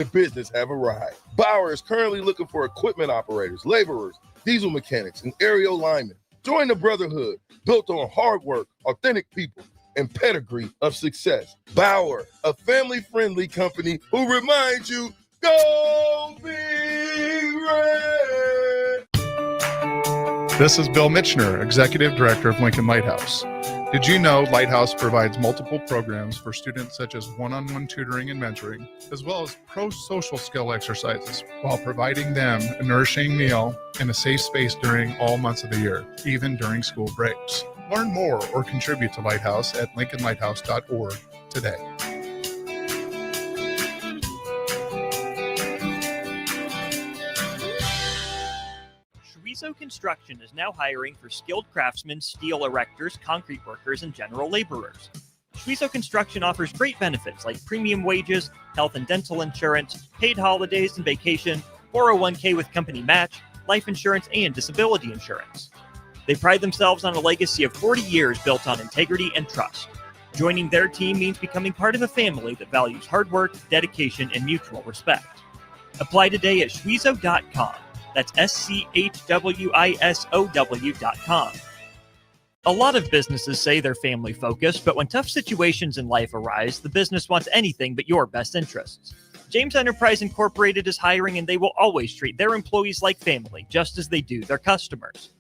The business have arrived. Bauer is currently looking for equipment operators, laborers, diesel mechanics, and aerial linemen. Join the brotherhood built on hard work, authentic people, and pedigree of success. Bauer, a family-friendly company who reminds you, go Big Red! This is Bill Mitchner, Executive Director of Lincoln Lighthouse. Did you know Lighthouse provides multiple programs for students such as one-on-one tutoring and mentoring, as well as pro-social skill exercises, while providing them a nourishing meal and a safe space during all months of the year, even during school breaks? Learn more or contribute to Lighthouse at lincolnlighthouse.org today. Schwezo Construction is now hiring for skilled craftsmen, steel erectors, concrete workers, and general laborers. Schwezo Construction offers great benefits like premium wages, health and dental insurance, paid holidays and vacation, 401k with company match, life insurance, and disability insurance. They pride themselves on a legacy of 40 years built on integrity and trust. Joining their team means becoming part of a family that values hard work, dedication, and mutual respect. Apply today at schwezo.com. That's schwisow.com. A lot of businesses say they're family focused, but when tough situations in life arise, the business wants anything but your best interests. James Enterprise Incorporated is hiring, and they will always treat their employees like family, just as they do their customers.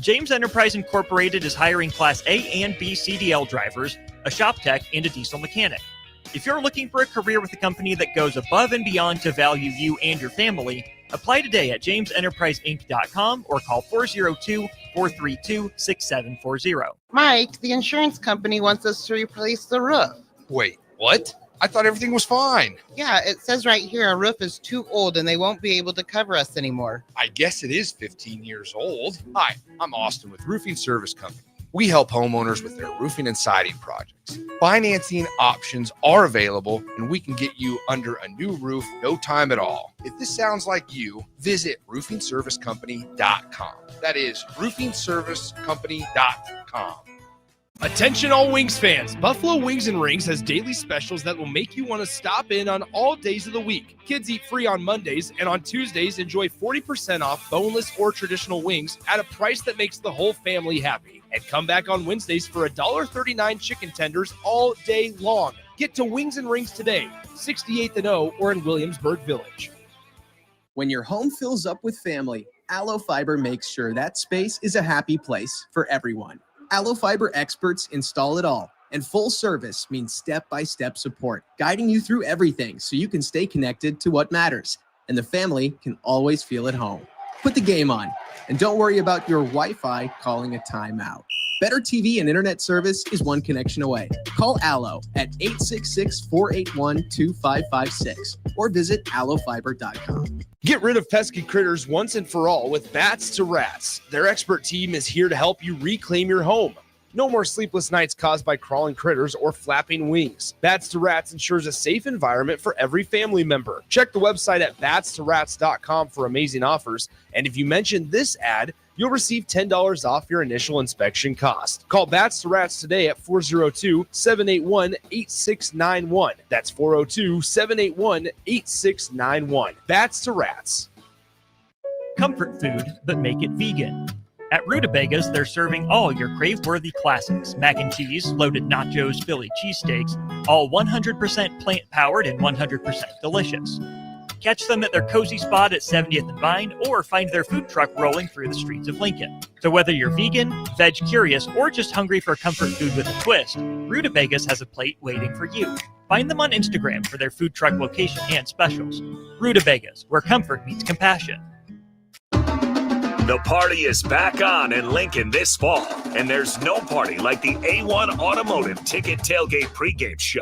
James Enterprise Incorporated is hiring Class A and B CDL drivers, a shop tech, and a diesel mechanic. If you're looking for a career with a company that goes above and beyond to value you and your family, apply today at jamesenterpriseinc.com or call 402-432-6740. Mike, the insurance company wants us to replace the roof. Wait, what? I thought everything was fine. Yeah, it says right here our roof is too old and they won't be able to cover us anymore. I guess it is 15 years old. Hi, I'm Austin with Roofing Service Company. We help homeowners with their roofing and siding projects. Financing options are available, and we can get you under a new roof no time at all. If this sounds like you, visit roofingservicecompany.com. That is roofingservicecompany.com. Attention all Wings fans, Buffalo Wings and Rings has daily specials that will make you want to stop in on all days of the week. Kids eat free on Mondays, and on Tuesdays enjoy 40% off boneless or traditional wings at a price that makes the whole family happy. And come back on Wednesdays for $1.39 chicken tenders all day long. Get to Wings and Rings today, 68th and O, or in Williamsburg Village. When your home fills up with family, Allo Fiber makes sure that space is a happy place for everyone. Allo Fiber experts install it all, and full service means step-by-step support, guiding you through everything so you can stay connected to what matters, and the family can always feel at home. Put the game on, and don't worry about your Wi-Fi calling a timeout. Better TV and internet service is one connection away. Call Allo at 866-481-2556 or visit allofiber.com. Get rid of pesky critters once and for all with Bats to Rats. Their expert team is here to help you reclaim your home. No more sleepless nights caused by crawling critters or flapping wings. Bats to Rats ensures a safe environment for every family member. Check the website at batstorats.com for amazing offers. And if you mention this ad, you'll receive $10 off your initial inspection cost. Call Bats to Rats today at 402-781-8691. That's 402-781-8691. Bats to Rats. Comfort food, but make it vegan. At Rutabagas, they're serving all your crave-worthy classics. Mac and cheese, loaded nachos, Philly cheesesteaks, all 100% plant-powered and 100% delicious. Catch them at their cozy spot at 70th and Vine, or find their food truck rolling through the streets of Lincoln. So whether you're vegan, veg curious, or just hungry for comfort food with a twist, Rutabagas has a plate waiting for you. Find them on Instagram for their food truck location and specials. Rutabagas, where comfort meets compassion. The party is back on in Lincoln this fall, and there's no party like the A1 Automotive Ticket Tailgate pregame show.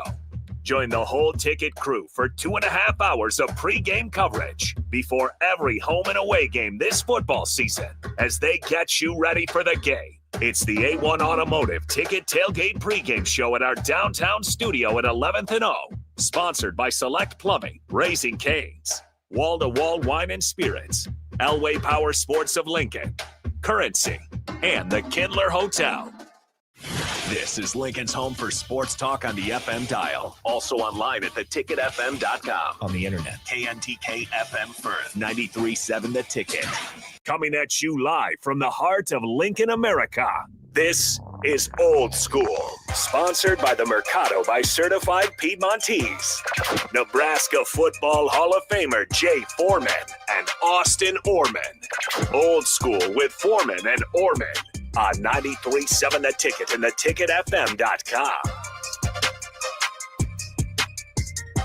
Join the whole ticket crew for 2.5 hours of pregame coverage before every home and away game this football season as they get you ready for the game. It's the A1 Automotive Ticket Tailgate pregame show at our downtown studio at 11th and O. Sponsored by Select Plumbing, Raising Cane's, Wall-to-Wall Wine and Spirits, Elway Power Sports of Lincoln, Currency, and the Kindler Hotel. This is Lincoln's home for sports talk on the FM dial. Also online at theticketfm.com. On the internet, KNTK FM Firth, 93.7 The Ticket. Coming at you live from the heart of Lincoln, America. This is Old School, sponsored by the Mercado by Certified Piedmontese. Nebraska Football Hall of Famer Jay Foreman and Austin Orman. Old School with Foreman and Orman on 93.7 The Ticket and theticketfm.com.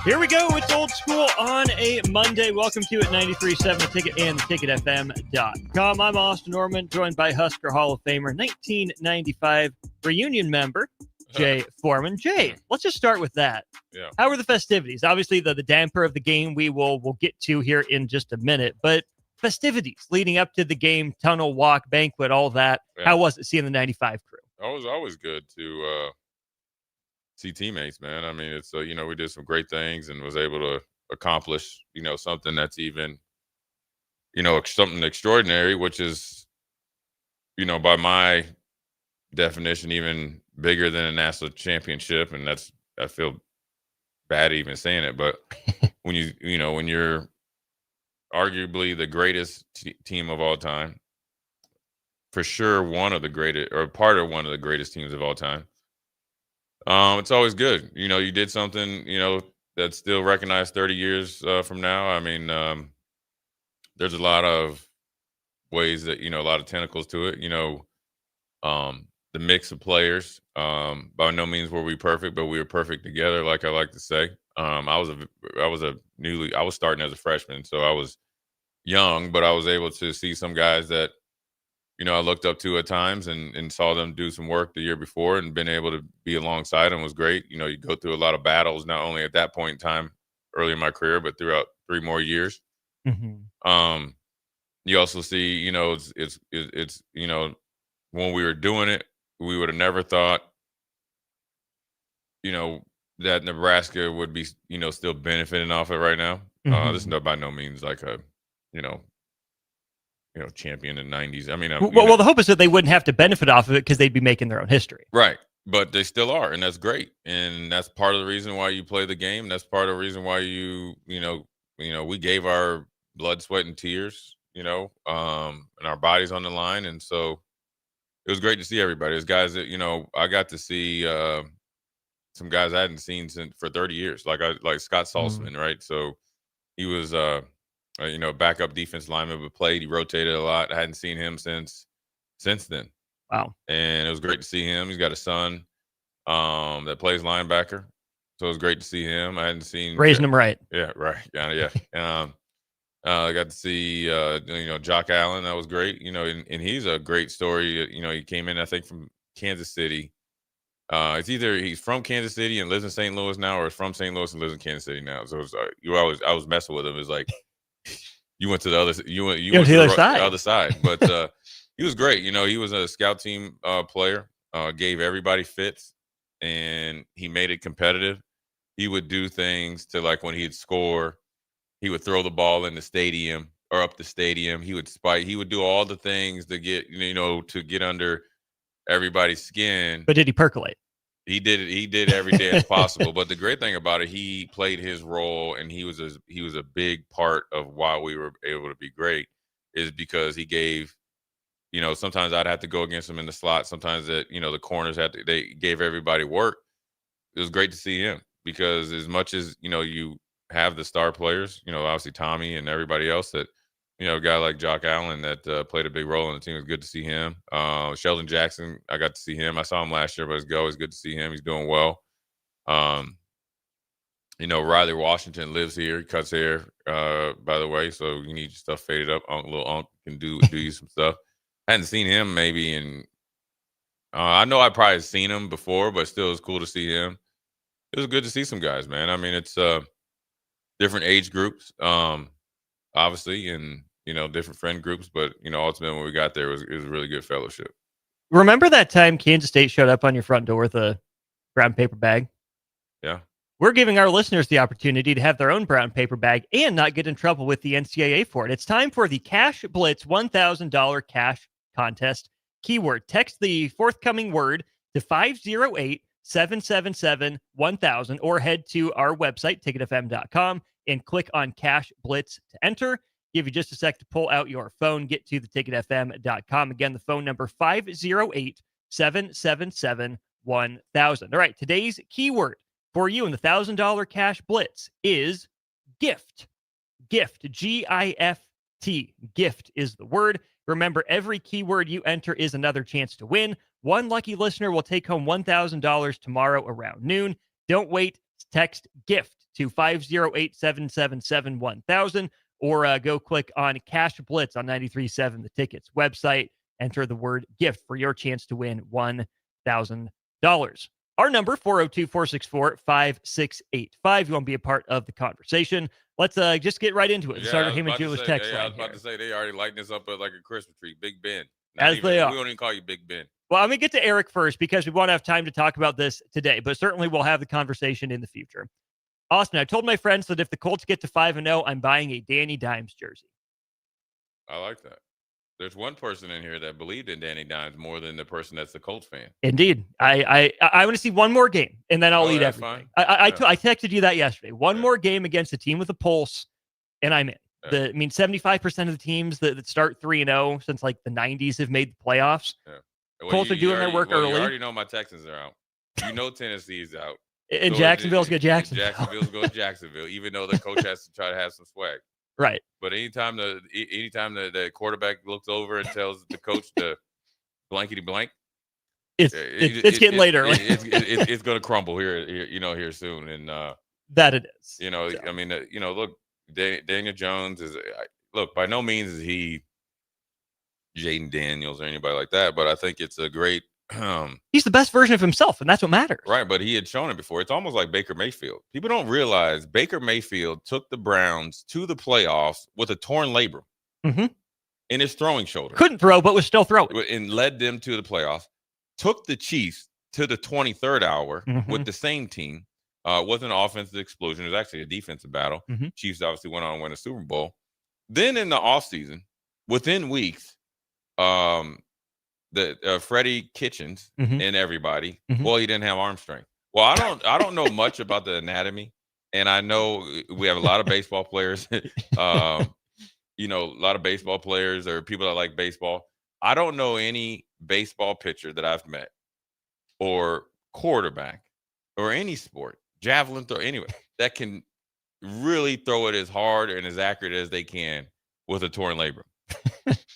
Here we go. It's Old School on a Monday. Welcome to it, 93.7 The Ticket and theticketfm.com. I'm Austin Orman, joined by Husker Hall of Famer, 1995 reunion member, Jay Foreman. Jay, let's just start with that. Yeah. How were the festivities? Obviously, the damper of the game we'll get to here in just a minute, but festivities leading up to the game, tunnel walk, banquet, all that. Yeah. How was it seeing the 95 crew? It was always good to see teammates, man. I mean, it's we did some great things and was able to accomplish something that's even something extraordinary, which is by my definition even bigger than a national championship. And I feel bad even saying it, but when when you're arguably the greatest team of all time, for sure one of the greatest or part of one of the greatest teams of all time, it's always good. You did something, that's still recognized 30 years from now. I mean, there's a lot of ways that, a lot of tentacles to it, the mix of players. By no means were we perfect, but we were perfect together, like I like to say. I was starting as a freshman, so I was young, but I was able to see some guys that, I looked up to at times and saw them do some work the year before and been able to be alongside them was great. You go through a lot of battles, not only at that point in time early in my career, but throughout 3 more years. Mm-hmm. You also see, it's when we were doing it, we would have never thought, that Nebraska would be, still benefiting off it right now. Mm-hmm. This is by no means like a, champion in the 90s. I mean, well, the hope is that they wouldn't have to benefit off of it because they'd be making their own history. Right. But they still are. And that's great. And that's part of the reason why you play the game. That's part of the reason why we gave our blood, sweat, and tears, and our bodies on the line. And so it was great to see everybody. There's guys that, I got to see some guys I hadn't seen for 30 years, like Scott Saltzman, right? So he was backup defense lineman, but played. He rotated a lot. I hadn't seen him since then. Wow. And it was great to see him. He's got a son that plays linebacker. So it was great to see him. I hadn't seen raising him right. Yeah, right. Yeah. I got to see Jock Allen. That was great. And he's a great story. He came in, I think, from Kansas City. It's either he's from Kansas City and lives in St. Louis now, or it's from St. Louis and lives in Kansas City now. So it was, I was messing with him. It was like you went to the other, you went to the other side. But he was great. He was a scout team player. Gave everybody fits, and he made it competitive. He would do things to, like, when he'd score, he would throw the ball in the stadium or up the stadium. He would spike. He would do all the things to get to get under everybody's skin. But did he percolate? He did it. He did every day as possible. But the great thing about it, he played his role, and he was a big part of why we were able to be great, is because he gave. Sometimes I'd have to go against him in the slot. Sometimes that the corners they gave everybody work. It was great to see him, because as much as you have the star players, obviously Tommy and everybody else, that a guy like Jock Allen that played a big role in the team. It was good to see him. Sheldon Jackson, I got to see him. I saw him last year, but it's always good to see him. He's doing well. Riley Washington lives here. He cuts hair, by the way, so you need your stuff faded up. Little Unc can do you some stuff. I hadn't seen him maybe in I know I probably seen him before, but still, it's cool to see him. It was good to see some guys, man. I mean, it's different age groups, obviously, and different friend groups, but ultimately when we got there, it was a really good fellowship. Remember that time Kansas State showed up on your front door with a brown paper bag? Yeah. We're giving our listeners the opportunity to have their own brown paper bag and not get in trouble with the NCAA for it. It's time for the Cash Blitz $1,000 cash contest. Keyword: text the forthcoming word to 508-777-1000 or head to our website, ticketfm.com, and click on Cash Blitz to enter. Give you just a sec to pull out your phone. Get to the ticketfm.com. Again, the phone number 508-777-1000. All right, today's keyword for you in the $1,000 Cash Blitz is gift. Gift, G-I-F-T. Gift is the word. Remember, every keyword you enter is another chance to win. One lucky listener will take home $1,000 tomorrow around noon. Don't wait. Text GIFT to 508-777-1000 or go click on Cash Blitz on 93.7 The Tickets website. Enter the word GIFT for your chance to win $1,000. Our number, 402-464-5685. You want to be a part of the conversation. Let's just get right into it. Start Heyman Jewelers text line. I was about to say, they already lighting this up like a Christmas tree. Big Ben. As they are. We don't even call you Big Ben. Well, I'm going to get to Eric first because we won't have time to talk about this today, but certainly we'll have the conversation in the future. Austin, I told my friends that if the Colts get to 5-0, I'm buying a Danny Dimes jersey. I like that. There's one person in here that believed in Danny Dimes more than the person that's the Colts fan. Indeed. I want to see one more game, and then I'll eat everything. I texted you that yesterday. One more game against a team with a pulse, and I'm in. 75% of the teams that start 3-0 since like the 90s have made the playoffs. Yeah. Colts are doing their work early. You already know my Texans are out. You know Tennessee's out. And so Jacksonville's got Jacksonville. Jacksonville's going to Jacksonville, even though the coach has to try to have some swag. Right. But anytime the quarterback looks over and tells the coach to blankety blank, it's getting later. It's going to crumble here soon. And that it is. I mean, look, Daniel Jones is by no means is he Jaden Daniels or anybody like that, but I think it's a great. He's the best version of himself, and that's what matters. Right, but he had shown it before. It's almost like Baker Mayfield. People don't realize Baker Mayfield took the Browns to the playoffs with a torn labrum in his throwing shoulder. Couldn't throw, but was still throwing. And led them to the playoffs. Took the Chiefs to the 23rd hour with the same team. Wasn't an offensive explosion. It was actually a defensive battle. Chiefs obviously went on to win a Super Bowl. Then in the offseason, within weeks, Freddie Kitchens and everybody. Well, he didn't have arm strength. Well, I don't know much about the anatomy, and I know we have a lot of baseball players. A lot of baseball players or people that like baseball. I don't know any baseball pitcher that I've met, or quarterback, or any sport, javelin throw, anyway, that can really throw it as hard and as accurate as they can with a torn labrum.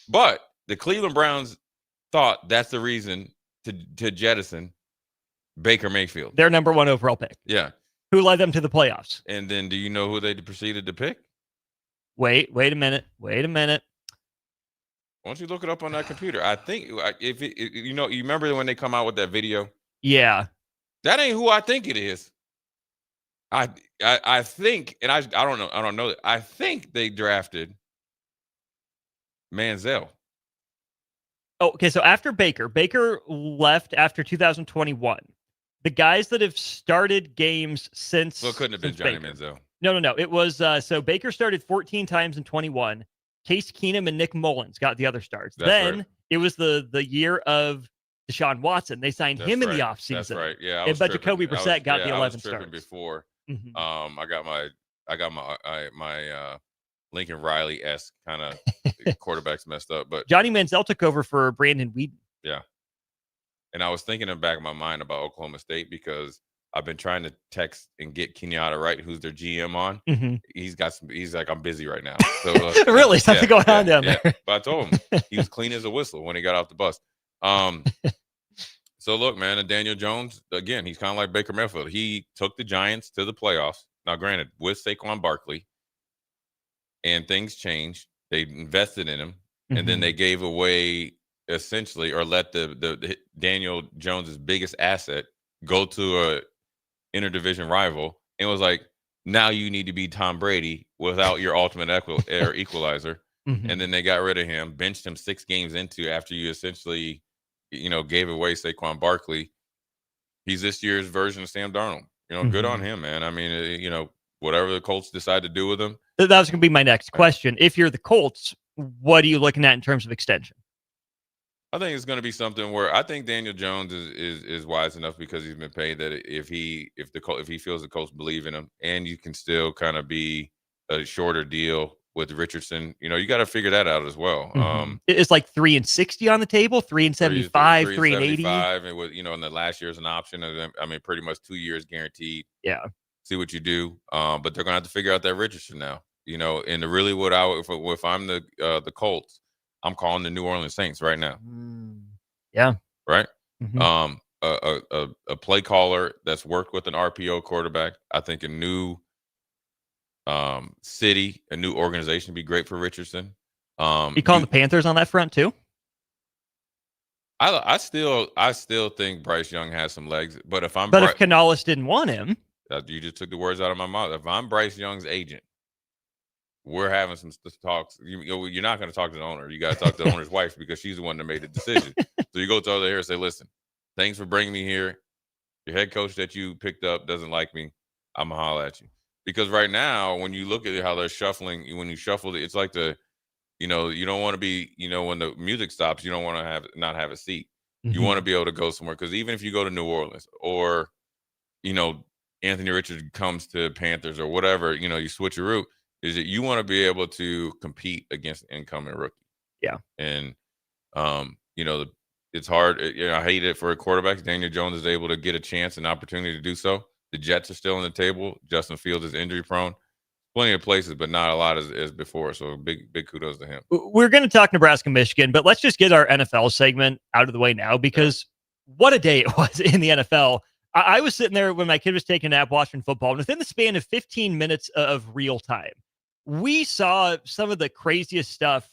But the Cleveland Browns thought that's the reason to jettison Baker Mayfield, their number 1 overall pick. Yeah. Who led them to the playoffs. And then do you know who they proceeded to pick? Wait a minute. Why don't you look it up on that computer? I think you remember when they come out with that video? Yeah. That ain't who I think it is. I think, and I don't know. I think they drafted Manziel. Oh, okay, so after Baker left after 2021. The guys that have started games since... Well, it couldn't have been Johnny Manziel. No. It was... so Baker started 14 times in 21. Case Keenum and Nick Mullins got the other starts. Then it was the year of Deshaun Watson. They signed him in the offseason. That's right, yeah. But Jacoby Brissett got the 11 starts. Before. I got my Lincoln Riley-esque kind of quarterbacks messed up, but Johnny Manziel took over for Brandon Weeden. Yeah, and I was thinking in the back of my mind about Oklahoma State because I've been trying to text and get Kenyatta Wright, who's their GM on. He's like, I'm busy right now. So really, something going on down there. But I told him he was clean as a whistle when he got off the bus. So look, man, and Daniel Jones again, he's kind of like Baker Mayfield. He took the Giants to the playoffs. Now, granted, with Saquon Barkley. And things changed. They invested in him, and then they gave away essentially, or let the Daniel Jones's biggest asset go to a interdivision rival, and was like, now you need to be Tom Brady without your ultimate equalizer. And then they got rid of him, benched him 6 games into after you essentially, gave away Saquon Barkley. He's this year's version of Sam Darnold. Good on him, man. I mean, whatever the Colts decide to do with him. That was going to be my next question. If you're the Colts, what are you looking at in terms of extension? I think it's going to be something where I think Daniel Jones is wise enough because he's been paid that if he feels the coach believe in him, and you can still kind of be a shorter deal with Richardson, you got to figure that out as well. It's like 3-60 on the table, 3-75, 3-80. And with in the last year's an option. I mean, pretty much 2 years guaranteed. Yeah. See what you do. But they're gonna have to figure out that Richardson now. And really, if I'm the Colts, I'm calling the New Orleans Saints right now. Yeah. Right. A play caller that's worked with an RPO quarterback. I think a new city, a new organization would be great for Richardson. You calling the Panthers on that front too? I still think Bryce Young has some legs, but if Canales didn't want him, you just took the words out of my mouth. If I'm Bryce Young's agent, we're having some talks. You're not going to talk to the owner. You got to talk to the owner's wife because she's the one that made the decision. So you go to her and say, "Listen, thanks for bringing me here. Your head coach that you picked up doesn't like me. I'm gonna holler at you." Because right now, when you look at how they're shuffling, when you shuffle it, it's like you don't want to be, when the music stops, you don't want to not have a seat. You want to be able to go somewhere, because even if you go to New Orleans or, Anthony Richardson comes to Panthers or whatever, you switch your route, is that you want to be able to compete against incoming rookie. Yeah. And, it's hard. I hate it for a quarterback. Daniel Jones is able to get a chance, an opportunity to do so. The Jets are still on the table. Justin Fields is injury prone. Plenty of places, but not a lot as before. So big kudos to him. We're going to talk Nebraska, Michigan, but let's just get our NFL segment out of the way now, because what a day it was in the NFL. I was sitting there when my kid was taking a nap watching football, and within the span of 15 minutes of real time, we saw some of the craziest stuff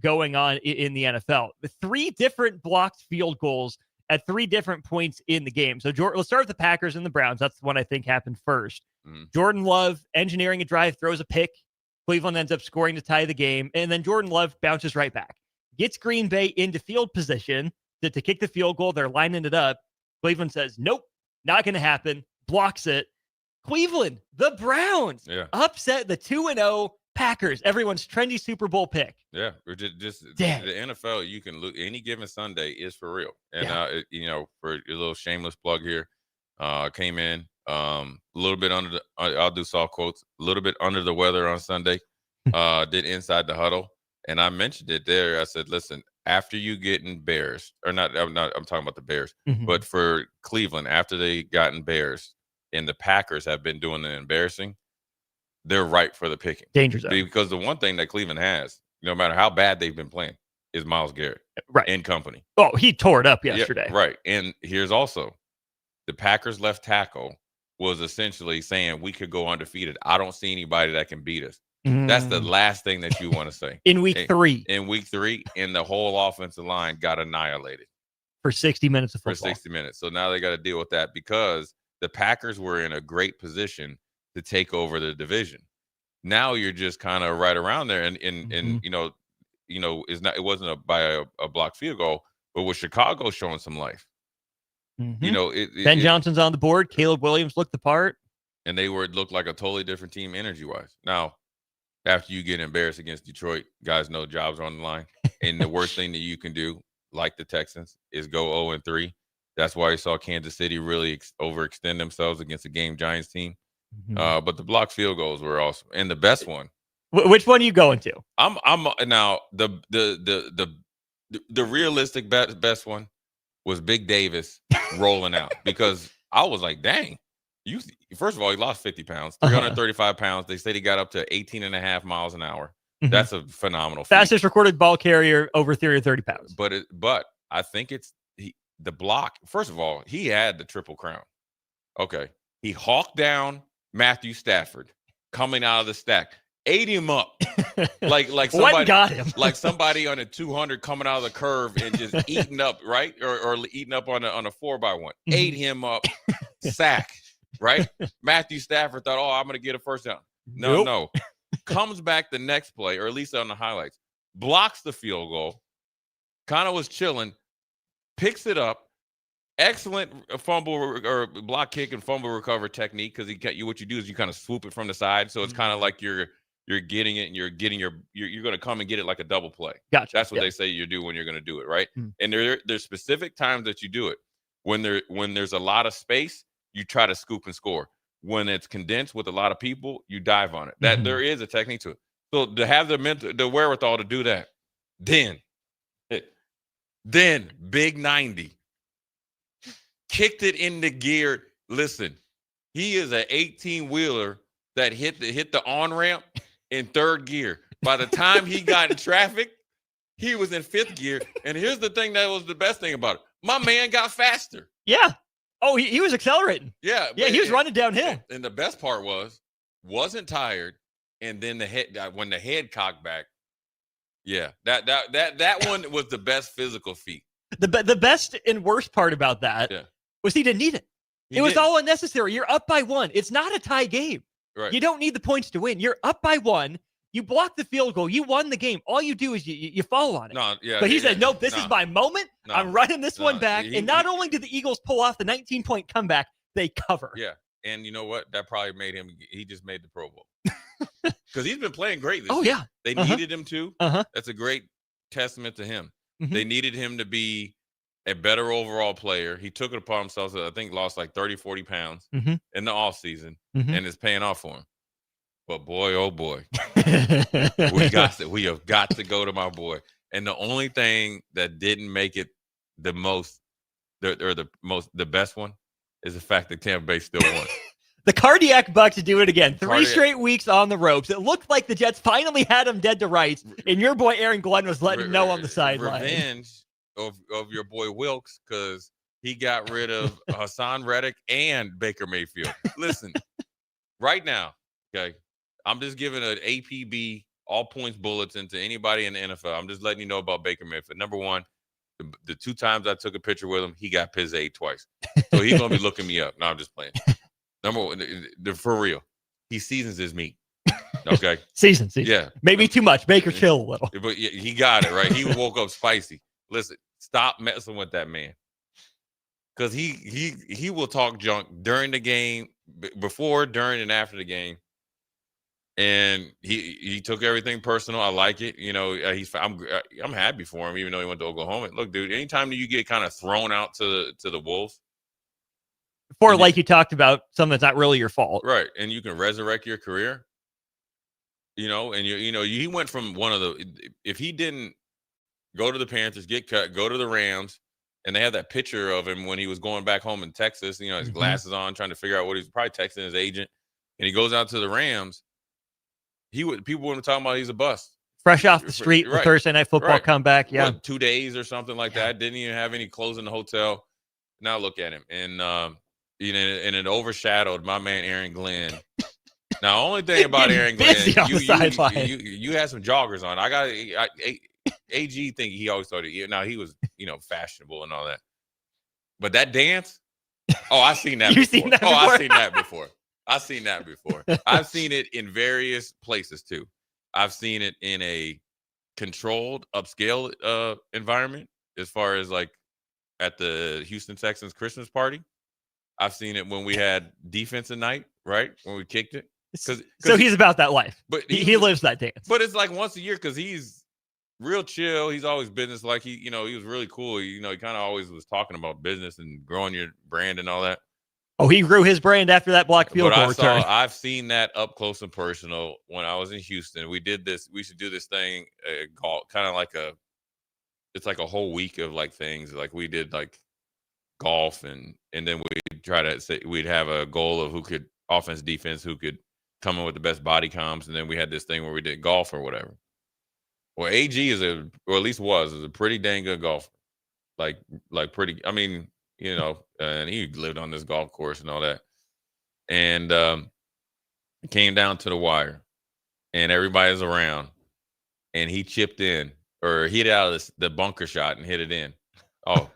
going on in the NFL. 3 different blocked field goals at 3 different points in the game. So let's start with the Packers and the Browns. That's the one I think happened first. Jordan Love engineering a drive, throws a pick. Cleveland ends up scoring to tie the game. And then Jordan Love bounces right back. Gets Green Bay into field position to kick the field goal. They're lining it up. Cleveland says, nope, not going to happen. Blocks it. Cleveland, the Browns, upset the 2-0 Packers. Everyone's trendy Super Bowl pick. Yeah, just the NFL. You can look any given Sunday is for real. And for your little shameless plug here, came in a little bit under the. I'll do soft quotes. A little bit under the weather on Sunday. Did Inside the Huddle, and I mentioned it there. I said, listen, after you get embarrassed, or not, I'm talking about the Bears, but for Cleveland, after they got embarrassed, and the Packers have been doing the embarrassing, they're ripe for the picking. Danger zone. Because the one thing that Cleveland has, no matter how bad they've been playing, is Myles Garrett. Right. And company. Oh, he tore it up yesterday. Yeah, right. And here's also the Packers left tackle was essentially saying we could go undefeated. I don't see anybody that can beat us. That's the last thing that you want to say. In week 3. In week 3, and the whole offensive line got annihilated. For 60 minutes of football. For 60 minutes. So now they got to deal with that, because the Packers were in a great position to take over the division. Now you're just kind of right around there, and it wasn't by a blocked field goal, but with Chicago showing some life. Ben Johnson's on the board. Caleb Williams looked the part, and it looked like a totally different team energy wise. Now, after you get embarrassed against Detroit, guys know jobs are on the line, and the worst thing that you can do, like the Texans, is go 0-3. That's why you saw Kansas City really overextend themselves against a game Giants team. But the blocked field goals were awesome, and the best one. Which one are you going to? I'm now the realistic best one was Big Davis rolling out, because I was like, dang, first of all, he lost 50 pounds, 335 pounds. They said he got up to 18.5 miles an hour. That's a phenomenal feat. Fastest recorded ball carrier over 330 pounds. But I think it's the block. First of all, he had the Triple Crown. Okay, he hawked down Matthew Stafford coming out of the stack, ate him up like somebody what got him? Like somebody on a 200 coming out of the curve and just eating up, right, or eating up on a 4x1. Ate him up, sack, right. Matthew Stafford thought, I'm going to get a first down. No. Comes back the next play, or at least on the highlights, blocks the field goal, kind of was chilling, picks it up. Excellent fumble or block kick and fumble recover technique, because what you do is you kind of swoop it from the side, so it's kind of like you're you're getting it, and you're going to come and get it like a double play. Gotcha. That's what they say you do when you're going to do it, right? Mm. And there's specific times that you do it. When there's a lot of space, you try to scoop and score. When it's condensed with a lot of people, you dive on it. That there is a technique to it. So to have the wherewithal to do that, then big 90 kicked it into gear. Listen, he is an 18-wheeler that hit the on-ramp in third gear. By the time he got in traffic, he was in fifth gear. And here's the thing that was the best thing about it. My man got faster. Yeah. Oh, he was accelerating. Yeah. Yeah, he was running downhill. And the best part wasn't tired. And then when the head cocked back, yeah, that one was the best physical feat. The best and worst part about that was he didn't need it. It was all unnecessary. You're up by 1. It's not a tie game. Right. You don't need the points to win. You're up by 1. You block the field goal. You won the game. All you do is you fall on it. No, yeah. But he said, nope, this is my moment. I'm running this one back. And not only did the Eagles pull off the 19-point comeback, they cover. Yeah. And you know what? That probably made him. He just made the Pro Bowl. Because he's been playing great this year. Yeah. They needed him to. That's a great testament to him. Mm-hmm. They needed him to be a better overall player. He took it upon himself. I think lost like 30, 40 pounds in the offseason, and it's paying off for him. But boy, oh boy, we have got to go to my boy. And the only thing that didn't make it the best one is the fact that Tampa Bay still won. The cardiac Bucks do it again. 3 straight weeks on the ropes. It looked like the Jets finally had him dead to rights, and your boy Aaron Glenn was letting him know on the sideline. Revenge of your boy Wilkes, because he got rid of Hassan Reddick and Baker Mayfield. Listen, right now, okay, I'm just giving an APB all points bulletin to anybody in the NFL. I'm just letting you know about Baker Mayfield. Number one, the 2 times I took a picture with him, he got pizzade twice. So he's going to be looking me up. No, I'm just playing. Number one, for real, he seasons his meat. Okay. Season. Yeah. Maybe too much. Baker chill a little. But he got it, right? He woke up spicy. Listen, stop messing with that man. Because he will talk junk during the game, before, during, and after the game. And he took everything personal. I like it. You know, I'm happy for him, even though he went to Oklahoma. Look, dude, anytime you get kind of thrown out to the wolves, for like you talked about, something that's not really your fault, right? And you can resurrect your career. You know, and he went from one of the. If he didn't go to the Panthers, get cut, go to the Rams, and they have that picture of him when he was going back home in Texas. You know, his glasses on, trying to figure out what he's probably texting his agent, and he goes out to the Rams. People wouldn't talk about he's a bust. Fresh off the street, right. Thursday Night Football comeback. Yeah, 2 days or something like that. Didn't even have any clothes in the hotel. Now look at him, and and it overshadowed my man Aaron Glenn. Now, only thing about Aaron Glenn, you had some joggers on. AG think he always thought it. Now he was fashionable and all that, but that dance. Oh, I've seen that. I've seen that before. I've seen that before. I've seen it in various places too. I've seen it in a controlled, upscale environment, as far as like at the Houston Texans Christmas party. I've seen it when we had defensive night, right? When we kicked it. So he's about that life. But he lives that dance. But it's like once a year because he's real chill. He's always business like he was really cool. He kind of always was talking about business and growing your brand and all that. Oh, he grew his brand after that block field goal return. I've seen that up close and personal when I was in Houston. We did this. We should do this thing, kind of like it's like a whole week of like things. Like we did like golf and then we'd try to say we'd have a goal of who could offense, defense, who could come in with the best body comms. And then we had this thing where we did golf or whatever. Well, AG or at least was a pretty dang good golfer. Like pretty, I mean, and he lived on this golf course and all that. And it came down to the wire and everybody's around and he chipped in or hit out of the bunker shot and hit it in. Oh,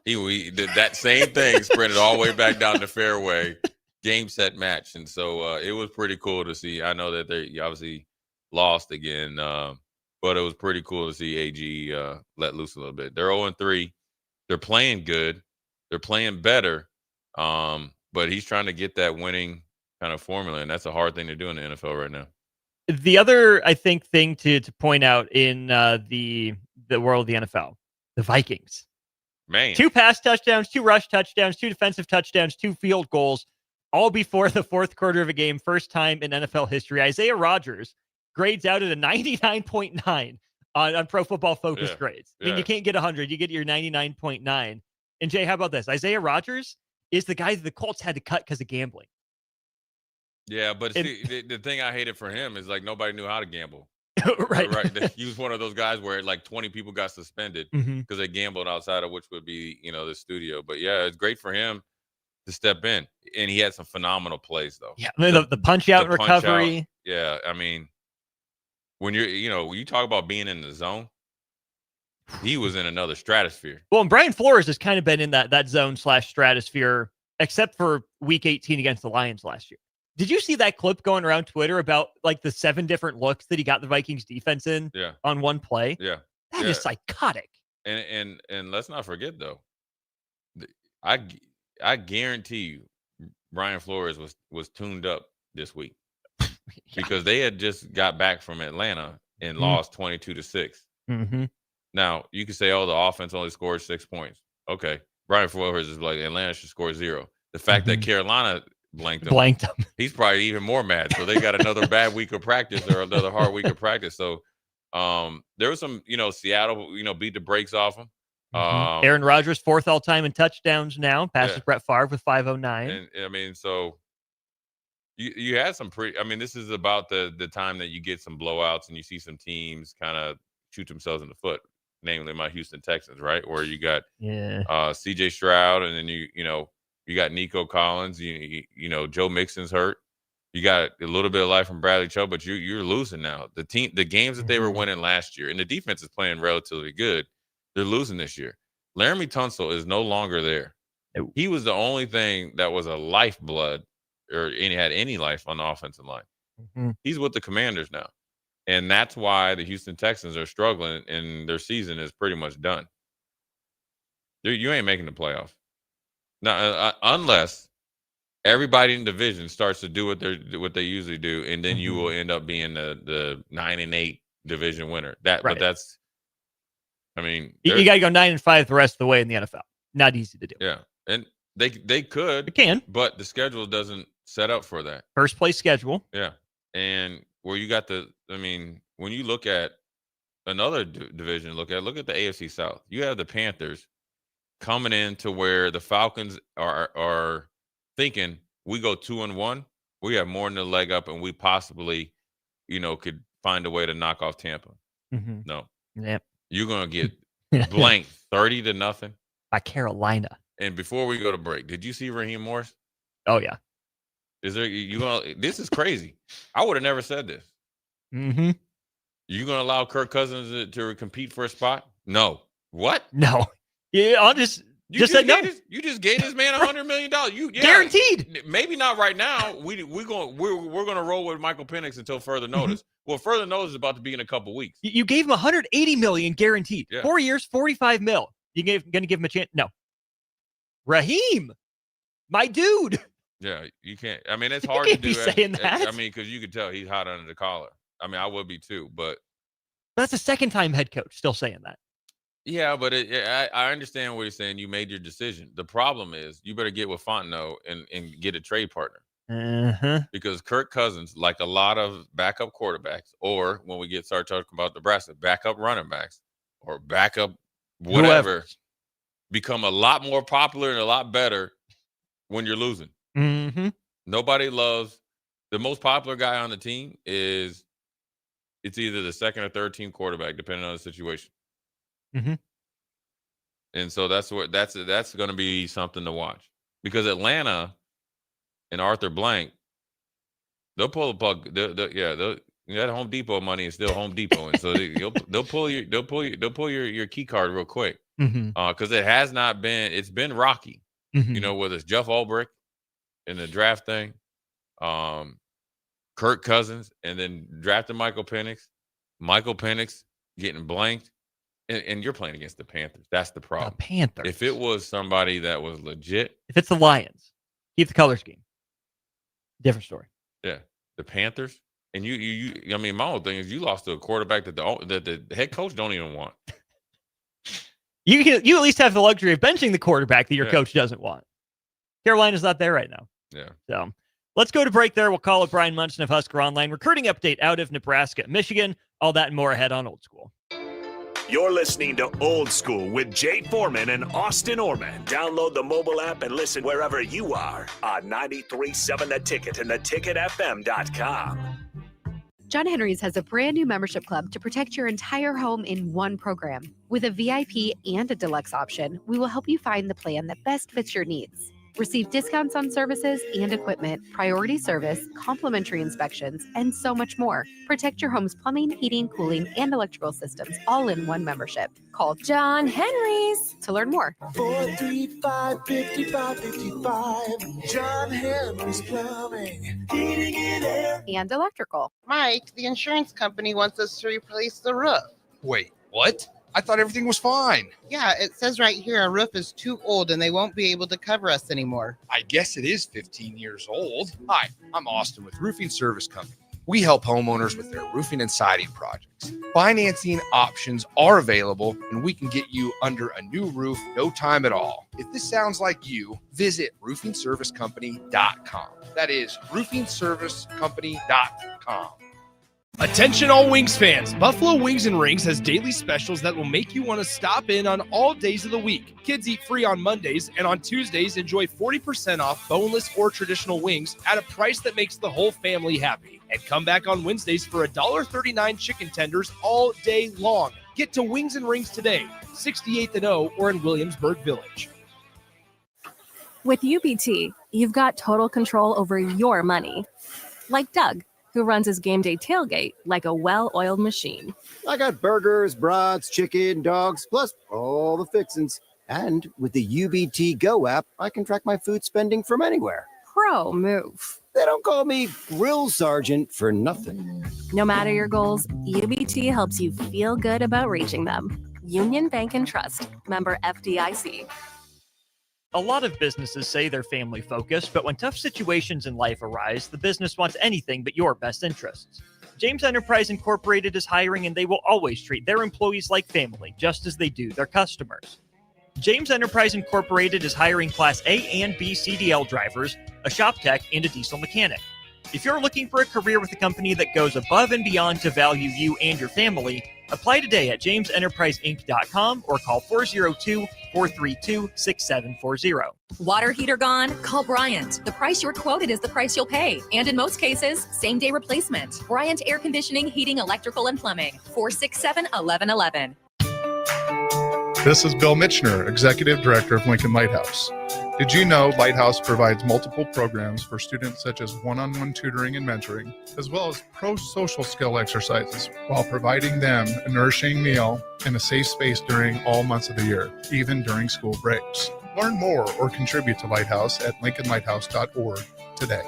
he did that same thing, spread it all the way back down the fairway, game, set, match. And so it was pretty cool to see. I know that they obviously lost again, but it was pretty cool to see AG let loose a little bit. They're 0-3. They're playing good. They're playing better, but he's trying to get that winning kind of formula, and that's a hard thing to do in the NFL right now. The other, I think, thing to point out in the world of the NFL, the Vikings. Man. 2 pass touchdowns, 2 rush touchdowns, 2 defensive touchdowns, 2 field goals, all before the fourth quarter of a game. First time in NFL history. Isaiah Rodgers grades out at a 99.9 on Pro Football Focus grades. I mean, you can't get 100. You get your 99.9. And Jay, how about this? Isaiah Rodgers is the guy that the Colts had to cut because of gambling. Yeah, but see, the thing I hated for him is like nobody knew how to gamble. Right. He was one of those guys where like 20 people got suspended because they gambled outside of which would be, the studio. But yeah, it's great for him to step in. And he had some phenomenal plays though. Yeah, the punch out recovery. Out, yeah, I mean, when you talk about being in the zone, he was in another stratosphere. Well, and Brian Flores has kind of been in that zone/stratosphere, except for Week 18 against the Lions last year. Did you see that clip going around Twitter about like the 7 different looks that he got the Vikings defense in on one play? Yeah. That is psychotic. And let's not forget though, I guarantee you Brian Flores was tuned up this week because they had just got back from Atlanta and lost 22-6. Mm-hmm. Now you could say, the offense only scored 6 points. Okay. Brian Flores is like, Atlanta should score 0. The fact that Carolina blanked them. He's probably even more mad. So they got another bad week of practice or another hard week of practice. So there was some, Seattle, beat the brakes off them. Aaron Rodgers, 4th all-time in touchdowns now, passes Brett Favre with 509. And I mean, so you had some this is about the time that you get some blowouts and you see some teams kind of shoot themselves in the foot, namely my Houston Texans, right? Where you got CJ Stroud, and then you got Nico Collins, Joe Mixon's hurt. You got a little bit of life from Bradley Chubb, but you're losing now. The games that they were winning last year, and the defense is playing relatively good, they're losing this year. Laramie Tunsil is no longer there. He was the only thing that was a lifeblood or had any life on the offensive line. He's with the Commanders now. And that's why the Houston Texans are struggling and their season is pretty much done. You ain't making the playoffs. Now, unless everybody in the division starts to do what they usually do, and then you will end up being the 9-8 division winner. But that's, you got to go 9-5 the rest of the way in the NFL. Not easy to do. Yeah, and they could, they can, but the schedule doesn't set up for that. First place schedule. Yeah, and where you got when you look at another division, look at the AFC South. You have the Panthers coming in to where the Falcons are thinking we go 2-1, we have more than a leg up, and we possibly, could find a way to knock off Tampa. No. Yep. You're gonna get blanked 30-0 by Carolina. And before we go to break, did you see Raheem Morris? Oh yeah. Is there this is crazy. I would have never said this. You gonna allow Kirk Cousins to compete for a spot? No. What? No. Yeah, I'll just said no. You just gave this man $100 million. Guaranteed. Maybe not right now. We're gonna roll with Michael Penix until further notice. Well, further notice is about to be in a couple weeks. You gave him $180 million guaranteed. 4 years, $45 million. You're gonna give him a chance? No. Raheem, my dude. Yeah, you can't. It's hard to do that. Saying that. Because you could tell he's hot under the collar. I would be too, but that's the second time head coach still saying that. Yeah, but I understand what you're saying. You made your decision. The problem is you better get with Fontenot and get a trade partner. Because Kirk Cousins, like a lot of backup quarterbacks, or when we start talking about Nebraska, backup running backs or backup whatever, become a lot more popular and a lot better when you're losing. Nobody loves the most popular guy on the team it's either the second or third team quarterback, depending on the situation. And so that's going to be something to watch, because Atlanta and Arthur Blank, they'll pull the plug. That Home Depot money is still Home Depot, and so they'll pull your key card real quick, because it's been rocky. Whether it's Jeff Ulbrich in the draft thing, Kirk Cousins, and then drafting Michael Penix getting blanked. And you're playing against the Panthers. That's the problem. The Panthers. If it was somebody that was legit. If it's the Lions, keep the color scheme. Different story. Yeah. The Panthers. And I mean, my whole thing is you lost to a quarterback that the head coach don't even want. You at least have the luxury of benching the quarterback that your coach doesn't want. Carolina's not there right now. Yeah. So let's go to break there. We'll call it Brian Munson of Husker Online. Recruiting update out of Nebraska, Michigan. All that and more ahead on Old School. You're listening to Old School with Jay Foreman and Austin Orman. Download the mobile app and listen wherever you are on 93.7 The Ticket and theticketfm.com. John Henry's has a brand new membership club to protect your entire home in one program. With a VIP and a deluxe option, we will help you find the plan that best fits your needs. Receive discounts on services and equipment, priority service, complimentary inspections, and so much more. Protect your home's plumbing, heating, cooling, and electrical systems all in one membership. Call John Henry's to learn more. 435-5555. John Henry's Plumbing, Heating and Air. And electrical. Mike, the insurance company wants us to replace the roof. Wait, what? I thought everything was fine. Yeah, it says right here our roof is too old and they won't be able to cover us anymore. I guess it is 15 years old. Hi, I'm Austin with Roofing Service Company. We help homeowners with their roofing and siding projects. Financing options are available, and we can get you under a new roof no time at all. If this sounds like you, visit roofingservicecompany.com. That is roofingservicecompany.com. Attention all Wings fans. Buffalo Wings and Rings has daily specials that will make you want to stop in on all days of the week. Kids eat free on Mondays, and on Tuesdays, enjoy 40% off boneless or traditional wings at a price that makes the whole family happy. And come back on Wednesdays for $1.39 chicken tenders all day long. Get to Wings and Rings today, 68th and O, or in Williamsburg Village. With UBT, you've got total control over your money. Like Doug, who runs his game day tailgate like a well-oiled machine. I got burgers, brats, chicken, dogs, plus all the fixins. And with the UBT Go app, I can track my food spending from anywhere. Pro move. They don't call me Grill Sergeant for nothing. No matter your goals, UBT helps you feel good about reaching them. Union Bank and Trust. Member FDIC. A lot of businesses say they're family focused, but when tough situations in life arise, the business wants anything but your best interests. James Enterprise Incorporated is hiring, and they will always treat their employees like family, just as they do their customers. James Enterprise Incorporated is hiring Class A and B CDL drivers, a shop tech, and a diesel mechanic. If you're looking for a career with a company that goes above and beyond to value you and your family, apply today at jamesenterpriseinc.com or call 402-432-6740. Water heater gone? Call Bryant. The price you're quoted is the price you'll pay. And in most cases, same-day replacement. Bryant Air Conditioning, Heating, Electrical, and Plumbing. 467-1111. This is Bill Mitchner, Executive Director of Lincoln Lighthouse. Did you know Lighthouse provides multiple programs for students such as one-on-one tutoring and mentoring, as well as pro-social skill exercises, while providing them a nourishing meal and a safe space during all months of the year, even during school breaks? Learn more or contribute to Lighthouse at lincolnlighthouse.org today.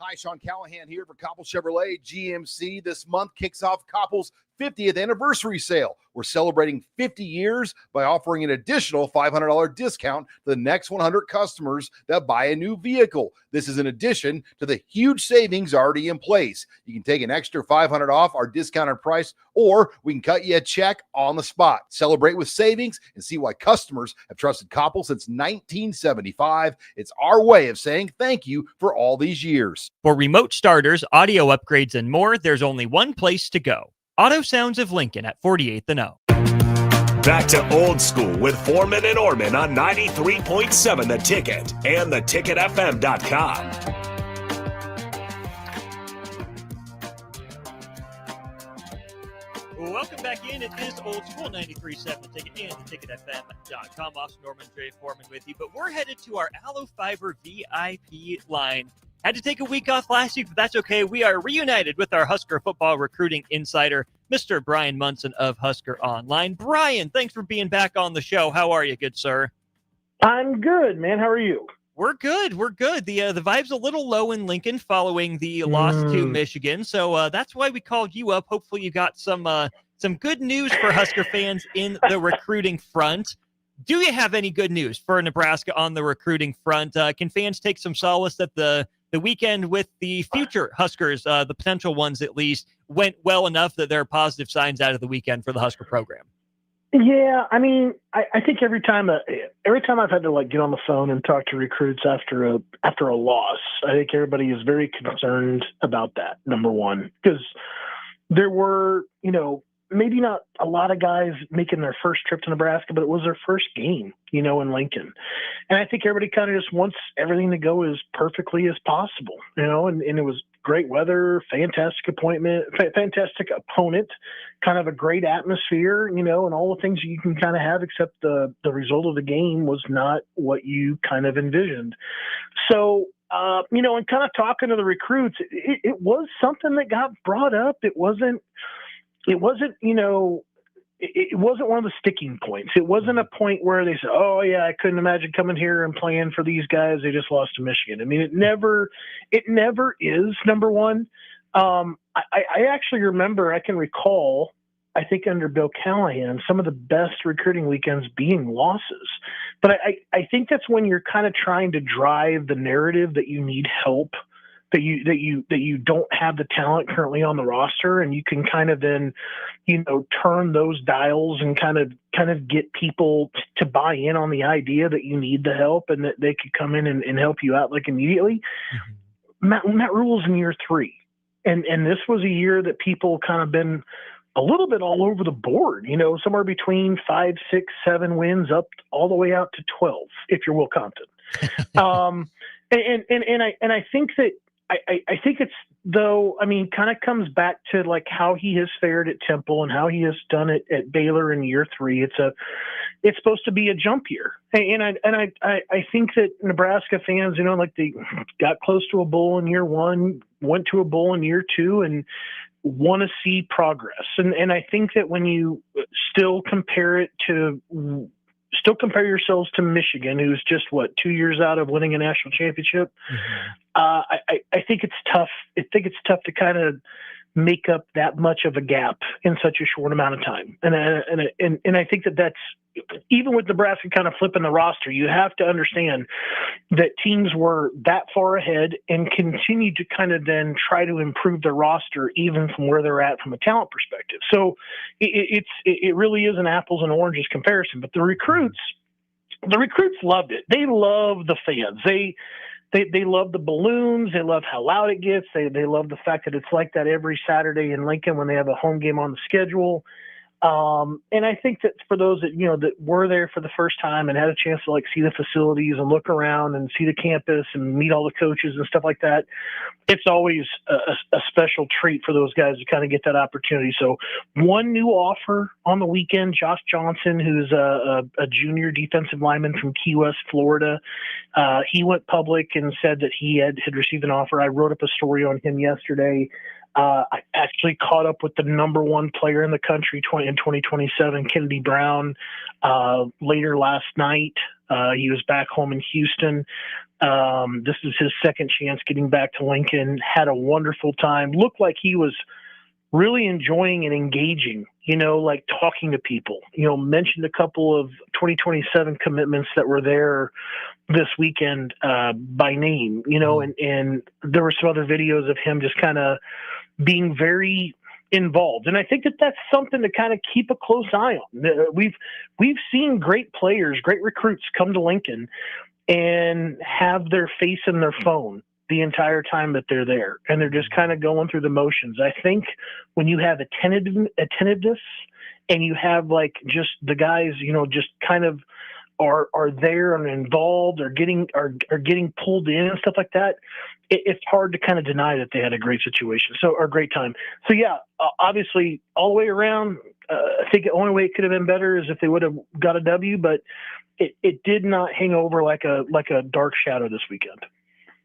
Hi, Sean Callahan here for Koppel Chevrolet GMC. This month kicks off Koppel's 50th anniversary sale. We're celebrating 50 years by offering an additional $500 discount to the next 100 customers that buy a new vehicle. This is in addition to the huge savings already in place. You can take an extra $500 off our discounted price, or we can cut you a check on the spot. Celebrate with savings and see why customers have trusted Koppel since 1975. It's our way of saying thank you for all these years. For remote starters, audio upgrades, and more, there's only one place to go. Auto Sounds of Lincoln at 48th and O. Back to Old School with Foreman and Orman on 93.7 The Ticket and theticketfm.com. Welcome back in. It is Old School 93.7 The Ticket and theticketfm.com. Austin Norman, Jay Foreman with you. But we're headed to our Aloe Fiber VIP line. Had to take a week off last week, but that's okay. We are reunited with our Husker football recruiting insider, Mr. Brian Munson of Husker Online. Brian, thanks for being back on the show. How are you, good sir? I'm good, man. How are you? We're good. We're good. The vibe's a little low in Lincoln following the loss to Michigan, so that's why we called you up. Hopefully you got some good news for Husker fans in the recruiting front. Do you have any good news for Nebraska on the recruiting front? Can fans take some solace that the weekend with the future Huskers, the potential ones at least, went well enough that there are positive signs out of the weekend for the Husker program? Yeah, I mean, I think every time I've had to like get on the phone and talk to recruits after a loss, I think everybody is very concerned about that. Number one, because there were, maybe not a lot of guys making their first trip to Nebraska, but it was their first game, in Lincoln. And I think everybody kind of just wants everything to go as perfectly as possible, and it was great weather, fantastic opponent, kind of a great atmosphere, and all the things you can kind of have, except the result of the game was not what you kind of envisioned. So, and kind of talking to the recruits, it was something that got brought up. It wasn't, it wasn't one of the sticking points. It wasn't a point where they said, oh yeah, I couldn't imagine coming here and playing for these guys. They just lost to Michigan. I mean, it never is, number one. I actually remember, I can recall, I think under Bill Callahan, some of the best recruiting weekends being losses. But I think that's when you're kind of trying to drive the narrative that you need help, that you don't have the talent currently on the roster, and you can kind of then, turn those dials and kind of get people to buy in on the idea that you need the help and that they could come in and help you out like immediately. Mm-hmm. Matt Rule's in year 3. And this was a year that people kind of been a little bit all over the board, somewhere between 5, 6, 7 wins up all the way out to 12, if you're Will Compton. And I think that, I think it's, though, I mean, kind of comes back to like how he has fared at Temple and how he has done it at Baylor in year 3. It's supposed to be a jump year. And I think that Nebraska fans, like they got close to a bowl in year 1, went to a bowl in year 2, and want to see progress. And I think that when you still compare yourselves to Michigan, who's just 2 years out of winning a national championship. Mm-hmm. I think it's tough. I think it's tough to kind of make up that much of a gap in such a short amount of time. And I think that's, even with Nebraska kind of flipping the roster, you have to understand that teams were that far ahead and continue to kind of then try to improve their roster even from where they're at from a talent perspective. So it really is an apples and oranges comparison. But the recruits loved it. They love the fans. They love the balloons. They love how loud it gets. They love the fact that it's like that every Saturday in Lincoln when they have a home game on the schedule. And I think that for those that, that were there for the first time and had a chance to see the facilities and look around and see the campus and meet all the coaches and stuff like that, it's always a special treat for those guys to kind of get that opportunity. So one new offer on the weekend, Josh Johnson, who's a junior defensive lineman from Key West, Florida. He went public and said that he had received an offer. I wrote up a story on him yesterday. I actually caught up with the number 1 player in the country in 2027, Kennedy Brown, later last night. He was back home in Houston. This is his second chance getting back to Lincoln. Had a wonderful time. Looked like he was really enjoying and engaging, talking to people. Mentioned a couple of 2027 commitments that were there this weekend by name, and there were some other videos of him just kind of being very involved. And I think that that's something to kind of keep a close eye on. We've seen great players, great recruits come to Lincoln and have their face in their phone the entire time that they're there. And they're just kind of going through the motions. I think when you have attentiveness and you have just the guys, just kind of are there and involved or getting pulled in and stuff like that, it's hard to kind of deny that they had a great situation. Or a great time. So yeah, obviously all the way around, I think the only way it could have been better is if they would have got a W, but it did not hang over like a dark shadow this weekend.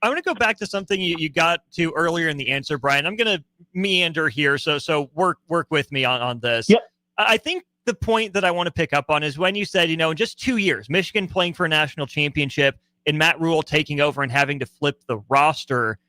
I'm going to go back to something you got to earlier in the answer, Brian. I'm going to meander here. So work with me on this. Yep. I think the point that I want to pick up on is when you said, in just 2 years, Michigan playing for a national championship and Matt Rule taking over and having to flip the roster.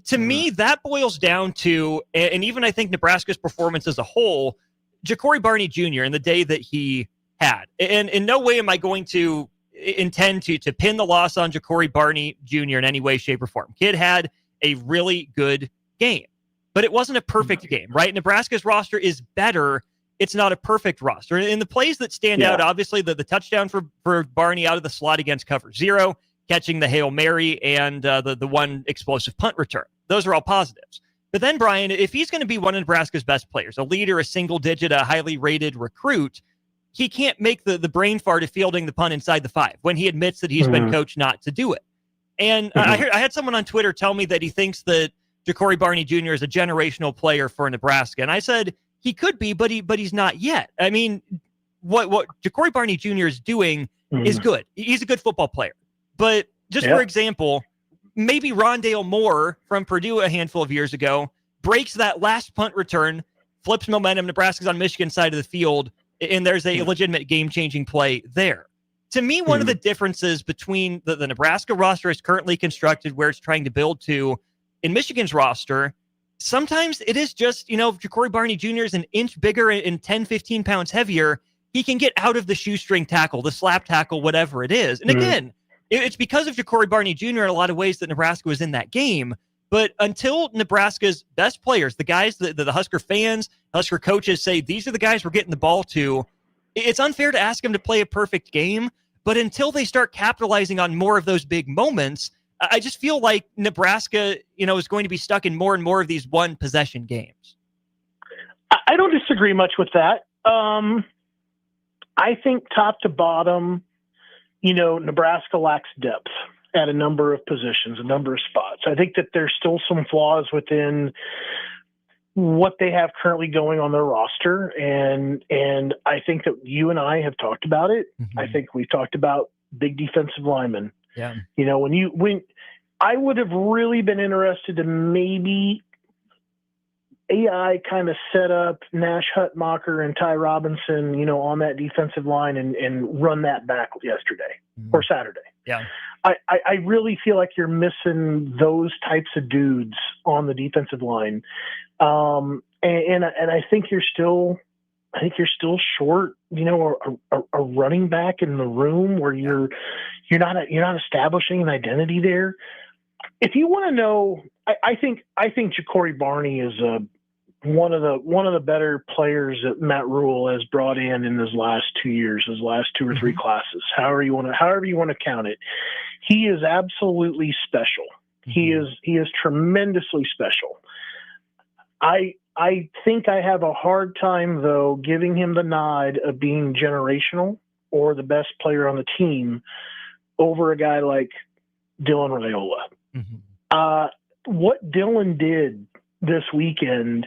To me, that boils down to, and even I think Nebraska's performance as a whole, Ja'Cory Barney Jr. and the day that he had. And in no way am I going to intend to pin the loss on Ja'Cory Barney Jr. in any way, shape, or form. Kid had a really good game, but it wasn't a perfect game, right? Nebraska's roster is better. It's not a perfect roster. And the plays that stand out, obviously, the touchdown for Barney out of the slot against cover 0, catching the Hail Mary, and the one explosive punt return. Those are all positives. But then, Brian, if he's going to be one of Nebraska's best players, a leader, a single digit, a highly rated recruit, he can't make the brain fart of fielding the punt inside the 5 when he admits that he's been coached not to do it. And I had someone on Twitter tell me that he thinks that Ja'Cory Barney Jr. is a generational player for Nebraska. And I said, he could be, but he's not yet. I mean, what Ja'Cory Barney Jr. is doing is good. He's a good football player. But just for example, maybe Rondale Moore from Purdue a handful of years ago breaks that last punt return, flips momentum. Nebraska's on Michigan's side of the field, and there's a legitimate game-changing play there. To me, one of the differences between the Nebraska roster is currently constructed, where it's trying to build to, in Michigan's roster, sometimes it is just, if Ja'Cory Barney Jr. is an inch bigger and 10, 15 pounds heavier, he can get out of the shoestring tackle, the slap tackle, whatever it is. And again, it's because of Ja'Cory Barney Jr. in a lot of ways that Nebraska was in that game. But until Nebraska's best players, the guys that the Husker fans, Husker coaches say, these are the guys we're getting the ball to, it's unfair to ask them to play a perfect game. But until they start capitalizing on more of those big moments, I just feel like Nebraska, is going to be stuck in more and more of these one-possession games. I don't disagree much with that. I think top to bottom, Nebraska lacks depth at a number of positions, a number of spots. I think that there's still some flaws within what they have currently going on their roster. And I think that you and I have talked about it. I think we've talked about big defensive linemen. Yeah. When I would have really been interested to maybe AI kind of set up Nash Hutmacher and Ty Robinson, on that defensive line and run that back yesterday or Saturday. Yeah. I really feel like you're missing those types of dudes on the defensive line. And I think you're still short, a running back in the room where you're not establishing an identity there. If you want to know, I think Ja'Cory Barney is one of the better players that Matt Rule has brought in his last 2 years, his last 2 or 3 classes, however you want to count it. He is absolutely special. He is tremendously special. I think I have a hard time, though, giving him the nod of being generational or the best player on the team over a guy like Dylan Raiola. What Dylan did this weekend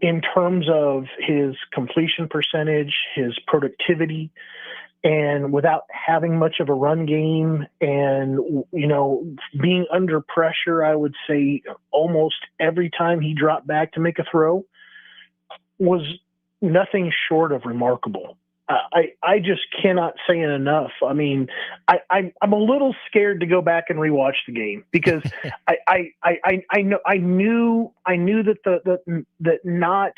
in terms of his completion percentage, his productivity, and without having much of a run game and, being under pressure, I would say almost every time he dropped back to make a throw, was nothing short of remarkable. I just cannot say it enough. I mean, I'm a little scared to go back and rewatch the game because I knew that not,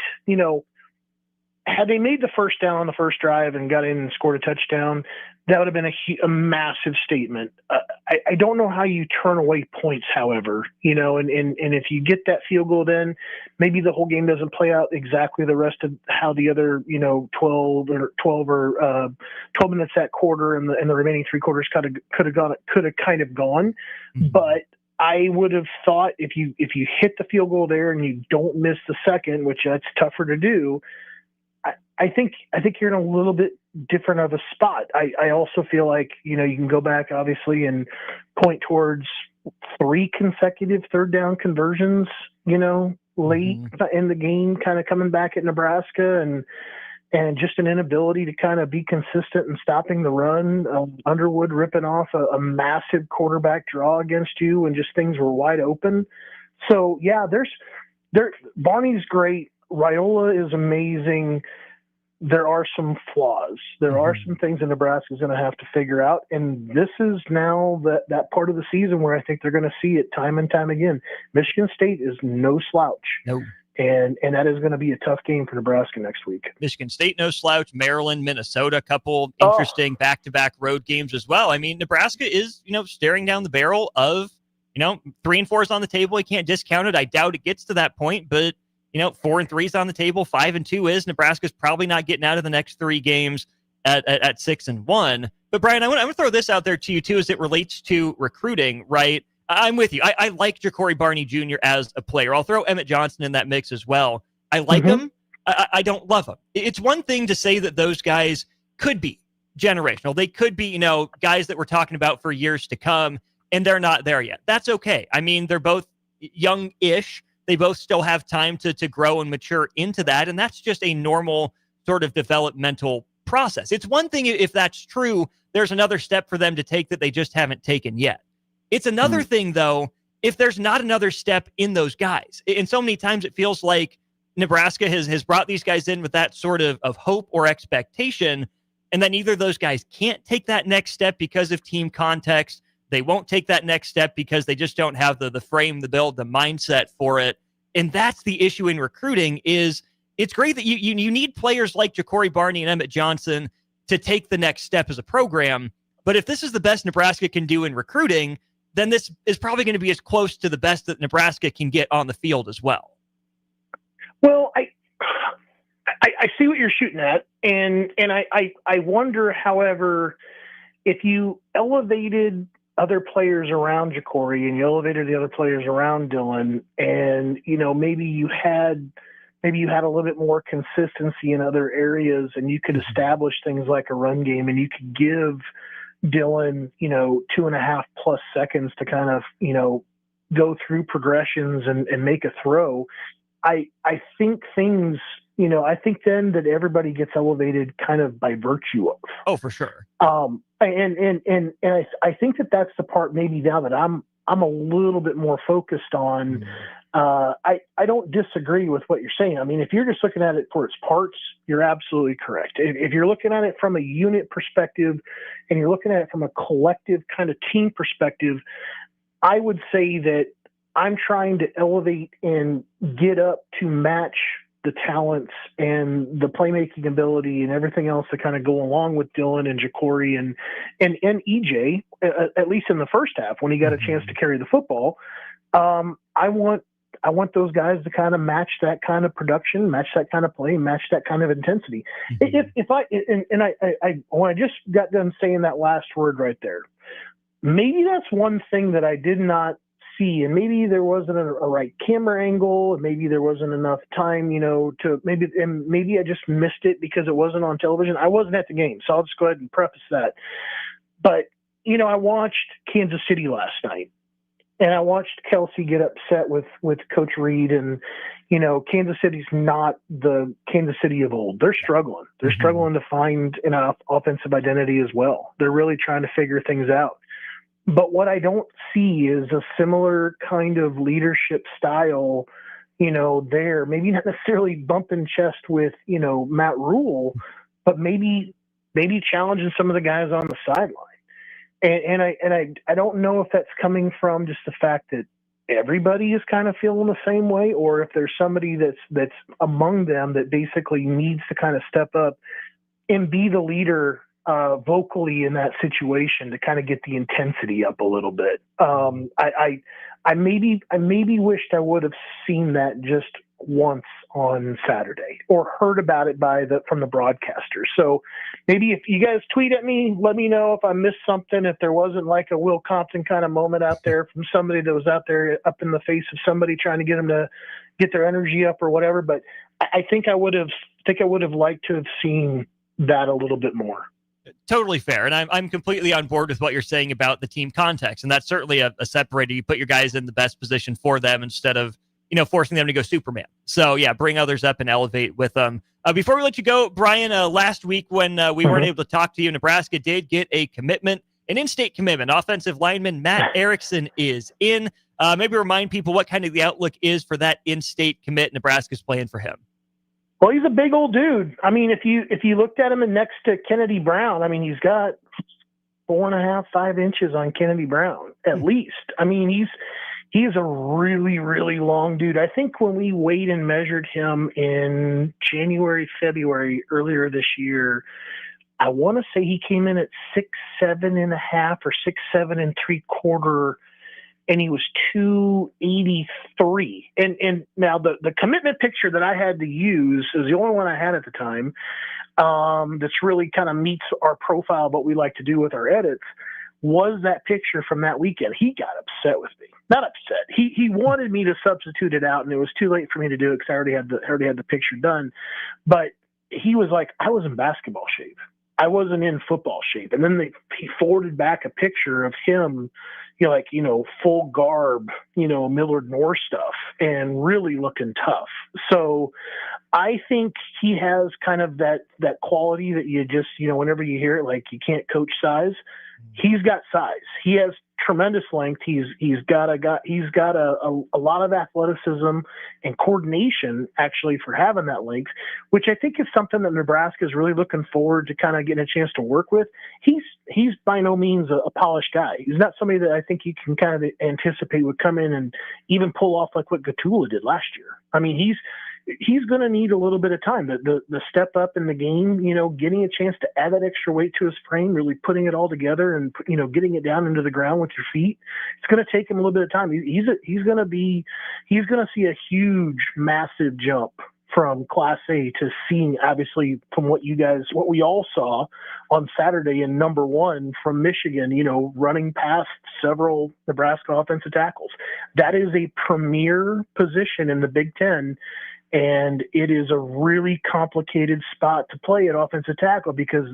had they made the first down on the first drive and got in and scored a touchdown, that would have been a massive statement. I don't know how you turn away points, however, and if you get that field goal, then maybe the whole game doesn't play out exactly the rest of how the other, 12 minutes that quarter and the remaining 3 quarters could have kind of gone. But I would have thought if you hit the field goal there and you don't miss the second, which that's tougher to do, I think you're in a little bit different of a spot. I also feel like, you can go back obviously and point towards 3 consecutive third down conversions, late in the game, kind of coming back at Nebraska and just an inability to kind of be consistent in stopping the run. Underwood ripping off a massive quarterback draw against you and just things were wide open. So yeah, Barney's great. Raiola is amazing. There are some flaws. There are some things that Nebraska is going to have to figure out. And this is now that part of the season where I think they're going to see it time and time again. Michigan State is no slouch. No. And that is going to be a tough game for Nebraska next week. Michigan State, no slouch. Maryland, Minnesota, a couple interesting back-to-back road games as well. I mean, Nebraska is, staring down the barrel of, 3 and 4 is on the table. You can't discount it. I doubt it gets to that point, but 4 and 3 is on the table. 5 and 2 is. Nebraska's probably not getting out of the next 3 games at 6 and 1. But Brian, I'm going to throw this out there to you too, as it relates to recruiting, right? I'm with you. I like Ja'Cory Barney Jr. as a player. I'll throw Emmett Johnson in that mix as well. I like him. I don't love him. It's one thing to say that those guys could be generational. They could be, guys that we're talking about for years to come, and they're not there yet. That's okay. I mean, they're both young-ish. They both still have time to grow and mature into that, and that's just a normal sort of developmental process. It's one thing if that's true, there's another step for them to take that they just haven't taken yet. It's another thing, though, if there's not another step in those guys. And so many times it feels like Nebraska has brought these guys in with that sort of hope or expectation, and then either those guys can't take that next step because of team context. They won't take that next step because they just don't have the frame, the build, the mindset for it. And that's the issue in recruiting. Is it's great that you need players like Ja'Cory Barney and Emmett Johnson to take the next step as a program. But if this is the best Nebraska can do in recruiting, then this is probably going to be as close to the best that Nebraska can get on the field as well. Well, I see what you're shooting at, and I wonder, however, if you elevated other players around Ja'Cory and you elevated the other players around Dylan, and maybe you had a little bit more consistency in other areas, and you could establish things like a run game, and you could give Dylan, 2.5+ seconds to kind of, go through progressions and make a throw. I think things, I think then that everybody gets elevated kind of by virtue of. Oh, for sure. And I think that that's the part maybe now that I'm a little bit more focused on. I don't disagree with what you're saying. I mean, if you're just looking at it for its parts, you're absolutely correct. If you're looking at it from a unit perspective and you're looking at it from a collective kind of team perspective, I would say that I'm trying to elevate and get up to match the talents and the playmaking ability and everything else that kind of go along with Dylan and Ja'Cory and EJ, at least in the first half when he got a chance to carry the football. I want those guys to kind of match that kind of production, match that kind of play, match that kind of intensity. If I when I just got done saying that last word right there, maybe that's one thing that I did not see, and maybe there wasn't a right camera angle, and maybe there wasn't enough time, to maybe I just missed it because it wasn't on television. I wasn't at the game, so I'll just go ahead and preface that. But I watched Kansas City last night. And I watched Kelsey get upset with Coach Reed, and Kansas City's not the Kansas City of old. They're struggling. They're struggling to find an offensive identity as well. They're really trying to figure things out. But what I don't see is a similar kind of leadership style, there. Maybe not necessarily bumping chest with Matt Rule, but maybe challenging some of the guys on the sideline. And I don't know if that's coming from just the fact that everybody is kind of feeling the same way, or if there's somebody that's among them that basically needs to kind of step up and be the leader vocally in that situation to kind of get the intensity up a little bit. I maybe wished I would have seen that just once on Saturday or heard about it from the broadcaster. So maybe if you guys tweet at me, let me know if I missed something, if there wasn't like a Will Compton kind of moment out there from somebody that was out there up in the face of somebody trying to get them to get their energy up or whatever. But I think I would have liked to have seen that a little bit more. Totally fair. And I'm completely on board with what you're saying about the team context. And that's certainly a separator. You put your guys in the best position for them instead of, forcing them to go Superman. So yeah, bring others up and elevate with them. Before we let you go, Brian, last week when we weren't able to talk to you, Nebraska did get a commitment, an in-state commitment. Offensive lineman Matt Erickson is in. Maybe remind people what kind of the outlook is for that in-state commit Nebraska's playing for him. Well, he's a big old dude. I mean, if you looked at him next to Kennedy Brown, I mean, he's got 4.5, 5 inches on Kennedy Brown at least. I mean, he's He's a really, really long dude. I think when we weighed and measured him in January, February, earlier this year, I want to say he came in at 6'7.5" or 6'7 3/4", and he was 283. And now the commitment picture that I had to use is the only one I had at the time. That's really kind of meets our profile, what we like to do with our edits, was that picture from that weekend. He got upset with me. Not upset. He wanted me to substitute it out, and it was too late for me to do it because I already had the picture done. But he was like, I was in basketball shape. I wasn't in football shape. And then he forwarded back a picture of him, full garb, Millard North stuff, and really looking tough. So I think he has kind of that quality that you just, whenever you hear it, like you can't coach size. He's got size. He has tremendous length. He's got a lot of athleticism and coordination actually for having that length, which I think is something that Nebraska is really looking forward to kind of getting a chance to work with. He's by no means a polished guy. He's not somebody that I think you can kind of anticipate would come in and even pull off like what Gatula did last year. I mean, he's going to need a little bit of time. The step up in the game, getting a chance to add that extra weight to his frame, really putting it all together and, getting it down into the ground with your feet. It's going to take him a little bit of time. He's going to see a huge, massive jump from Class A to seeing, obviously, from what we all saw on Saturday in number 1 from Michigan, running past several Nebraska offensive tackles. That is a premier position in the Big Ten. And it is a really complicated spot to play at offensive tackle because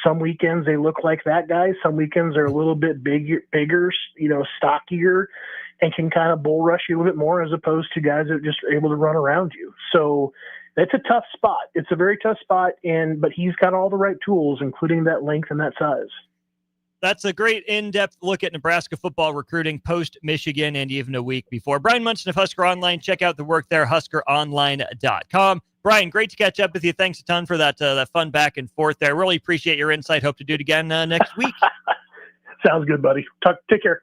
some weekends they look like that guy. Some weekends are a little bit bigger, stockier, and can kind of bull rush you a little bit more as opposed to guys that are just able to run around you. So it's a tough spot. It's a very tough spot, but he's got all the right tools, including that length and that size. That's a great in-depth look at Nebraska football recruiting post-Michigan and even a week before. Brian Munson of Husker Online. Check out the work there, huskeronline.com. Brian, great to catch up with you. Thanks a ton for that fun back and forth there. Really appreciate your insight. Hope to do it again next week. Sounds good, buddy. Take care.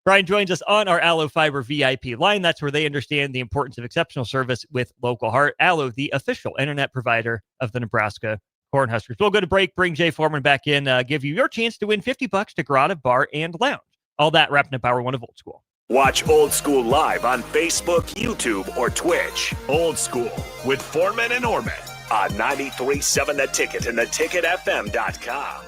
Brian joins us on our Allo Fiber VIP line. That's where they understand the importance of exceptional service with local heart. Allo, the official internet provider of the Nebraska Cornhuskers. We'll go to break, bring Jay Foreman back in, give you your chance to win $50 to Grotto Bar and Lounge. All that wrapping up Hour 1 of Old School. Watch Old School live on Facebook, YouTube, or Twitch. Old School with Foreman and Orman on 93.7 The Ticket and theticketfm.com.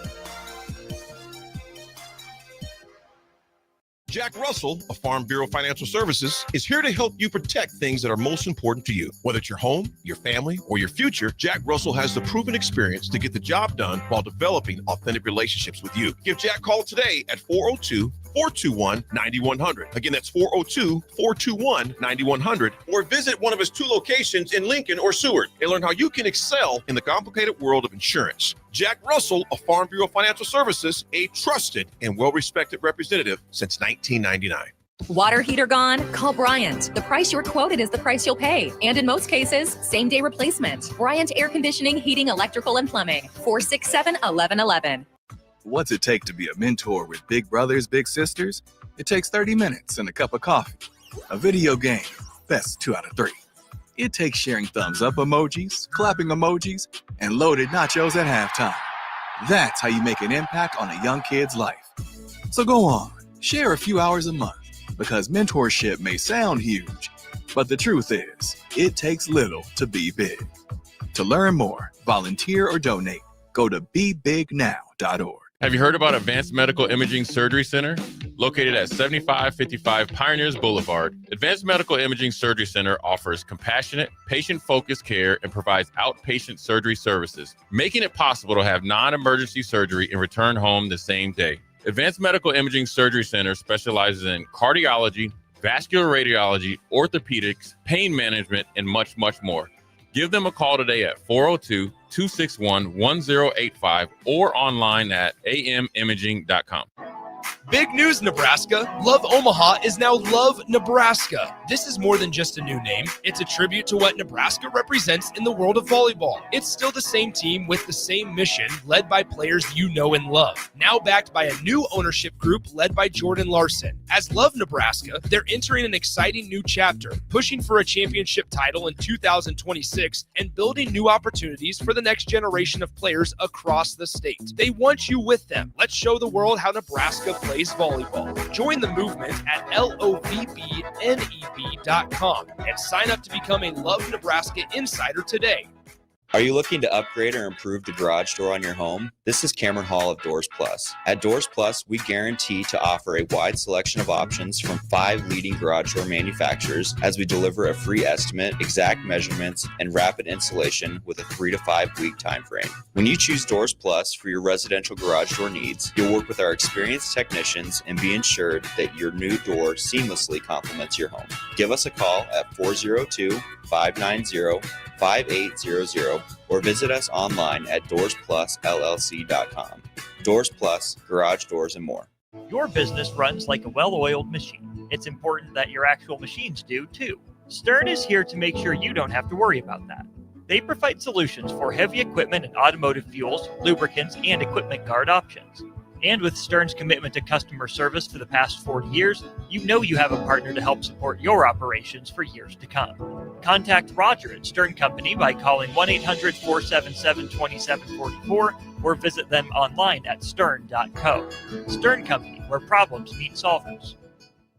Jack Russell of Farm Bureau Financial Services is here to help you protect things that are most important to you. Whether it's your home, your family, or your future, Jack Russell has the proven experience to get the job done while developing authentic relationships with you. Give Jack a call today at 402-421-9100. Again, that's 402-421-9100. Or visit one of his 2 locations in Lincoln or Seward and learn how you can excel in the complicated world of insurance. Jack Russell of Farm Bureau Financial Services, a trusted and well-respected representative since 1999. Water heater gone? Call Bryant. The price you're quoted is the price you'll pay. And in most cases, same-day replacement. Bryant Air Conditioning, Heating, Electrical, and Plumbing. 467-1111. What's it take to be a mentor with big brothers, big sisters? It takes 30 minutes and a cup of coffee. A video game, best 2 out of 3. It takes sharing thumbs up emojis, clapping emojis, and loaded nachos at halftime. That's how you make an impact on a young kid's life. So go on, share a few hours a month, because mentorship may sound huge, but the truth is, it takes little to be big. To learn more, volunteer, or donate, go to bebignow.org. Have you heard about Advanced Medical Imaging Surgery Center? Located at 7555 Pioneers Boulevard, Advanced Medical Imaging Surgery Center offers compassionate, patient-focused care and provides outpatient surgery services, making it possible to have non-emergency surgery and return home the same day. Advanced Medical Imaging Surgery Center specializes in cardiology, vascular radiology, orthopedics, pain management, and much, much more. Give them a call today at 402-261-1085 or online at amimaging.com. Big news, Nebraska. Love Omaha is now Love Nebraska. This is more than just a new name. It's a tribute to what Nebraska represents in the world of volleyball. It's still the same team with the same mission, led by players you know and love. Now backed by a new ownership group led by Jordan Larson. As Love Nebraska, they're entering an exciting new chapter, pushing for a championship title in 2026 and building new opportunities for the next generation of players across the state. They want you with them. Let's show the world how Nebraska plays volleyball. Join the movement at lovneb.com and sign up to become a Love Nebraska Insider today. Are you looking to upgrade or improve the garage door on your home? This is Cameron Hall of Doors Plus. At Doors Plus, we guarantee to offer a wide selection of options from 5 leading garage door manufacturers as we deliver a free estimate, exact measurements, and rapid installation with a 3 to 5 week time frame. When you choose Doors Plus for your residential garage door needs, you'll work with our experienced technicians and be ensured that your new door seamlessly complements your home. Give us a call at 402-590-5800 or visit us online at doorsplusllc.com. Doors Plus, garage doors and more. Your business runs like a well-oiled machine. It's important that your actual machines do too. Stern is here to make sure you don't have to worry about that. They provide solutions for heavy equipment and automotive fuels, lubricants, and equipment guard options. And with Stern's commitment to customer service for the past 40 years, you know you have a partner to help support your operations for years to come. Contact Roger at Stern Company by calling 1-800-477-2744 or visit them online at stern.co. Stern Company, where problems meet solvers.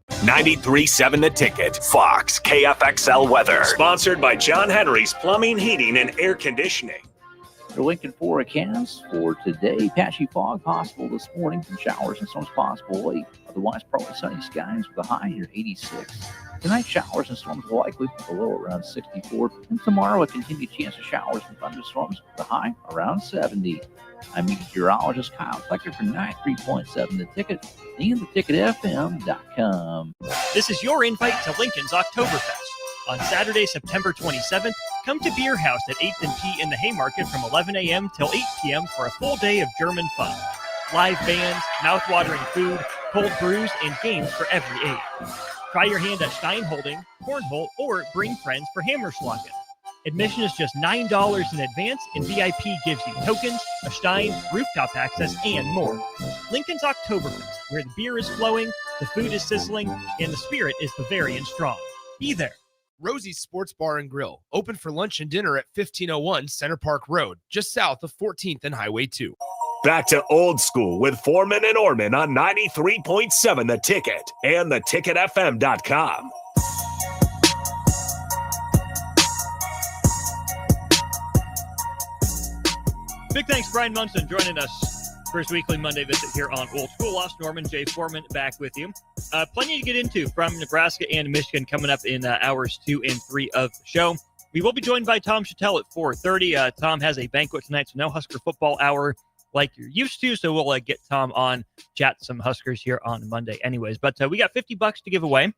93.7 The Ticket, Fox, KFXL weather. Sponsored by John Henry's Plumbing, Heating, and Air Conditioning. The Lincoln forecast for today: patchy fog possible this morning, some showers and storms possible late. Otherwise, partly sunny skies with a high near 86. Tonight, showers and storms likely, with a low around 64. And tomorrow, a continued chance of showers and thunderstorms with a high around 70. I'm meteorologist Kyle Flecker for 93.7 The Ticket and theticketfm.com. This is your invite to Lincoln's Oktoberfest. On Saturday, September 27th, come to Beer House at 8th and P in the Haymarket from 11 a.m. till 8 p.m. for a full day of German fun. Live bands, mouth-watering food, cold brews, and games for every age. Try your hand at Steinholding, Cornhole, or bring friends for Hammerschlagen. Admission is just $9 in advance, and VIP gives you tokens, a Stein, rooftop access, and more. Lincoln's Oktoberfest, where the beer is flowing, the food is sizzling, and the spirit is Bavarian strong. Be there. Rosie's Sports Bar and Grill, open for lunch and dinner at 1501 Center Park Road, just south of 14th and Highway 2. Back to old school with Foreman and Orman on 93.7 The Ticket and theticketfm.com. Big thanks, Brian Munson, joining us. First weekly Monday visit here on Old School. Lost Norman, Jay Foreman back with you. Plenty to get into from Nebraska and Michigan coming up in hours 2 and 3 of the show. We will be joined by Tom Chattel at 4:30. Tom has a banquet tonight, so no Husker football hour like you're used to. So we'll get Tom on, chat some Huskers here on Monday anyways. But we got $50 to give away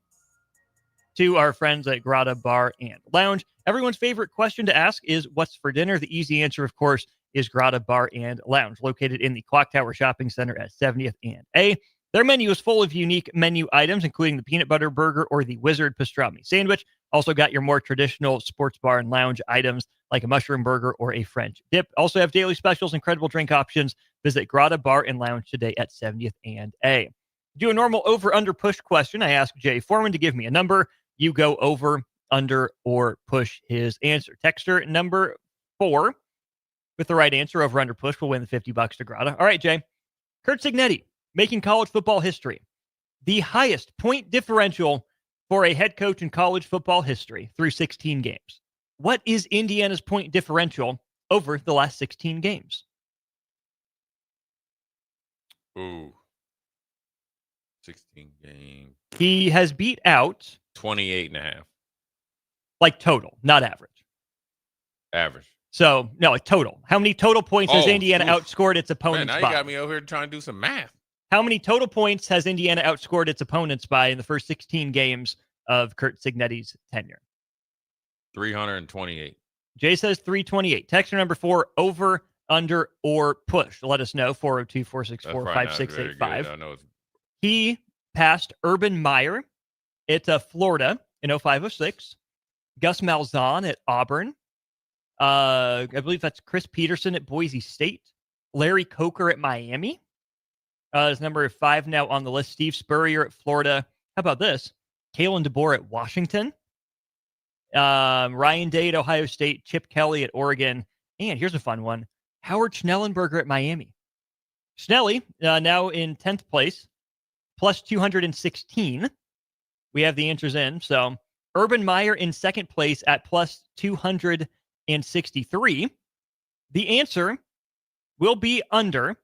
to our friends at Grotto Bar and Lounge. Everyone's favorite question to ask is, what's for dinner? The easy answer, of course, is Grotto Bar and Lounge, located in the Clock Tower Shopping Center at 70th and A. Their menu is full of unique menu items, including the peanut butter burger or the wizard pastrami sandwich. Also got your more traditional sports bar and lounge items like a mushroom burger or a French dip. Also have daily specials, incredible drink options. Visit Grotto Bar and Lounge today at 70th and A. Do a normal over-under push question. I ask Jay Foreman to give me a number. You go over, under, or push his answer. Texter number 4 with the right answer, over, under, push, will win the $50 to Grotto. All right, Jay. Curt Cignetti, making college football history. The highest point differential for a head coach in college football history through 16 games. What is Indiana's point differential over the last 16 games? Ooh. 16 games. He has beat out 28.5. Like total, not average. Average. So, no, like total. How many total points has Indiana outscored its opponents by? by? You got me over here trying to do some math. How many total points has Indiana outscored its opponents by in the first 16 games of Curt Cignetti's tenure? 328. Jay says 328. Texter number 4, over, under, or push. Let us know, 402-464-5685. I know it's He passed Urban Meyer at Florida in 05-06. Gus Malzahn at Auburn. I believe that's Chris Peterson at Boise State. Larry Coker at Miami. Is number 5 now on the list. Steve Spurrier at Florida. How about this? Kalen DeBoer at Washington. Ryan Day at Ohio State. Chip Kelly at Oregon. And here's a fun one. Howard Schnellenberger at Miami. Schnelly, now in 10th place, plus 216. We have the answers in. So Urban Meyer in second place at plus 263. The answer will be under,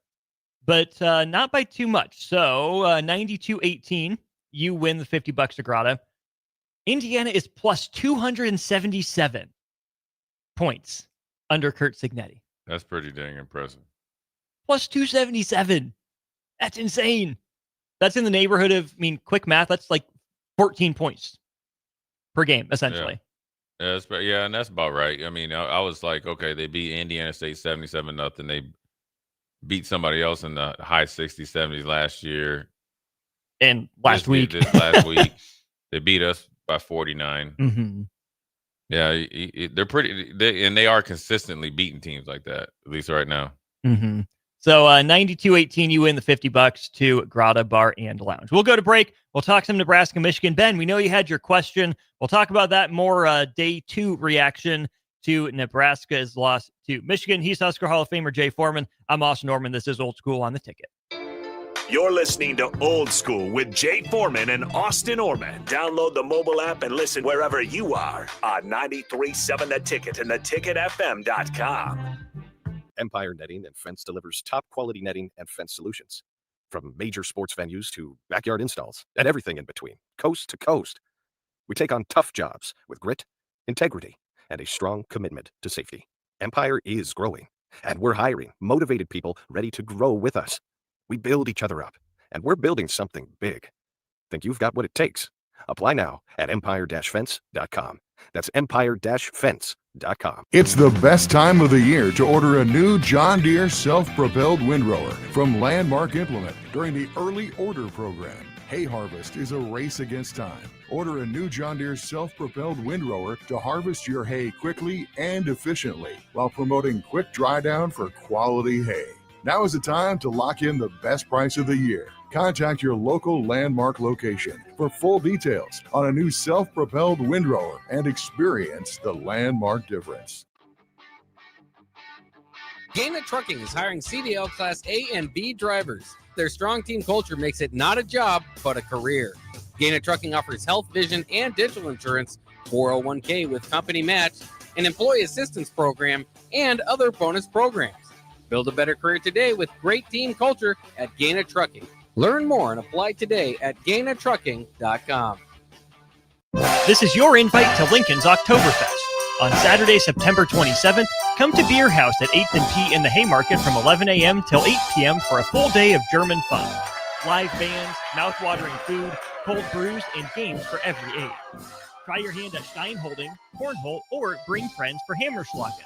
but not by too much. So 92-18, you win the $50 to Grata. Indiana is plus 277 points under Kurt Signetti. That's pretty dang impressive. Plus 277. That's insane. That's in the neighborhood of, quick math, that's like 14 points per game, essentially. Yeah, and that's about right. I was like, okay, they beat Indiana State 77-0. They beat somebody else in the high 60s, 70s last year. And last week. This last week. They beat us by 49. Mm-hmm. Yeah, they're pretty, they are consistently beating teams like that, at least right now. Mm-hmm. So 92-18, you win the $50 to Grata Bar and Lounge. We'll go to break. We'll talk some Nebraska, Michigan. Ben, we know you had your question. We'll talk about that more. Day 2 reaction to Nebraska's loss to Michigan. He's Husker Hall of Famer Jay Foreman. I'm Austin Norman. This is Old School on the Ticket. You're listening to Old School with Jay Foreman and Austin Orman. Download the mobile app and listen wherever you are on 93.7 The Ticket and theticketfm.com. Empire Netting and Fence delivers top-quality netting and fence solutions. From major sports venues to backyard installs and everything in between, coast to coast. We take on tough jobs with grit, integrity, and a strong commitment to safety. Empire is growing, and we're hiring motivated people ready to grow with us. We build each other up, and we're building something big. Think you've got what it takes? Apply now at empire-fence.com. That's empire-fence.com. It's the best time of the year to order a new John Deere self-propelled windrower from Landmark Implement during the early order program. Hay harvest is a race against time. Order a new John Deere self-propelled windrower to harvest your hay quickly and efficiently while promoting quick dry down for quality hay. Now is the time to lock in the best price of the year. Contact your local Landmark location for full details on a new self-propelled windrower and experience the Landmark difference. Gaina Trucking is hiring CDL Class A and B drivers. Their strong team culture makes it not a job, but a career. Gaina Trucking offers health, vision, and dental insurance, 401k with company match, an employee assistance program, and other bonus programs. Build a better career today with great team culture at Gaina Trucking. Learn more and apply today at GainaTrucking.com. This is your invite to Lincoln's Oktoberfest. On Saturday, September 27th, come to Beer House at 8th and P in the Haymarket from 11 a.m. till 8 p.m. for a full day of German fun. Live bands, mouth-watering food, cold brews, and games for every age. Try your hand at Steinholding, Cornhole, or bring friends for Hammerschlagen.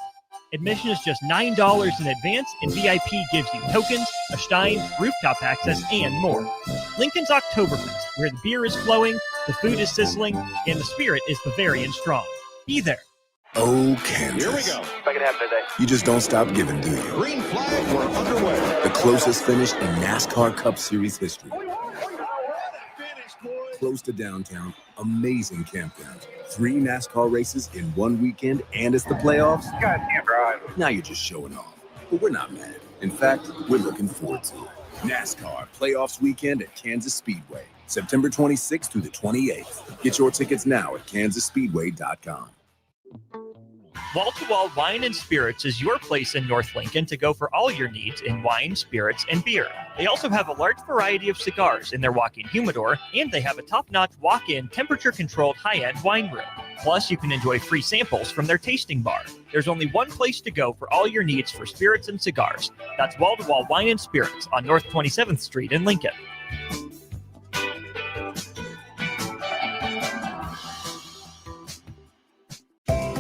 Admission is just $9 in advance, and VIP gives you tokens, a Stein, rooftop access, and more. Lincoln's Oktoberfest, where the beer is flowing, the food is sizzling, and the spirit is Bavarian strong. Be there. Oh, Kansas. Here we go. Second half today. You just don't stop giving, do you? Green flag, we're underway. The closest finish in NASCAR Cup Series history. Close to downtown, amazing campgrounds. 3 NASCAR races in one weekend, and it's the playoffs. You guys can't drive. Now you're just showing off. But we're not mad. In fact, we're looking forward to it. NASCAR Playoffs Weekend at Kansas Speedway, September 26th through the 28th. Get your tickets now at kansasspeedway.com. Wall-to-Wall Wine and Spirits is your place in North Lincoln to go for all your needs in wine, spirits, and beer. They also have a large variety of cigars in their walk-in humidor, and they have a top-notch walk-in, temperature-controlled high-end wine room. Plus, you can enjoy free samples from their tasting bar. There's only one place to go for all your needs for spirits and cigars. That's Wall-to-Wall Wine and Spirits on North 27th Street in Lincoln.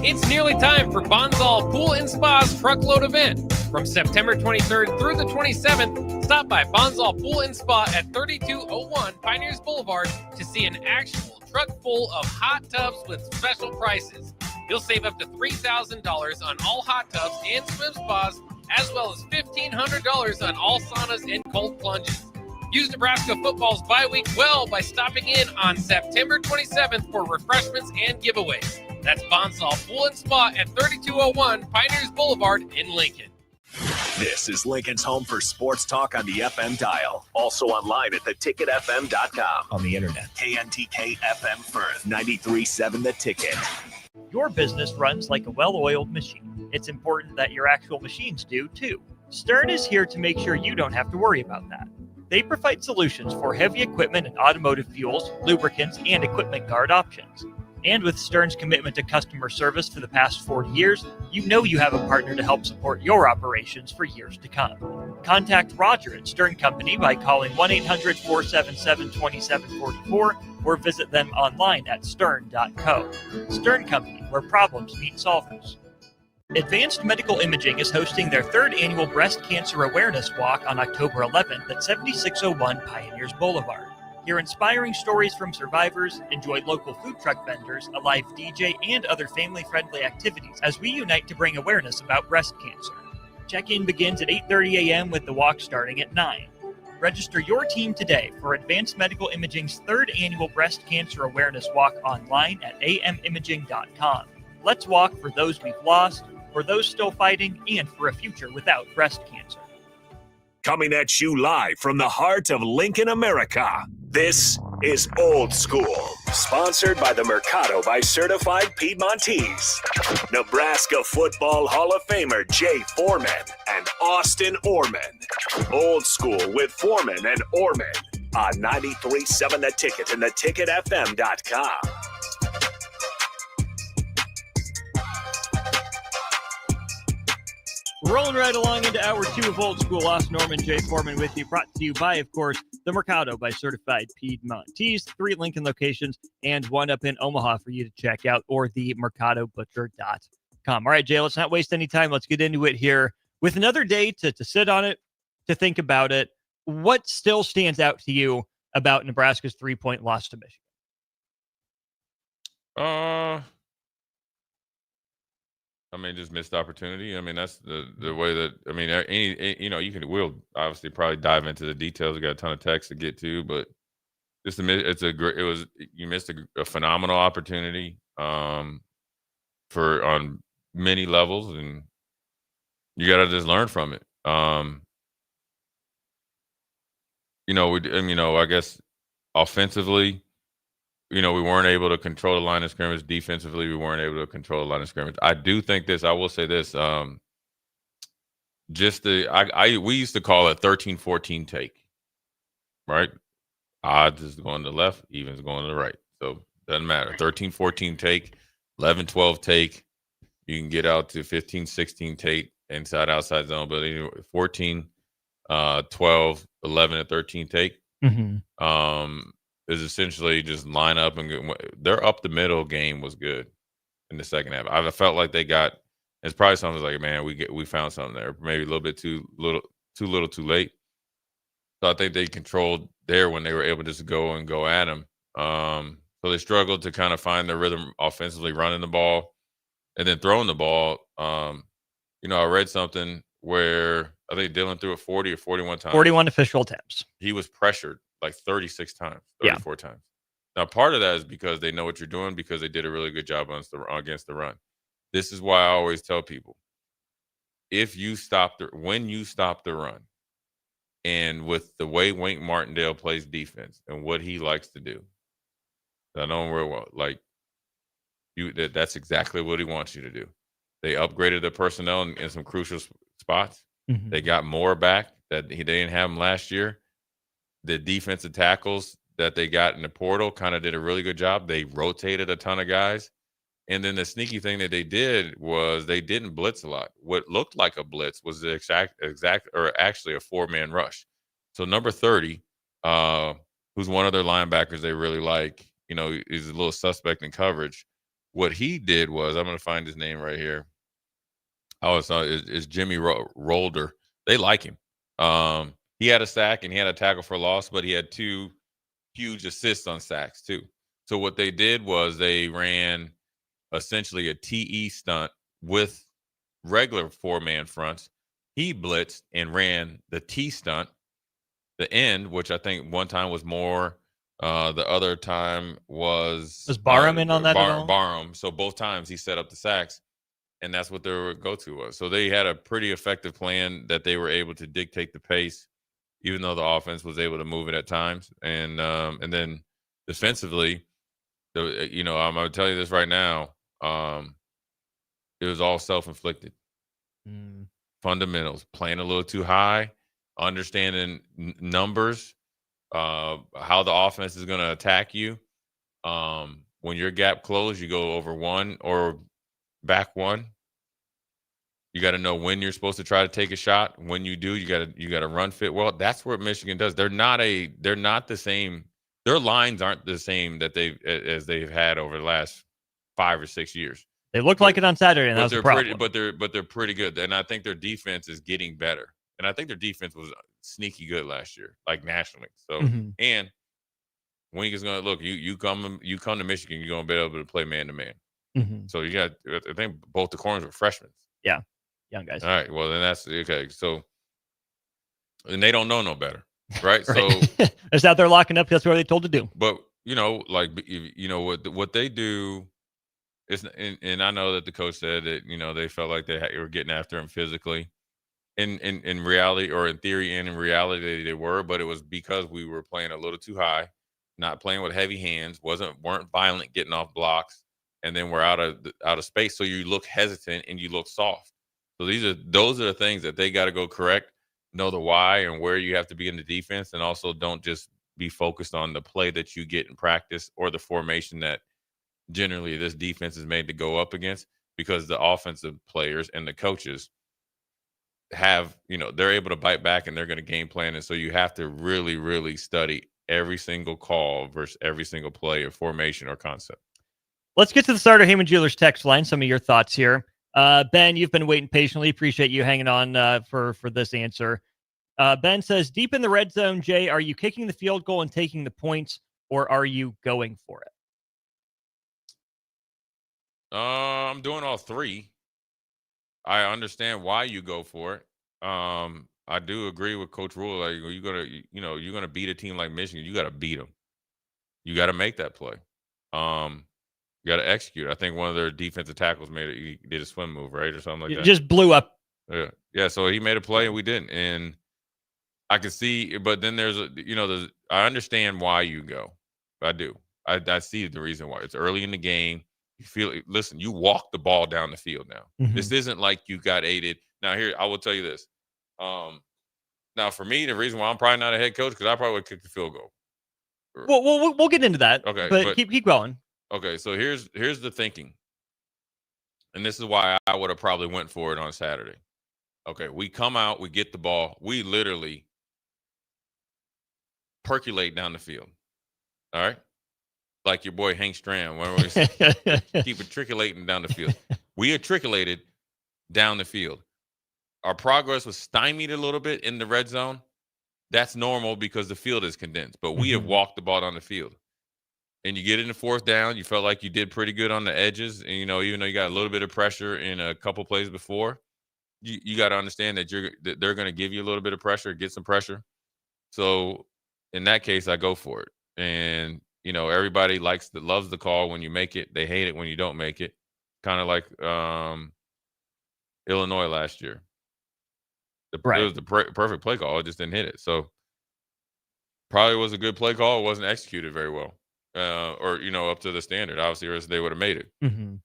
It's nearly time for Bonzal Pool and Spa's Truckload event. From September 23rd through the 27th, Stop by Bonsall Pool and Spa at 3201 Pioneers Boulevard to see an actual truck full of hot tubs with special prices. You'll save up to $3,000 on all hot tubs and swim spas, as well as $1,500 on all saunas and cold plunges. Use Nebraska football's bye week well by stopping in on September 27th for refreshments and giveaways. That's Bonsall Pool and Spa at 3201 Pioneers Boulevard in Lincoln. This is Lincoln's home for sports talk on the FM dial. Also online at theticketfm.com. On the internet. KNTK FM Firth, 93.7 The Ticket. Your business runs like a well-oiled machine. It's important that your actual machines do, too. Stern is here to make sure you don't have to worry about that. They provide solutions for heavy equipment and automotive fuels, lubricants, and equipment guard options. And with Stern's commitment to customer service for the past 40 years, you know you have a partner to help support your operations for years to come. Contact Roger at Stern Company by calling 1-800-477-2744 or visit them online at stern.co. Stern Company, where problems meet solvers. Advanced Medical Imaging is hosting their third annual Breast Cancer Awareness Walk on October 11th at 7601 Pioneers Boulevard. Hear inspiring stories from survivors, enjoy local food truck vendors, a live DJ, and other family-friendly activities as we unite to bring awareness about breast cancer. Check-in begins at 8:30 a.m. with the walk starting at 9. Register your team today for Advanced Medical Imaging's third annual Breast Cancer Awareness Walk online at amimaging.com. Let's walk for those we've lost, for those still fighting, and for a future without breast cancer. Coming at you live from the heart of Lincoln, America. This is Old School, sponsored by the Mercado by Certified Piedmontese. Nebraska Football Hall of Famer Jay Foreman and Austin Orman. Old School with Foreman and Orman on 93.7 The Ticket and theticketfm.com. Rolling right along into hour 2 of Old School. Austin Norman, Jay Foreman with you. Brought to you by, of course, the Mercado by Certified Piedmontese. 3 Lincoln locations and 1 up in Omaha for you to check out, or the mercadobutcher.com. All right, Jay, let's not waste any time. Let's get into it here with another day to sit on it, to think about it. What still stands out to you about Nebraska's 3-point loss to Michigan? I mean, just missed opportunity. I mean, that's the way that, I mean, we'll obviously probably dive into the details. We got a ton of text to get to, but just you missed a phenomenal opportunity on many levels, and you got to just learn from it. I guess offensively, we weren't able to control the line of scrimmage. Defensively, we weren't able to control the line of scrimmage. I do think this. I will say this. We used to call it 13-14 take, right? Odds is going to the left, evens going to the right. So doesn't matter. 13-14 take, 11-12 take. You can get out to 15-16 take inside outside zone, but 14, 12, 11, and 13 take. Is essentially just line up and their up the middle game was good in the second half. I felt like they got, it's probably something like, man, we found something there, maybe a little bit too little too late. So I think they controlled there when they were able just to go at them. So they struggled to kind of find their rhythm offensively, running the ball and then throwing the ball. I read something where I think Dylan threw it 40 or 41 times. 41 official attempts. He was pressured like 36 times, 34 times. Now, part of that is because they know what you're doing, because they did a really good job against the run. This is why I always tell people, when you stop the run, and with the way Wink Martindale plays defense and what he likes to do, I know him real well. Like that's exactly what he wants you to do. They upgraded the personnel in some crucial spots. Mm-hmm. They got more back that they didn't have them last year. The defensive tackles that they got in the portal kind of did a really good job. They rotated a ton of guys. And then the sneaky thing that they did was they didn't blitz a lot. What looked like a blitz was the exact or actually a 4-man rush. So number 30, who's one of their linebackers they really like, is a little suspect in coverage. What he did was, I'm going to find his name right here. It's Jimmy Rolder. They like him. He had a sack and he had a tackle for loss, but he had 2 huge assists on sacks too. So what they did was they ran essentially a TE stunt with regular 4-man fronts. He blitzed and ran the T stunt, the end, which I think one time was more. The other time was Barham in on that at all? Barham. So both times he set up the sacks, and that's what their go-to was. So they had a pretty effective plan that they were able to dictate the pace, even though the offense was able to move it at times. And then defensively, I'm going to tell you this right now. It was all self-inflicted. Fundamentals, playing a little too high, understanding numbers, how the offense is going to attack you. When your gap closed, you go over 1 or back 1. You got to know when you're supposed to try to take a shot. When you do, you got to run fit well. That's what Michigan does. They're not the same. Their lines aren't the same that they've had over the last 5 or 6 years. They looked like it on Saturday, and that was the problem. But they're pretty good, and I think their defense is getting better. And I think their defense was sneaky good last year, like nationally. So, and Wink is going to look. You come to Michigan, you're going to be able to play man to man. So you got. I think both the corners were freshmen. Yeah, young guys. All right. Well, then that's okay. So, and they don't know no better, right? Right. So it's out there locking up. That's what they're told to do. But what they do. And I know that the coach said that, they felt like they were getting after him physically. In reality, or in theory and in reality, they were, but it was because we were playing a little too high, not playing with heavy hands, weren't violent getting off blocks, and then we're out of space. So you look hesitant and you look soft. So those are the things that they got to go correct, know the why and where you have to be in the defense, and also don't just be focused on the play that you get in practice or the formation that generally this defense is made to go up against, because the offensive players and the coaches have, they're able to bite back and they're going to game plan. And so you have to really, really study every single call versus every single play or formation or concept. Let's get to the Starter Heyman Jewelers text line. Some of your thoughts here. Ben, you've been waiting patiently. Appreciate you hanging on for this answer. Ben says, deep in the red zone, Jay, are you kicking the field goal and taking the points, or are you going for it? I'm doing all 3. I understand why you go for it. I do agree with Coach Rule. Like, you're gonna beat a team like Michigan. You got to beat them. You got to make that play. You got to execute. I think one of their defensive tackles he did a swim move, right, or something like that. Just blew up. Yeah. So he made a play and we didn't. And I can see, but then I understand why you go. I do. I see the reason why. It's early in the game. You walk the ball down the field now. This isn't like you got aided. Now, here, I will tell you this. Now, for me, the reason why I'm probably not a head coach, because I probably would kick the field goal. We'll get into that. Okay. But keep going. Okay, so here's the thinking. And this is why I would have probably went for it on Saturday. Okay, we come out, we get the ball. We literally percolate down the field. All right? Like your boy Hank Stram, when we keep matriculating down the field. We matriculated down the field. Our progress was stymied a little bit in the red zone. That's normal because the field is condensed. But we have walked the ball down the field. And you get in the 4th down, you felt like you did pretty good on the edges. And, even though you got a little bit of pressure in a couple plays before, you got to understand that they're going to give you a little bit of pressure, get some pressure. So in that case, I go for it. And everybody loves the call when you make it. They hate it when you don't make it. Kind of like Illinois last year. It was the perfect play call. It just didn't hit it. So probably was a good play call. It wasn't executed very well, or up to the standard. Obviously, or else they would have made it. And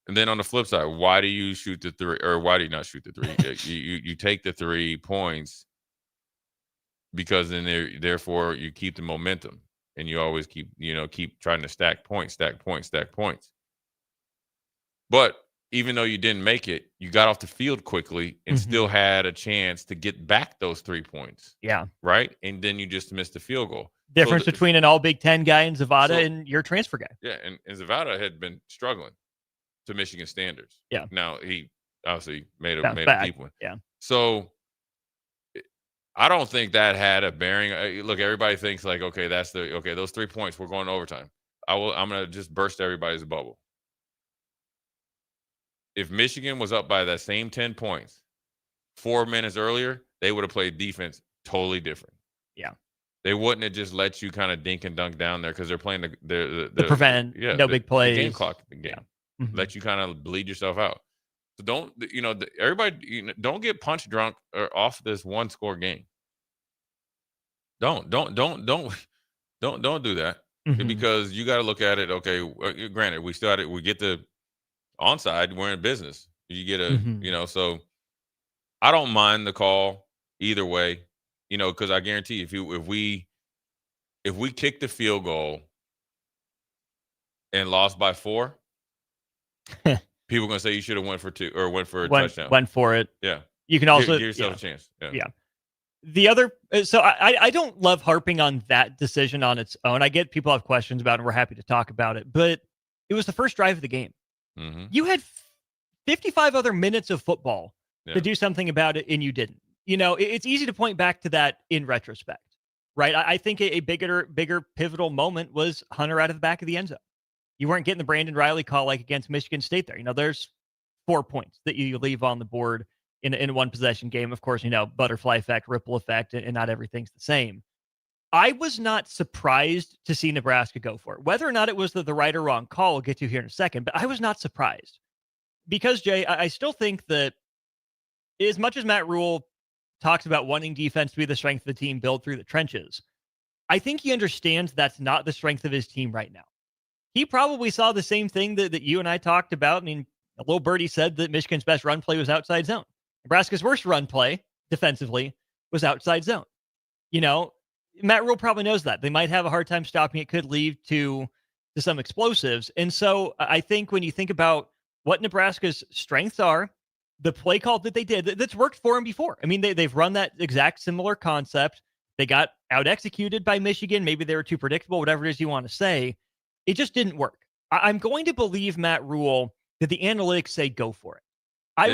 then on the flip side, why do you shoot the 3, or why do you not shoot the 3? you take the 3 points because then therefore you keep the momentum. And you always keep trying to stack points. But even though you didn't make it, you got off the field quickly and still had a chance to get back those 3 points. Yeah. Right? And then you just missed the field goal. Difference between an all Big Ten guy and Zavada and your transfer guy. Yeah, and Zavada had been struggling to Michigan standards. Yeah. Now, he obviously made a deep one. Yeah. So I don't think that had a bearing. Look, everybody thinks like, okay, those 3 points, we're going to overtime. I'm going to just burst everybody's bubble. If Michigan was up by that same 10 points 4 minutes earlier, they would have played defense totally different. Yeah. They wouldn't have just let you kind of dink and dunk down there because they're playing the prevent, big plays. The game clock game. Yeah. Mm-hmm. Let you kind of bleed yourself out. So don't, everybody, don't get punch drunk or off this 1-score game. Don't do that. Mm-hmm. Because you got to look at it. Okay, granted, we get the onside. We're in business. You get so I don't mind the call either way, because I guarantee if we kick the field goal and lost by 4, people are going to say you should have went for 2 or went for a touchdown. Went for it. Yeah. You can also give yourself a chance. Yeah. The other, so I don't love harping on that decision on its own. I get people have questions about it, and we're happy to talk about it, but it was the first drive of the game. Mm-hmm. You had 55 other minutes of football to do something about it, and you didn't. It's easy to point back to that in retrospect, right? I think a bigger pivotal moment was Hunter out of the back of the end zone. You weren't getting the Brandon Riley call like against Michigan State there. There's 4 points that you leave on the board in a one possession game. Of course, butterfly effect, ripple effect, and not everything's the same. I was not surprised to see Nebraska go for it. Whether or not it was the right or wrong call, we'll get to here in a second, but I was not surprised. Because, Jay, I still think that as much as Matt Rule talks about wanting defense to be the strength of the team, build through the trenches, I think he understands that's not the strength of his team right now. He probably saw the same thing that you and I talked about. I mean, a little birdie said that Michigan's best run play was outside zone. Nebraska's worst run play defensively was outside zone. Matt Rule probably knows that. They might have a hard time stopping it, could lead to some explosives. And so I think when you think about what Nebraska's strengths are, the play call that they did, that's worked for them before. I mean, they've run that exact similar concept. They got out-executed by Michigan. Maybe they were too predictable, whatever it is you want to say. It just didn't work. I'm going to believe Matt Rule that the analytics say go for it. I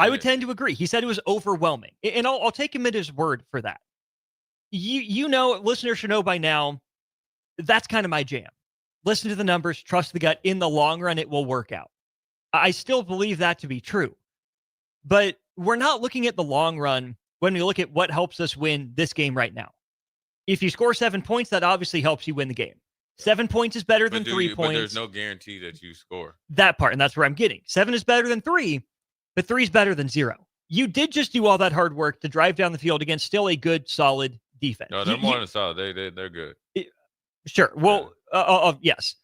would tend to agree. He said it was overwhelming, and I'll take him at his word for that. Listeners should know by now, that's kind of my jam. Listen to the numbers, trust the gut. In the long run, it will work out. I still believe that to be true, but we're not looking at the long run when we look at what helps us win this game right now. If you score 7 points, that obviously helps you win the game. 7 points is better than 3 points. But there's no guarantee that you score. That part, and that's where I'm getting. 7 is better than 3, but 3 is better than 0. You did just do all that hard work to drive down the field against still a good, solid defense. No, they're more than solid. They're good. Sure. Well, yes.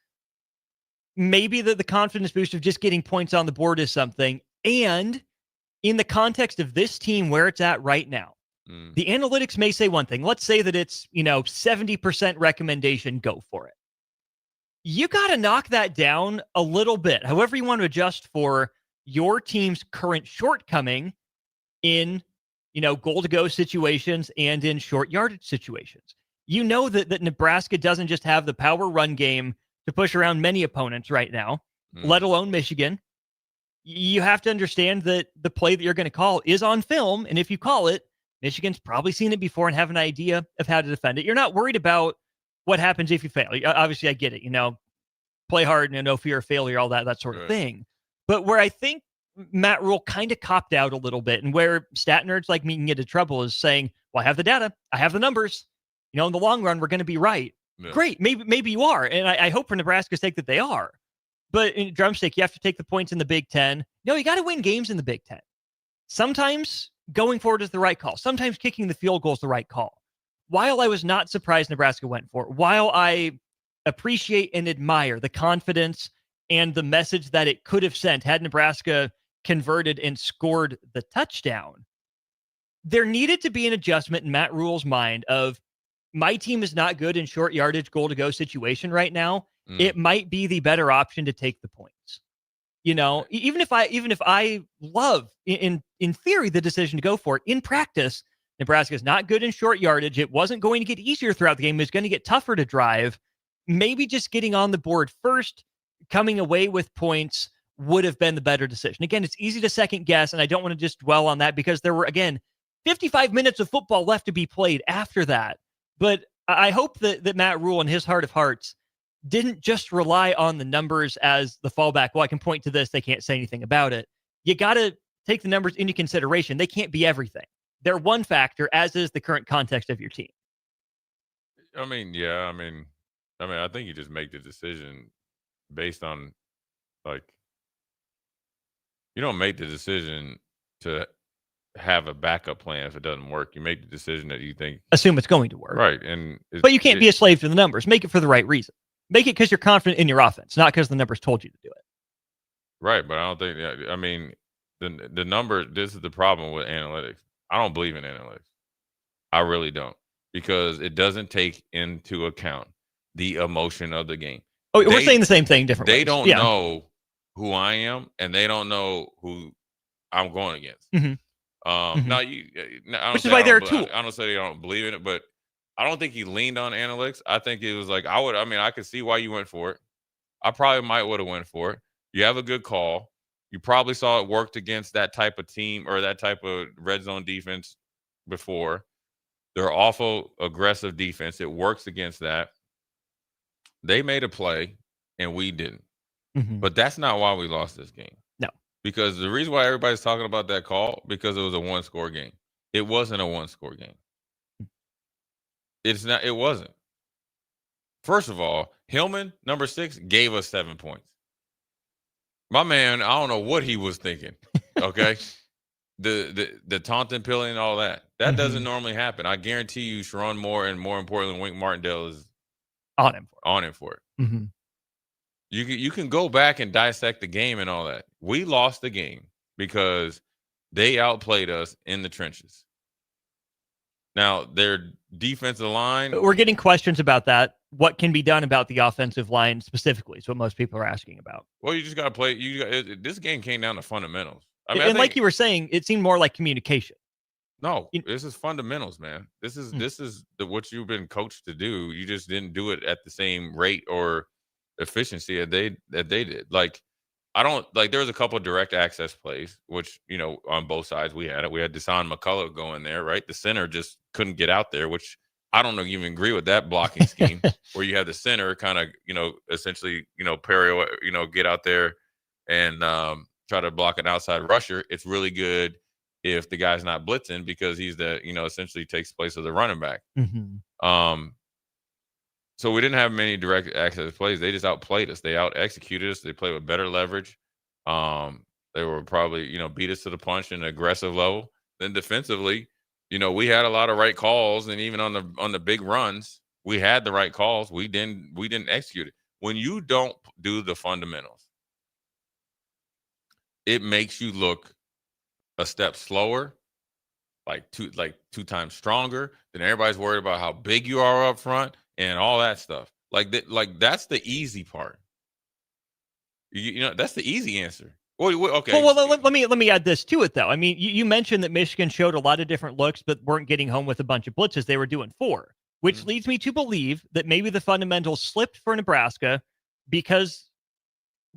Maybe the confidence boost of just getting points on the board is something. And in the context of this team where it's at right now, the analytics may say one thing. Let's say that it's, 70% recommendation, go for it. You got to knock that down a little bit, however you want to adjust for your team's current shortcoming in, goal-to-go situations and in short yardage situations. That Nebraska doesn't just have the power run game to push around many opponents right now, let alone Michigan. You have to understand that the play that you're going to call is on film, and if you call it, Michigan's probably seen it before and have an idea of how to defend it. You're not worried about what happens if you fail. Obviously, I get it. Play hard and no fear of failure, all that sort of thing. But where I think Matt Rule kind of copped out a little bit, and where stat nerds like me can get into trouble, is saying, well, I have the data, I have the numbers. In the long run, we're going to be right. Yeah. Great. Maybe you are. And I hope for Nebraska's sake that they are. But in drumstick, you have to take the points in the Big Ten. No, you got to win games in the Big Ten. Sometimes going forward is the right call. Sometimes kicking the field goal is the right call. While I was not surprised Nebraska went for it, while I appreciate and admire the confidence and the message that it could have sent had Nebraska converted and scored the touchdown, there needed to be an adjustment in Matt Rule's mind of, my team is not good in short yardage goal-to-go situation right now. It might be the better option to take the points. Even if I love in theory the decision to go for it, in practice, Nebraska is not good in short yardage. It wasn't going to get easier throughout the game. It was going to get tougher to drive. Maybe just getting on the board first, coming away with points would have been the better decision. Again, it's easy to second guess, and I don't want to just dwell on that because there were, again, 55 minutes of football left to be played after that. But I hope that Matt Rule, in his heart of hearts, didn't just rely on the numbers as the fallback. Well, I can point to this. They can't say anything about it. You got to take the numbers into consideration. They can't be everything. They're one factor, as is the current context of your team. I mean, yeah. I mean, I think you just make the decision based on, like, you don't make the decision to have a backup plan if it doesn't work. You make the decision that you think assume it's going to work, right? And but you can't be a slave to the numbers. Make it for the right reason. Make it because you're confident in your offense, not because the numbers told you to do it. Right, but I don't think. I mean, the number. This is the problem with analytics. I don't believe in analytics. I really don't, because it doesn't take into account the emotion of the game. Oh, we're saying the same thing, different They ways. don't Yeah. know who I am, and they don't know who I'm going against. Now Which is why they're a tool. I don't say they don't believe in it, but I don't think he leaned on analytics. I think it was like I could see why you went for it. I probably might would have went for it. You have a good call. You probably saw it worked against that type of team or that type of red zone defense before. They're awful aggressive defense. It works against that. They made a play and we didn't. But that's not why we lost this game. No. Because the reason why everybody's talking about that call, because it was a one-score game. It wasn't a one-score game. It's not. It wasn't. First of all, Hillman, number 6, gave us 7 points. My man, I don't know what he was thinking. Okay, the taunting, pilling, and all that. That doesn't normally happen. I guarantee you, Sharon Moore and more importantly, Wink Martindale is on him for it. You can go back and dissect the game and all that. We lost the game because they outplayed us in the trenches. Now, their defensive line. We're getting questions about that. What can be done about the offensive line specifically is what most people are asking about. Well, you just got to play. This game came down to fundamentals. And like you were saying, it seemed more like communication. No, this is fundamentals, man. This is what you've been coached to do. You just didn't do it at the same rate or efficiency that they did. Like, I don't like. There was a couple of direct access plays, which on both sides we had it. We had Deshaun McCullough going there, right? The center just couldn't get out there, which I don't even agree with that blocking scheme, where you have the center kind of essentially parry, get out there and try to block an outside rusher. It's really good if the guy's not blitzing because he's the essentially takes place of the running back. So we didn't have many direct access plays. They just outplayed us. They out-executed us. They played with better leverage. They were probably, beat us to the punch in an aggressive level. Then defensively, we had a lot of right calls, and even on the big runs, we had the right calls. We didn't execute it. When you don't do the fundamentals, it makes you look a step slower, like two times stronger. Then everybody's worried about how big you are up front and all that stuff. Like that's the easy part. That's the easy answer. Okay. Well, let me add this to it, though. I mean, you mentioned that Michigan showed a lot of different looks, but weren't getting home with a bunch of blitzes. They were doing 4, which leads me to believe that maybe the fundamentals slipped for Nebraska because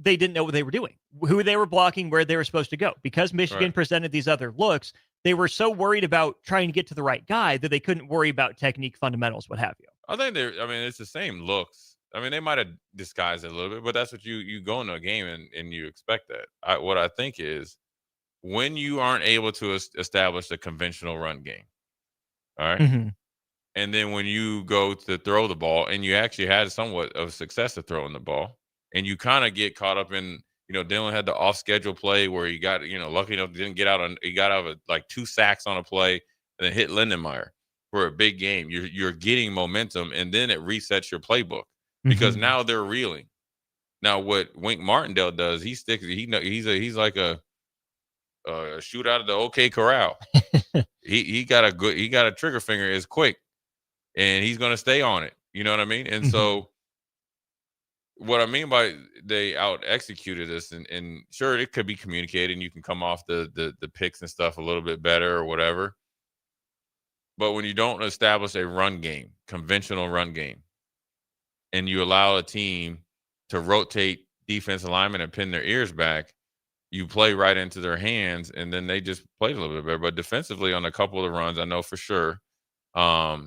they didn't know what they were doing, who they were blocking, where they were supposed to go. Because Michigan presented these other looks, they were so worried about trying to get to the right guy that they couldn't worry about technique, fundamentals, what have you. I think it's the same looks. I mean, they might have disguised it a little bit, but that's what you go into a game and you expect that. What I think is when you aren't able to establish a conventional run game, all right? And then when you go to throw the ball and you actually had somewhat of success of throwing the ball and you kind of get caught up in, Dylan had the off schedule play where he got, lucky enough didn't get out he got out of like 2 sacks on a play and then hit Lindenmeyer for a big game. You're getting momentum and then it resets your playbook. Because now they're reeling. Now what Wink Martindale does, he sticks. He's like a shoot out of the OK Corral. he got a trigger finger is quick, and he's gonna stay on it. You know what I mean? And so what I mean by they out executed us, and sure it could be communicated, and you can come off the picks and stuff a little bit better or whatever. But when you don't establish a run game, conventional run game, and you allow a team to rotate defensive linemen and pin their ears back, you play right into their hands, and then they just played a little bit better. But defensively, on a couple of the runs, I know for sure, at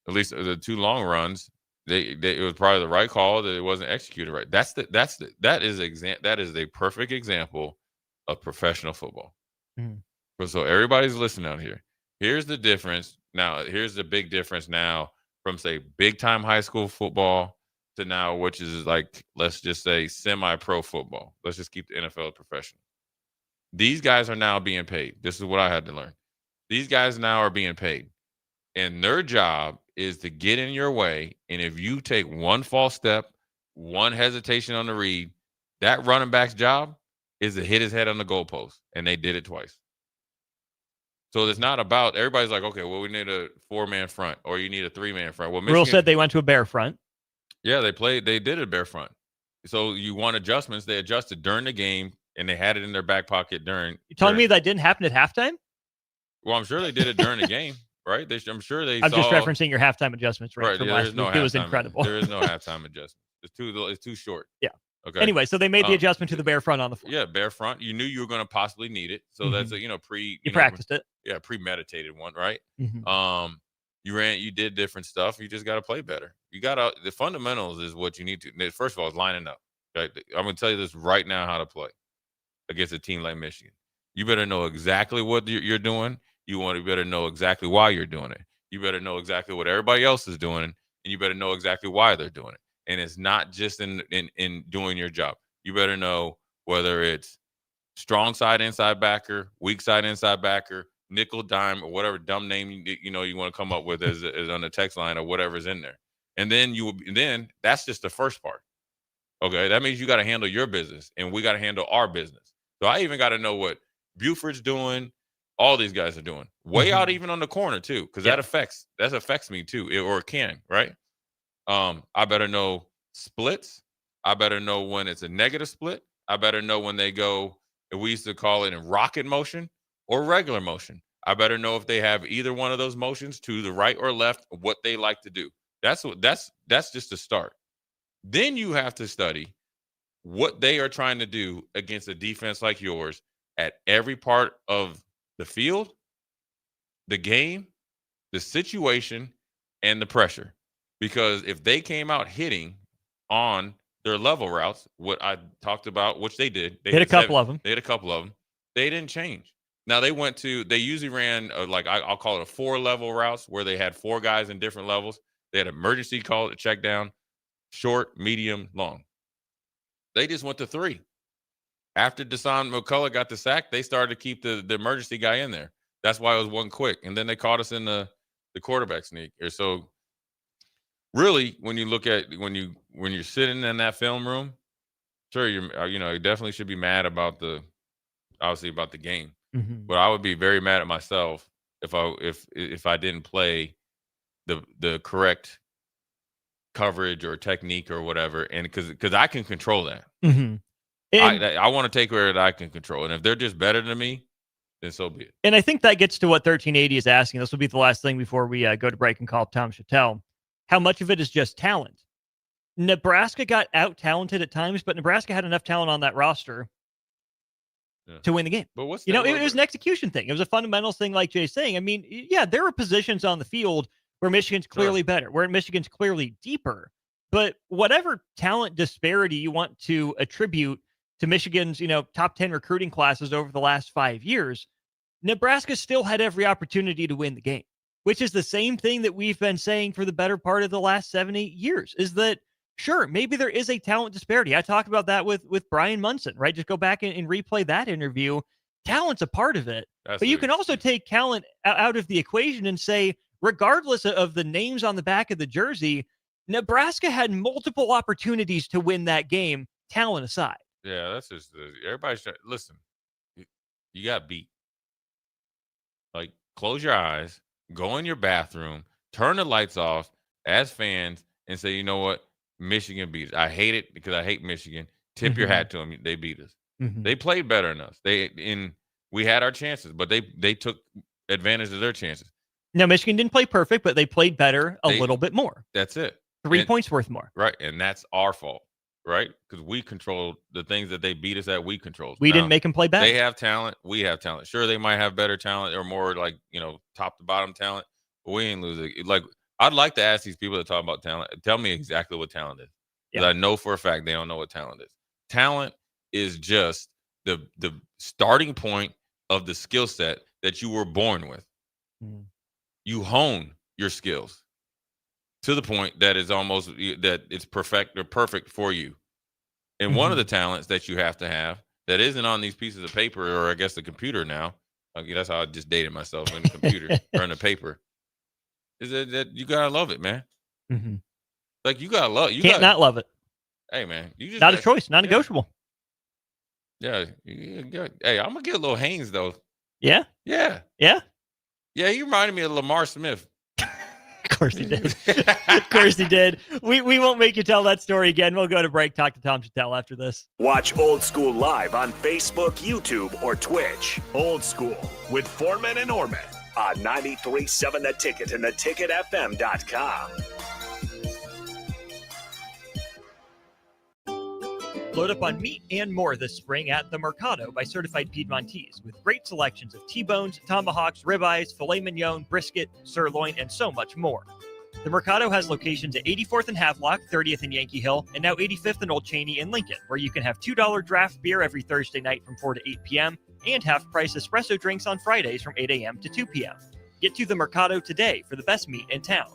least the 2 long runs, it was probably the right call that it wasn't executed right. That is a perfect example of professional football. So everybody's listening out here. Here's the difference. Now, here's the big difference now from, say, big time high school football to now, which is like, let's just say semi-pro football. Let's just keep the NFL professional. These guys are now being paid. This is what I had to learn. These guys now are being paid, and their job is to get in your way. And if you take one false step, one hesitation on the read, that running back's job is to hit his head on the goalpost, and they did it twice. So it's not about, everybody's like, okay, well, we need a 4-man front, or you need a 3-man front. Well, Rule said they went to a bear front. Yeah, they did a bear front. So you want adjustments. They adjusted during the game, and they had it in their back pocket during. You telling me that didn't happen at halftime? Well, I'm sure they did it during the game, right? I'm sure they. I'm just referencing your halftime adjustments, right? From Yeah, last week. It was incredible. There is no halftime adjustment. It's too short. Yeah. Okay. Anyway, so they made the adjustment to the bear front on the floor. Yeah, bear front. You knew you were going to possibly need it, so that's a You practiced it. Yeah, premeditated one, right? Mhm. You did different stuff. You just got to play better. The fundamentals is what you need to. First of all, is lining up. Okay? I'm going to tell you this right now how to play against a team like Michigan. You better know exactly what you're doing. You better know exactly why you're doing it. You better know exactly what everybody else is doing, and you better know exactly why they're doing it. And it's not just in doing your job. You better know whether it's strong side inside backer, weak side inside backer, nickel dime, or whatever dumb name you want to come up with as on the text line or whatever's in there. And then that's just the first part. Okay, that means you got to handle your business, and we got to handle our business. So I even got to know what Buford's doing. All these guys are doing way out even on the corner too, because that affects me too, or it can, right? I better know splits. I better know when it's a negative split. I better know when they go, we used to call it in rocket motion or regular motion. I better know if they have either one of those motions to the right or left, what they like to do. That's just a start. Then you have to study what they are trying to do against a defense like yours at every part of the field, the game, the situation, and the pressure. Because if they came out hitting on their level routes, what I talked about, which they did. They hit a couple of them. They hit a couple of them. They didn't change. Now they usually ran I'll call it a 4-level routes where they had 4 guys in different levels. They had emergency call, check down, short, medium, long. They just went to 3. After Deshaun McCullough got the sack, they started to keep the emergency guy in there. That's why it was 1 quick. And then they caught us in the quarterback sneak. So really, when you look at when you're sitting in that film room, sure, you definitely should be mad about the game. But I would be very mad at myself if I didn't play the correct coverage or technique or whatever, and because I can control that. I want to take where I can control, and if they're just better than me, then so be it. And I think that gets to what 1380 is asking. This will be the last thing before we go to break and call up Tom Chattel. How much of it is just talent? Nebraska got out-talented at times, but Nebraska had enough talent on that roster to win the game. But what's it was an execution thing. It was a fundamentals thing, like Jay's saying. I mean, yeah, there were positions on the field where Michigan's clearly better, where Michigan's clearly deeper. But whatever talent disparity you want to attribute to Michigan's, top 10 recruiting classes over the last 5 years, Nebraska still had every opportunity to win the game, which is the same thing that we've been saying for the better part of the last 7-8 years, is that, sure, maybe there is a talent disparity. I talked about that with Brian Munson, right? Just go back and replay that interview. Talent's a part of it. But you can also take talent out of the equation and say, regardless of the names on the back of the jersey, Nebraska had multiple opportunities to win that game, talent aside. Yeah, that's just everybody's trying. Listen, you got beat. Like, close your eyes, go in your bathroom, turn the lights off as fans, and say, you know what? Michigan beat us. I hate it because I hate Michigan. Tip your hat to them. They beat us. They played better than us. We had our chances, but they took advantage of their chances. Now, Michigan didn't play perfect, but they played better a little bit more. That's it. 3 points worth more. Right, and that's our fault. right? Because we control the things that they beat us at. We control. We didn't make them play back. They have talent. We have talent. Sure, they might have better talent or more like, top to bottom talent, but we ain't losing. Like, I'd like to ask these people that talk about talent, tell me exactly what talent is. Because I know for a fact they don't know what talent is. Talent is just the starting point of the skill set that you were born with. You hone your skills to the point that is almost that it's perfect for you. And one of the talents that you have to have that isn't on these pieces of paper, or I guess the computer now, that's how I just dated myself in the computer or in the paper, is that you gotta love it, man. Like, you gotta love it. You can't not love it. Hey, man, you just not a choice, not negotiable. Yeah. Hey, I'm gonna get a little Haynes though. Yeah. Yeah. Yeah. Yeah, he reminded me of Lamar Smith. Of course he did. Of course he did. We won't make you tell that story again. We'll go to break, talk to Tom Chattel after this. Watch Old School live on Facebook, YouTube, or Twitch. Old School with Foreman and Orman on 93.7 The Ticket and theticketfm.com. Load up on meat and more this spring at The Mercado by Certified Piedmontese, with great selections of T-bones, tomahawks, ribeyes, filet mignon, brisket, sirloin, and so much more. The Mercado has locations at 84th and Havelock, 30th and Yankee Hill, and now 85th and Old Cheney in Lincoln, where you can have $2 draft beer every Thursday night from 4 to 8 p.m. and half-price espresso drinks on Fridays from 8 a.m. to 2 p.m. Get to The Mercado today for the best meat in town.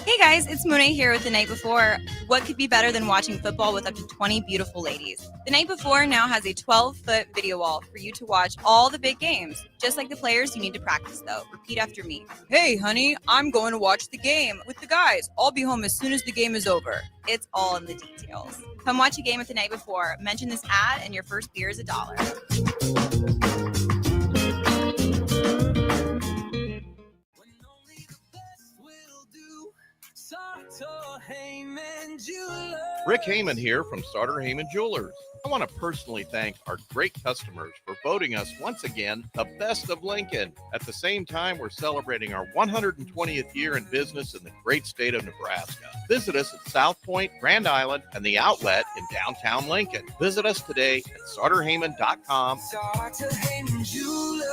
Hey guys, it's Monet here with The Night Before. What could be better than watching football with up to 20 beautiful ladies? The Night Before now has a 12-foot video wall for you to watch all the big games. Just like the players, you need to practice though. Repeat after me. Hey honey, I'm going to watch the game with the guys. I'll be home as soon as the game is over. It's all in the details. Come watch a game with The Night Before. Mention this ad and your first beer is $1. Rick Heyman here from Starter Heyman Jewelers. I want to personally thank our great customers for voting us once again the best of Lincoln. At the same time, we're celebrating our 120th year in business in the great state of Nebraska. Visit us at South Point, Grand Island, and the Outlet in downtown Lincoln. Visit us today at starterheyman.com. Starter Heyman Jewelers.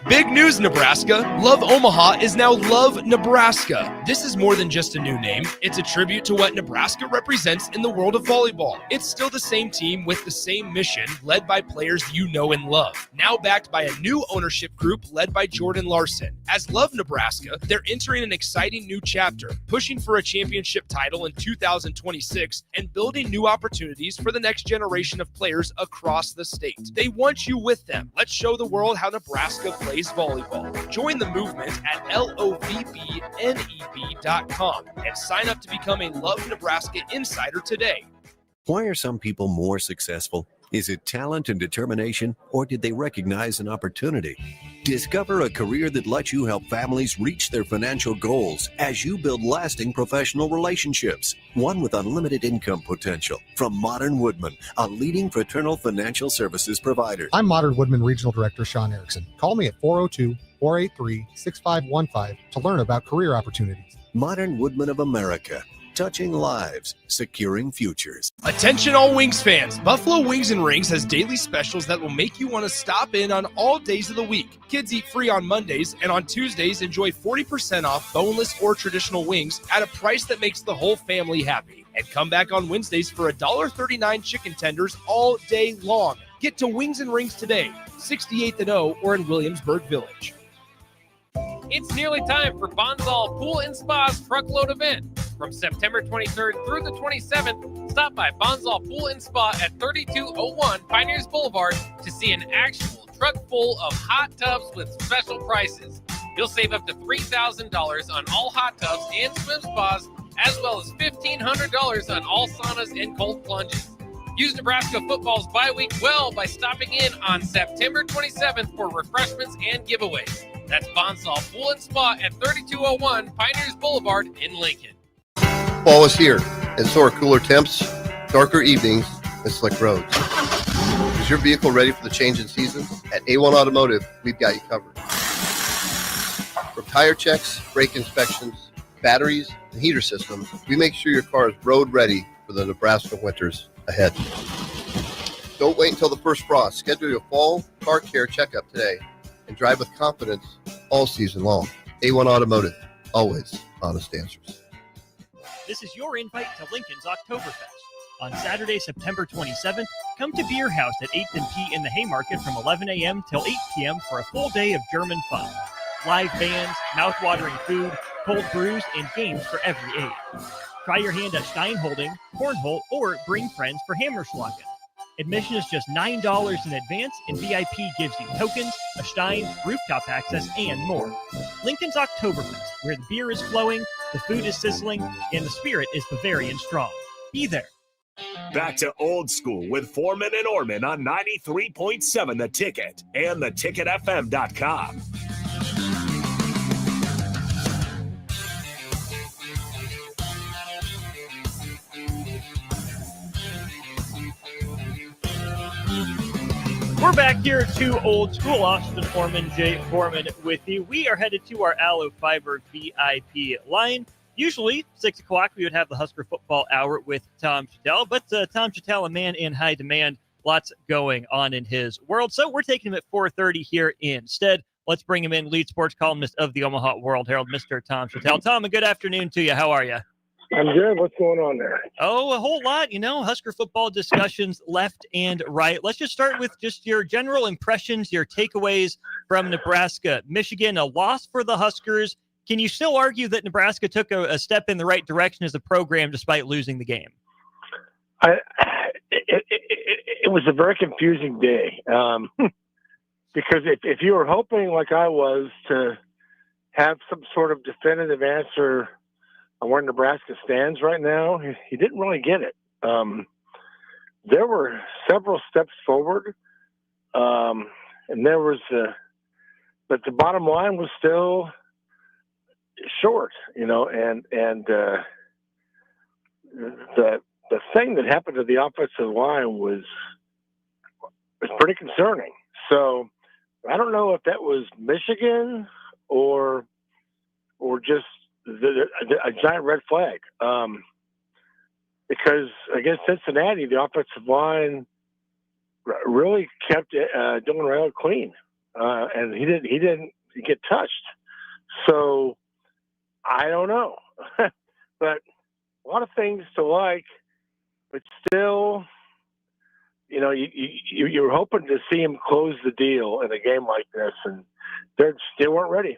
Big news, Nebraska! Love Omaha is now Love Nebraska. This is more than just a new name. It's a tribute to what Nebraska represents in the world of volleyball. It's still the same team with the same mission, led by players you know and love. Now backed by a new ownership group led by Jordan Larson. As Love Nebraska, they're entering an exciting new chapter, pushing for a championship title in 2026 and building new opportunities for the next generation of players across the state. They want you with them. Let's show the world how Nebraska plays volleyball. Join the movement at lovneb.com and sign up to become a Love Nebraska Insider today. Why are some people more successful? Is it talent and determination, or did they recognize an opportunity? Discover a career that lets you help families reach their financial goals as you build lasting professional relationships, one with unlimited income potential. From Modern Woodman, a leading fraternal financial services provider. I'm Modern Woodman Regional Director Sean Erickson. Call me at 402-483-6515 to learn about career opportunities. Modern Woodman of America. Touching lives, securing futures. Attention all Wings fans. Buffalo Wings and Rings has daily specials that will make you want to stop in on all days of the week. Kids eat free on Mondays, and on Tuesdays enjoy 40% off boneless or traditional wings at a price that makes the whole family happy. And come back on Wednesdays for $1.39 chicken tenders all day long. Get to Wings and Rings today, 68th and O or in Williamsburg Village. It's nearly time for Bonsall Pool and Spa's truckload event. From September 23rd through the 27th, stop by Bonsall Pool and Spa at 3201 Pioneers Boulevard to see an actual truck full of hot tubs with special prices. You'll save up to $3,000 on all hot tubs and swim spas, as well as $1,500 on all saunas and cold plunges. Use Nebraska football's bye week well by stopping in on September 27th for refreshments and giveaways. That's Bonsall Pool and Spa at 3201 Pioneers Boulevard in Lincoln. Fall is here, and so are cooler temps, darker evenings, and slick roads. Is your vehicle ready for the change in seasons? At A1 Automotive, we've got you covered. From tire checks, brake inspections, batteries, and heater systems, we make sure your car is road ready for the Nebraska winters ahead. Don't wait until the first frost. Schedule your fall car care checkup today and drive with confidence all season long. A1 Automotive, always honest answers. This is your invite to Lincoln's Oktoberfest. On Saturday, September 27th, come to Beer House at 8th and P in the Haymarket from 11 a.m. till 8 p.m. for a full day of German fun. Live bands, mouth-watering food, cold brews, and games for every age. Try your hand at Steinholding, Cornhole, or bring friends for Hammerschlagen. Admission is just $9 in advance, and VIP gives you tokens, a Stein, rooftop access, and more. Lincoln's Oktoberfest, where the beer is flowing, the food is sizzling, and the spirit is Bavarian strong. Be there. Back to old school with Foreman and Orman on 93.7 The Ticket and theticketfm.com. We're back here to Old School. Austin Foreman, Jay Foreman with you. We are headed to our Aloe Fiber VIP line. Usually, 6 o'clock, we would have the Husker Football Hour with Tom Chattel. But Tom Chattel, a man in high demand, lots going on in his world. So we're taking him at 4:30 here instead. Let's bring him in, lead sports columnist of the Omaha World Herald, Mr. Tom Chattel. Tom, a good afternoon to you. How are you? I'm good. What's going on there? Oh, a whole lot. Husker football discussions left and right. Let's just start with just your general impressions, your takeaways from Nebraska. Michigan, a loss for the Huskers. Can you still argue that Nebraska took a step in the right direction as a program despite losing the game? It was a very confusing day because if you were hoping, like I was, to have some sort of definitive answer on where Nebraska stands right now, he didn't really get it. There were several steps forward, and there was, but the bottom line was still short, and the thing that happened to the offensive line was pretty concerning. So I don't know if that was Michigan or just a giant red flag. Because against Cincinnati, the offensive line really kept Dylan Raiola clean, and he didn't get touched. So I don't know, but a lot of things to like, but still, you were hoping to see him close the deal in a game like this, and they weren't ready.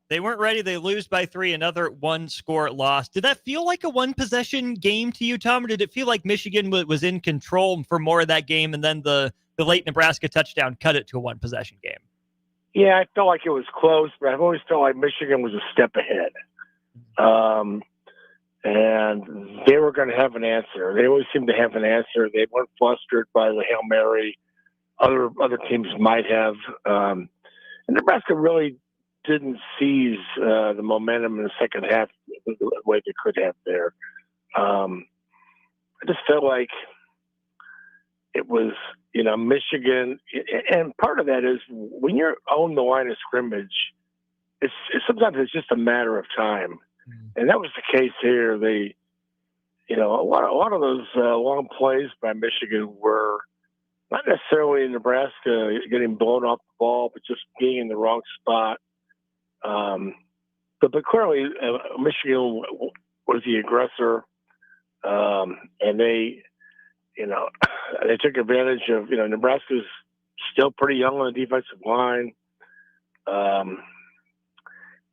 They weren't ready. They lose by 3, another one-score loss. Did that feel like a one-possession game to you, Tom, or did it feel like Michigan was in control for more of that game, and then the late Nebraska touchdown cut it to a one-possession game? Yeah, I felt like it was close, but I've always felt like Michigan was a step ahead. And they were going to have an answer. They always seem to have an answer. They weren't flustered by the Hail Mary. Other teams might have. And Nebraska really didn't seize the momentum in the second half the way they could have there. I just felt like it was, Michigan, and part of that is when you're on the line of scrimmage, sometimes it's just a matter of time, and that was the case here. They, a lot of those long plays by Michigan were not necessarily in Nebraska getting blown off the ball, but just being in the wrong spot. But clearly, Michigan was the aggressor, and they took advantage of, Nebraska's still pretty young on the defensive line.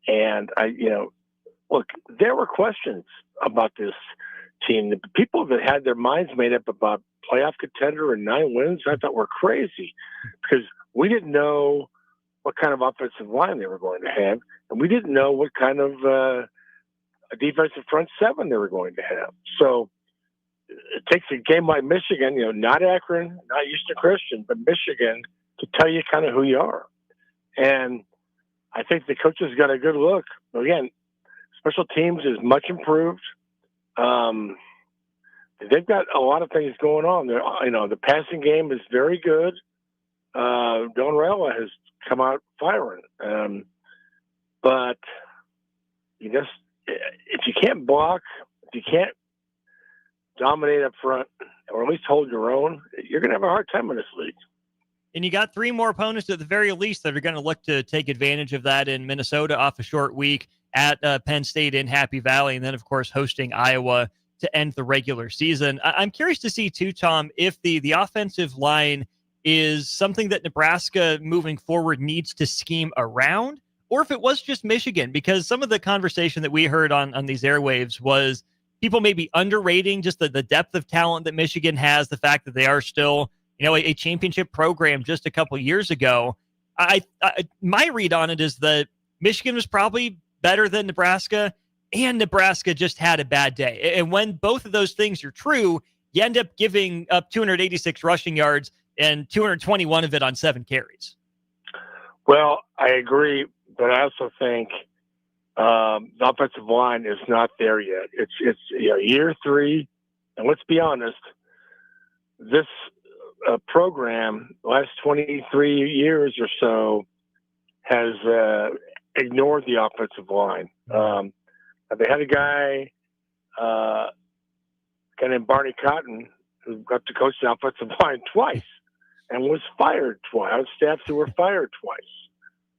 And look, there were questions about this team. The people that had their minds made up about playoff contender and 9 wins, I thought were crazy because we didn't know what kind of offensive line they were going to have, and we didn't know what kind of a defensive front seven they were going to have. So it takes a game like Michigan, not Akron, not Houston Christian, but Michigan, to tell you kind of who you are. And I think the coaches got a good look. Again, special teams is much improved. They've got a lot of things going on. The passing game is very good. Dylan Raiola has come out firing. but if you can't block, if you can't dominate up front, or at least hold your own, you're going to have a hard time in this league. And you got 3 more opponents at the very least that are going to look to take advantage of that in Minnesota off a short week, at Penn State in Happy Valley, and then, of course, hosting Iowa to end the regular season. I'm curious to see, too, Tom, if the offensive line is something that Nebraska moving forward needs to scheme around, or if it was just Michigan, because some of the conversation that we heard on these airwaves was people maybe underrating just the depth of talent that Michigan has, the fact that they are still, a championship program just a couple years ago. My read on it is that Michigan was probably better than Nebraska, and Nebraska just had a bad day. And when both of those things are true, you end up giving up 286 rushing yards and 221 of it on 7 carries. Well, I agree, but I also think the offensive line is not there yet. It's year 3, and let's be honest, this program, the last 23 years or so, has ignored the offensive line. They had a guy named Barney Cotton who got to coach the offensive line twice and was fired twice. On staffs who were fired twice.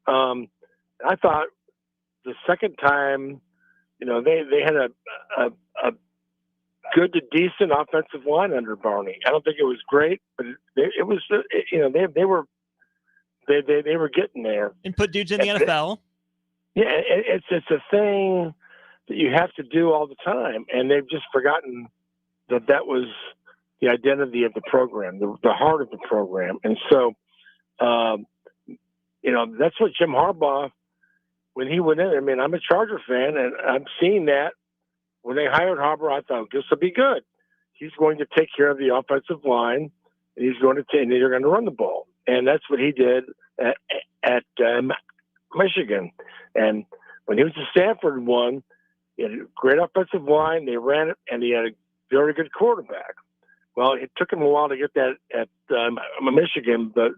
I thought the second time, they had a good to decent offensive line under Barney. I don't think it was great, but it was. They were getting there and put dudes in the NFL. Yeah, it's a thing that you have to do all the time, and they've just forgotten that was the identity of the program, the heart of the program. And so, that's what Jim Harbaugh, when he went in, I mean, I'm a Charger fan, and I'm seeing that. When they hired Harbaugh, I thought, this will be good. He's going to take care of the offensive line, and they're going to run the ball. And that's what he did at Michigan. And when he was at Stanford one, he had a great offensive line, they ran it, and he had a very good quarterback. Well, it took him a while to get that at Michigan, but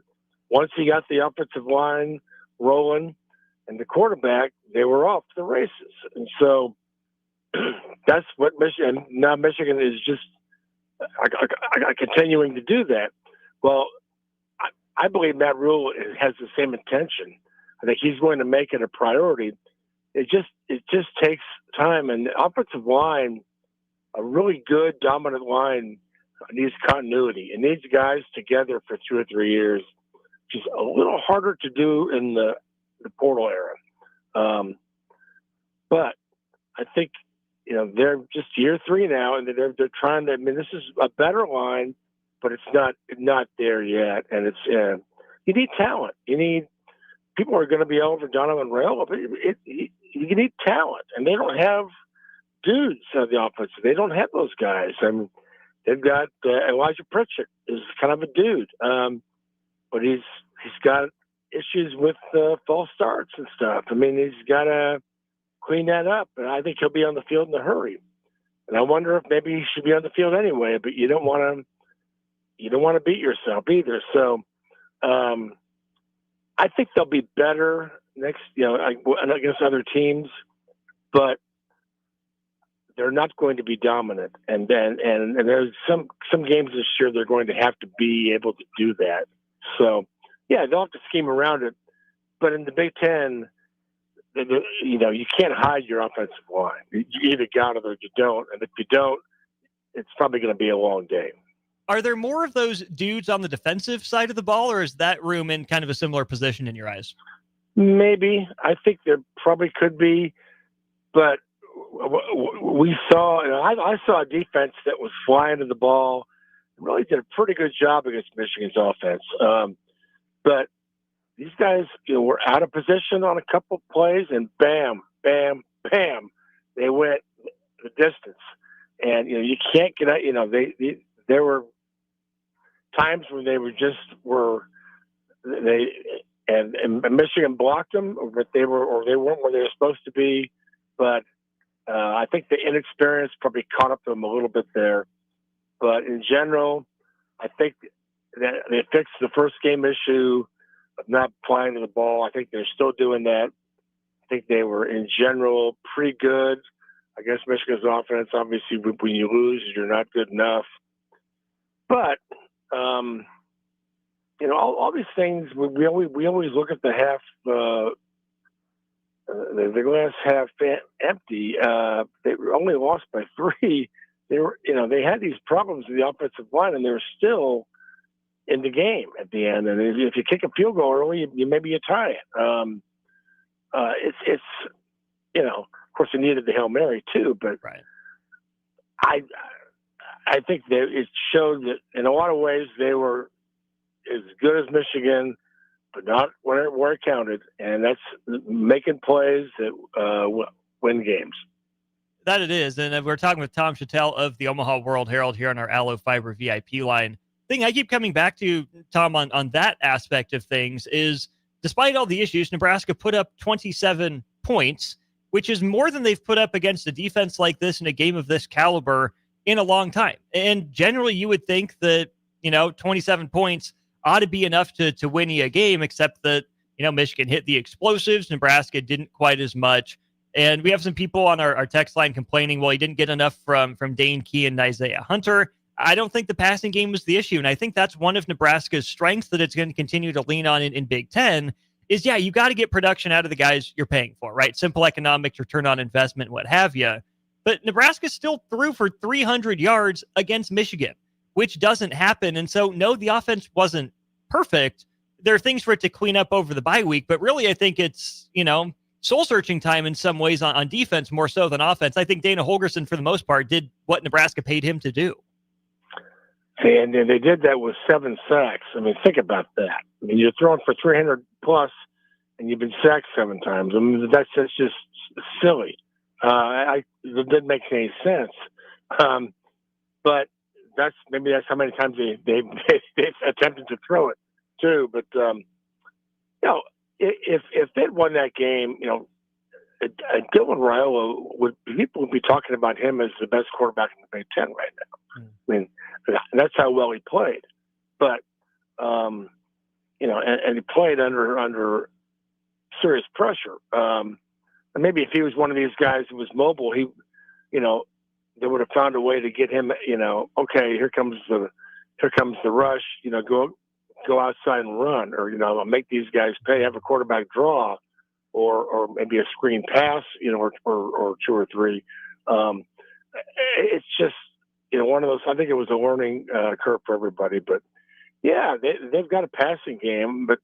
once he got the offensive line rolling and the quarterback, they were off to the races. And so that's what Michigan, now Michigan is just continuing to do that. Well, I believe Matt Rule has the same intention. I think he's going to make it a priority. It just takes time, and the offensive line, a really good dominant line, needs continuity. It needs guys together for 2 or 3 years, which is a little harder to do in the portal era. But I think they're just year 3 now, and they're trying to. I mean, this is a better line, but it's not there yet. And it's you need talent. You need people are going to be over Donovan Rail. You need talent, and they don't have dudes on the offense. They don't have those guys. I mean, they've got Elijah Pritchett is kind of a dude, but he's got issues with false starts and stuff. I mean, he's got to clean that up, and I think he'll be on the field in a hurry. And I wonder if maybe he should be on the field anyway, but you don't want to beat yourself either. So I think they'll be better next, against other teams, but they're not going to be dominant. And there's some games this year they're going to have to be able to do that. So yeah, they'll have to scheme around it. But in the Big Ten, you can't hide your offensive line. You either got it or you don't. And if you don't, it's probably going to be a long day. Are there more of those dudes on the defensive side of the ball, or is that room in kind of a similar position in your eyes? Maybe. I think there probably could be, but we saw, I saw a defense that was flying to the ball, really did a pretty good job against Michigan's offense. But these guys, were out of position on a couple of plays, and bam, bam, bam, they went the distance. And you can't get out. There were times when and Michigan blocked them, but they weren't where they were supposed to be. But I think the inexperience probably caught up to them a little bit there. But in general, I think that they fixed the first game issue of not flying to the ball. I think they're still doing that. I think they were, in general, pretty good. I guess Michigan's offense, obviously, when you lose, you're not good enough. But, all these things, we always look at the half, the glass half empty. They only lost by 3. They had these problems with the offensive line, and they were still in the game at the end. And if you kick a field goal early, maybe you tie it. It's of course, they needed the Hail Mary too, but right. I think that it showed that in a lot of ways they were as good as Michigan, but not where it counted, and that's making plays that win games. That it is, and we're talking with Tom Chattel of the Omaha World Herald here on our Allo Fiber VIP line. Thing I keep coming back to, Tom, on that aspect of things is, despite all the issues, Nebraska put up 27 points, which is more than they've put up against a defense like this in a game of this caliber in a long time. And generally, you would think that 27 points ought to be enough to win you a game, except that Michigan hit the explosives, Nebraska didn't quite as much. And we have some people on our text line complaining, well, he didn't get enough from Dane Key and Isaiah Hunter. I don't think the passing game was the issue. And I think that's one of Nebraska's strengths that it's going to continue to lean on in Big Ten is, you got to get production out of the guys you're paying for, right? Simple economics, return on investment, what have you. But Nebraska still threw for 300 yards against Michigan, which doesn't happen. And so, no, the offense wasn't perfect. There are things for it to clean up over the bye week, but really I think it's, soul-searching time in some ways on defense more so than offense. I think Dana Holgorsen, for the most part, did what Nebraska paid him to do. And they did that with 7 sacks. I mean, think about that. I mean, you're throwing for 300 plus, and you've been sacked 7 times. I mean, that's just silly. It didn't make any sense. But that's how many times they've attempted to throw it too. But if they'd won that game, Dylan Raiola people would be talking about him as the best quarterback in the Big Ten right now. I mean, that's how well he played. But and he played under serious pressure. And maybe if he was one of these guys who was mobile, they would have found a way to get him. Okay, here comes the rush. Go outside and run, or make these guys pay. Have a quarterback draw, or maybe a screen pass. Or 2 or 3. It's just one of those. I think it was a learning curve for everybody. But yeah, they've got a passing game, but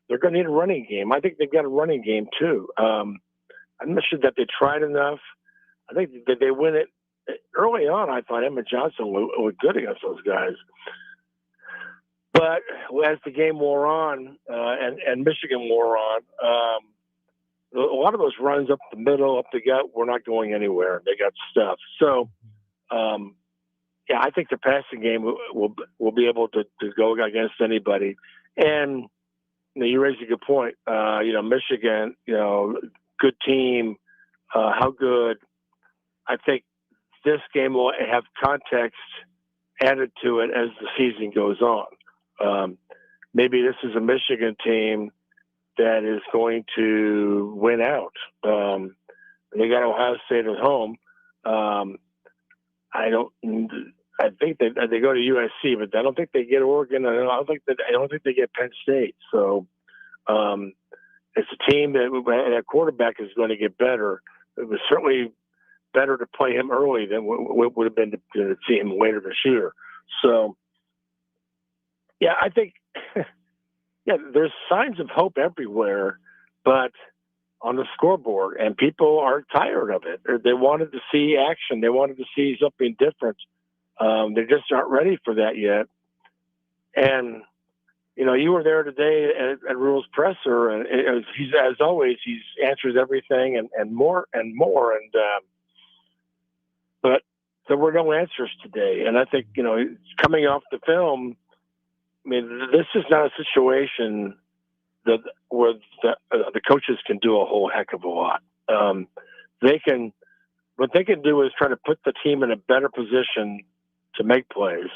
they're going to need a running game. I think they've got a running game too. I'm not sure that they tried enough. I think that they win it early on. I thought Emma Johnson looked good against those guys. But as the game wore on and Michigan wore on, a lot of those runs up the middle, up the gut, were not going anywhere. They got stuffed. So, I think the passing game will be able to go against anybody. And you raise a good point. Michigan, good team. How good? I think this game will have context added to it as the season goes on. Maybe this is a Michigan team that is going to win out. They got Ohio State at home. I think they go to USC, but I don't think they get Oregon. I don't think they get Penn State. So it's a team that quarterback is going to get better. It was certainly better to play him early than what would have been to see him later this year. So. Yeah, I think, there's signs of hope everywhere, but on the scoreboard, and people are tired of it. They wanted to see action. They wanted to see something different. They just aren't ready for that yet. And, you were there today at Rule's presser, and he's, as always, he's answers everything and more and more. And but there were no answers today. And I think, coming off the film, I mean, this is not a situation where the coaches can do a whole heck of a lot. What they can do is try to put the team in a better position to make plays,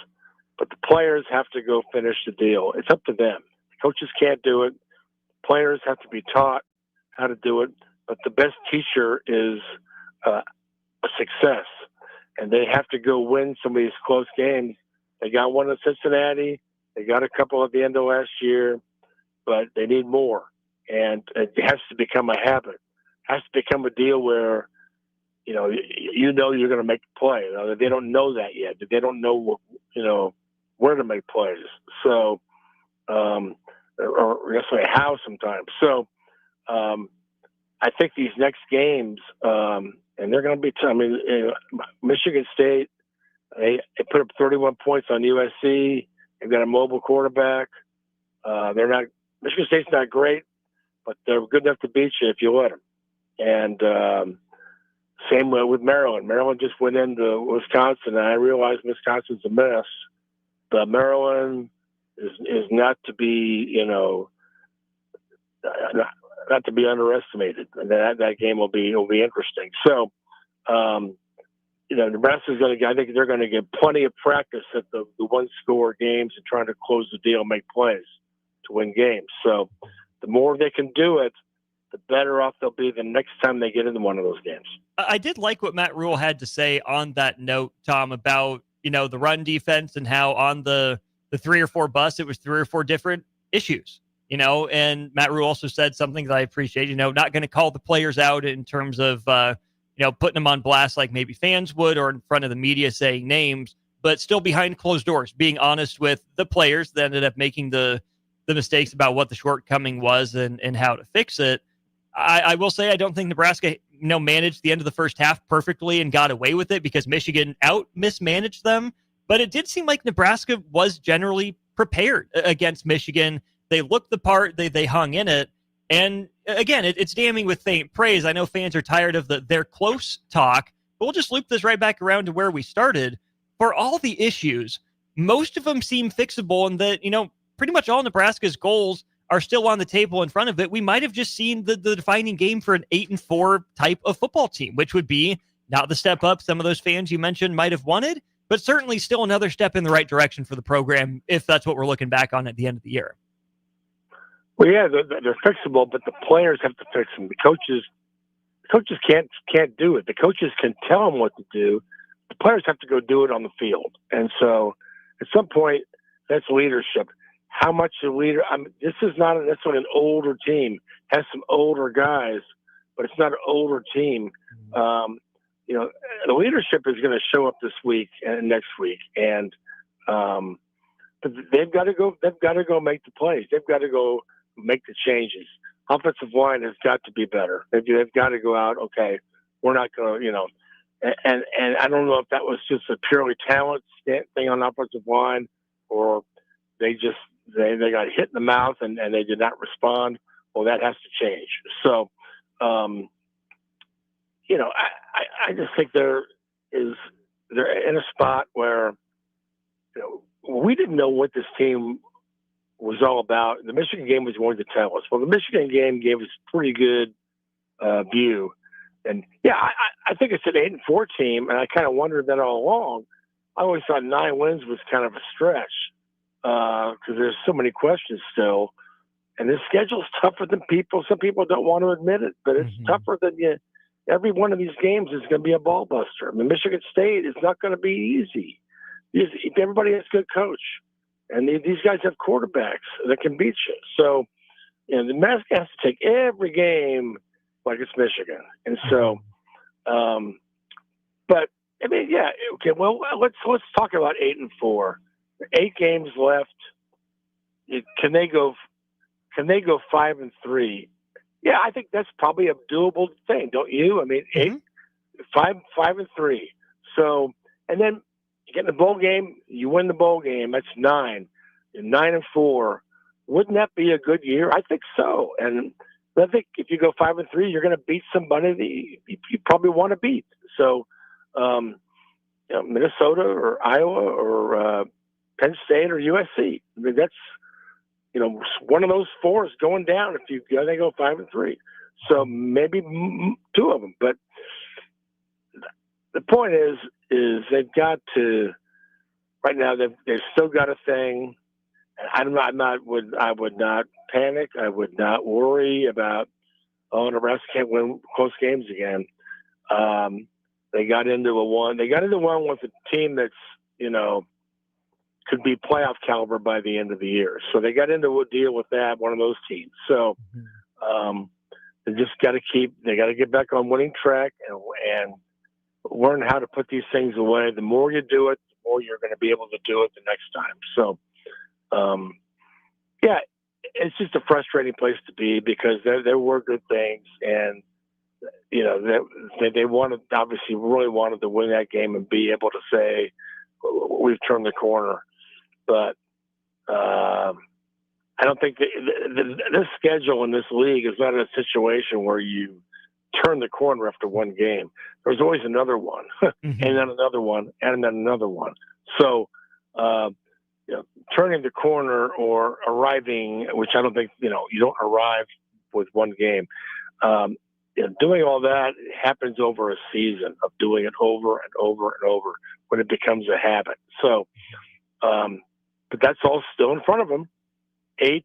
but the players have to go finish the deal. It's up to them. Coaches can't do it. Players have to be taught how to do it. but the best teacher is a success. And they have to go win some of these close games. They got one at Cincinnati. They got a couple at the end of last year, but they need more. And it has to become a habit. It has to become a deal where, you know you're going to make the play. They don't know that yet. They don't know, where to make plays. So, or necessarily how sometimes. So, I think these next games, and they're going to be tough. I mean, Michigan State, they put up 31 points on USC. They've got a mobile quarterback. Michigan State's not great, but they're good enough to beat you if you let them. And same with Maryland. Maryland just went into Wisconsin, and I realize Wisconsin's a mess, but Maryland is not to be, not to be underestimated. And that game will be interesting. So, Nebraska's going to. I think they're going to get plenty of practice at the one-score games and trying to close the deal, make plays to win games. So, the more they can do it, the better off they'll be the next time they get into one of those games. I did like what Matt Rule had to say on that note, Tom, about the run defense and how on the 3 or 4 bus it was 3 or 4 different issues. And Matt Rule also said something that I appreciate, not going to call the players out in terms of, putting them on blast like maybe fans would or in front of the media saying names, but still behind closed doors, being honest with the players that ended up making the mistakes about what the shortcoming was and how to fix it. I will say I don't think Nebraska, managed the end of the first half perfectly and got away with it because Michigan mismanaged them. But it did seem like Nebraska was generally prepared against Michigan. They looked the part, they hung in it. And again, it's damning with faint praise. I know fans are tired of their close talk, but we'll just loop this right back around to where we started. For all the issues, most of them seem fixable, and that, pretty much all Nebraska's goals are still on the table in front of it. We might have just seen the defining game for an 8-4 type of football team, which would be not the step up some of those fans you mentioned might have wanted, but certainly still another step in the right direction for the program if that's what we're looking back on at the end of the year. Well, yeah, they're fixable, but the players have to fix them. The coaches can't do it. The coaches can tell them what to do. The players have to go do it on the field. And so at some point, that's leadership. How much a leader? This is not necessarily an older team. It has some older guys, but it's not an older team. The leadership is going to show up this week and next week, and but they've got to go. They've got to go make the plays. They've got to go make the changes. Offensive line has got to be better. They've got to go out. Okay, we're not going to, and I don't know if that was just a purely talent thing on the offensive line, or they got hit in the mouth and they did not respond. Well, that has to change. So, I just think they're in a spot where, we didn't know what this team was all about. The Michigan game was going to tell us. Well, the Michigan game gave us pretty good view. And yeah, I think it's an 8-4 team, and I kind of wondered that all along. I always thought 9 wins was kind of a stretch because there's so many questions still. And the schedule's tougher than some people don't want to admit it, but it's tougher than you. Every one of these games is going to be a ball buster. I mean, Michigan State is not going to be easy. Everybody has a good coach, and these guys have quarterbacks that can beat you. So, the Nebraska has to take every game like it's Michigan. And so, but I mean, yeah, okay. Well, let's talk about 8-4. 8 games left. Can they go 5-3? Yeah, I think that's probably a doable thing, don't you? I mean, 5-3. So, and then you get in the bowl game, you win the bowl game. That's 9. 9-4. Wouldn't that be a good year? I think so. And I think if you go 5-3, you're going to beat somebody that you probably want to beat. So, Minnesota or Iowa or Penn State or USC. I mean, that's one of those 4 is going down if they go 5-3. So maybe 2 of them. But the point is they've got to. Right now, they've still got a thing. I would not panic. I would not worry about, oh, Nebraska can't win close games again. They got into one with a team that's, could be playoff caliber by the end of the year. So they got into a deal with that, one of those teams. So they just got to get back on winning track and learn how to put these things away. The more you do it, the more you're going to be able to do it the next time. So, yeah, it's just a frustrating place to be because there were good things, and they wanted, obviously really wanted to win that game and be able to say we've turned the corner. But I don't think this schedule in this league is not a situation where you turn the corner after one game. There's always another one, and then another one, and then another one. So, turning the corner or arriving, which I don't think, you don't arrive with one game. Doing all that happens over a season of doing it over and over and over when it becomes a habit. So, but that's all still in front of them. 8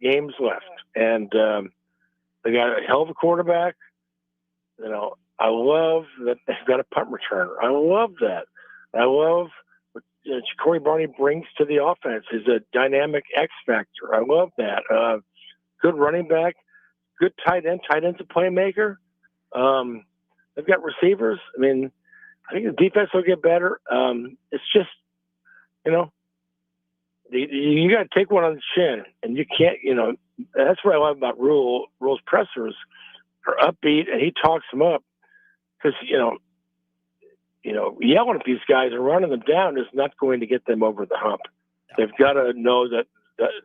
games left, and they got a hell of a quarterback. I love that they've got a punt returner. I love that. I love what Corey Barney brings to the offense. He's a dynamic X factor. I love that. Good running back, good tight end. Tight end's a playmaker. They've got receivers. I mean, I think the defense will get better. It's just, you got to take one on the chin, and you can't. That's what I love about Rule's pressers. Are upbeat, and he talks them up because yelling at these guys and running them down is not going to get them over the hump. They've got to know that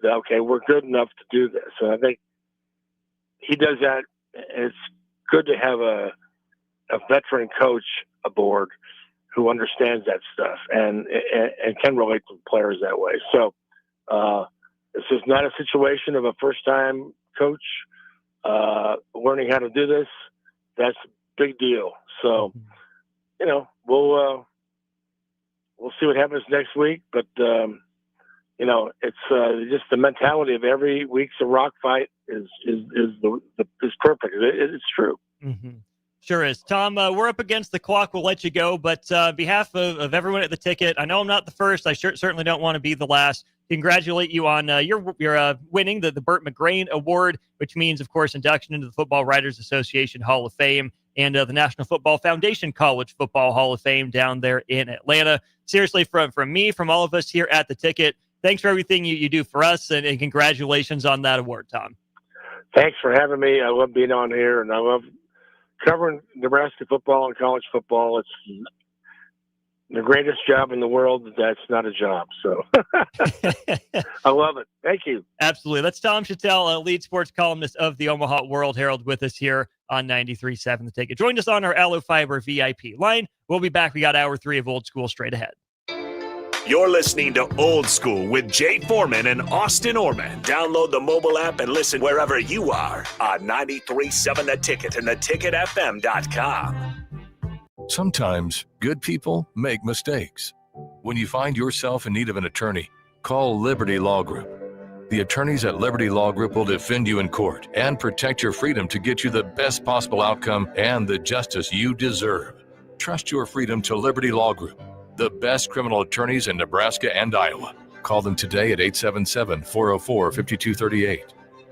okay, we're good enough to do this. And I think he does that. And it's good to have a veteran coach aboard who understands that stuff and can relate to players that way. So this is not a situation of a first-time coach learning how to do this. That's a big deal. So, we'll see what happens next week. But it's just the mentality of every week's a rock fight is perfect. It's true. Mm-hmm. Sure is. Tom, we're up against the clock. We'll let you go. But on behalf of everyone at the ticket, I know I'm not the first. I certainly don't want to be the last. Congratulate you on your winning the Burt McGrain Award, which means, of course, induction into the Football Writers Association Hall of Fame and the National Football Foundation College Football Hall of Fame down there in Atlanta. Seriously, from me, from all of us here at the ticket, thanks for everything you do for us, and congratulations on that award, Tom. Thanks for having me. I love being on here, and I love covering Nebraska football and college football. It's the greatest job in the world. That's not a job. So I love it. Thank you. Absolutely. That's Tom Chattel, lead sports columnist of the Omaha World Herald, with us here on 93.7 The Ticket. Join us on our Allo Fiber VIP line. We'll be back. We got hour 3 of Old School straight ahead. You're listening to Old School with Jay Foreman and Austin Orman. Download the mobile app and listen wherever you are on 93.7 The Ticket and theticketfm.com. Sometimes good people make mistakes. When you find yourself in need of an attorney, call Liberty Law Group. The attorneys at Liberty Law Group will defend you in court and protect your freedom to get you the best possible outcome and the justice you deserve. Trust your freedom to Liberty Law Group, the best criminal attorneys in Nebraska and Iowa. Call them today at 877-404-5238.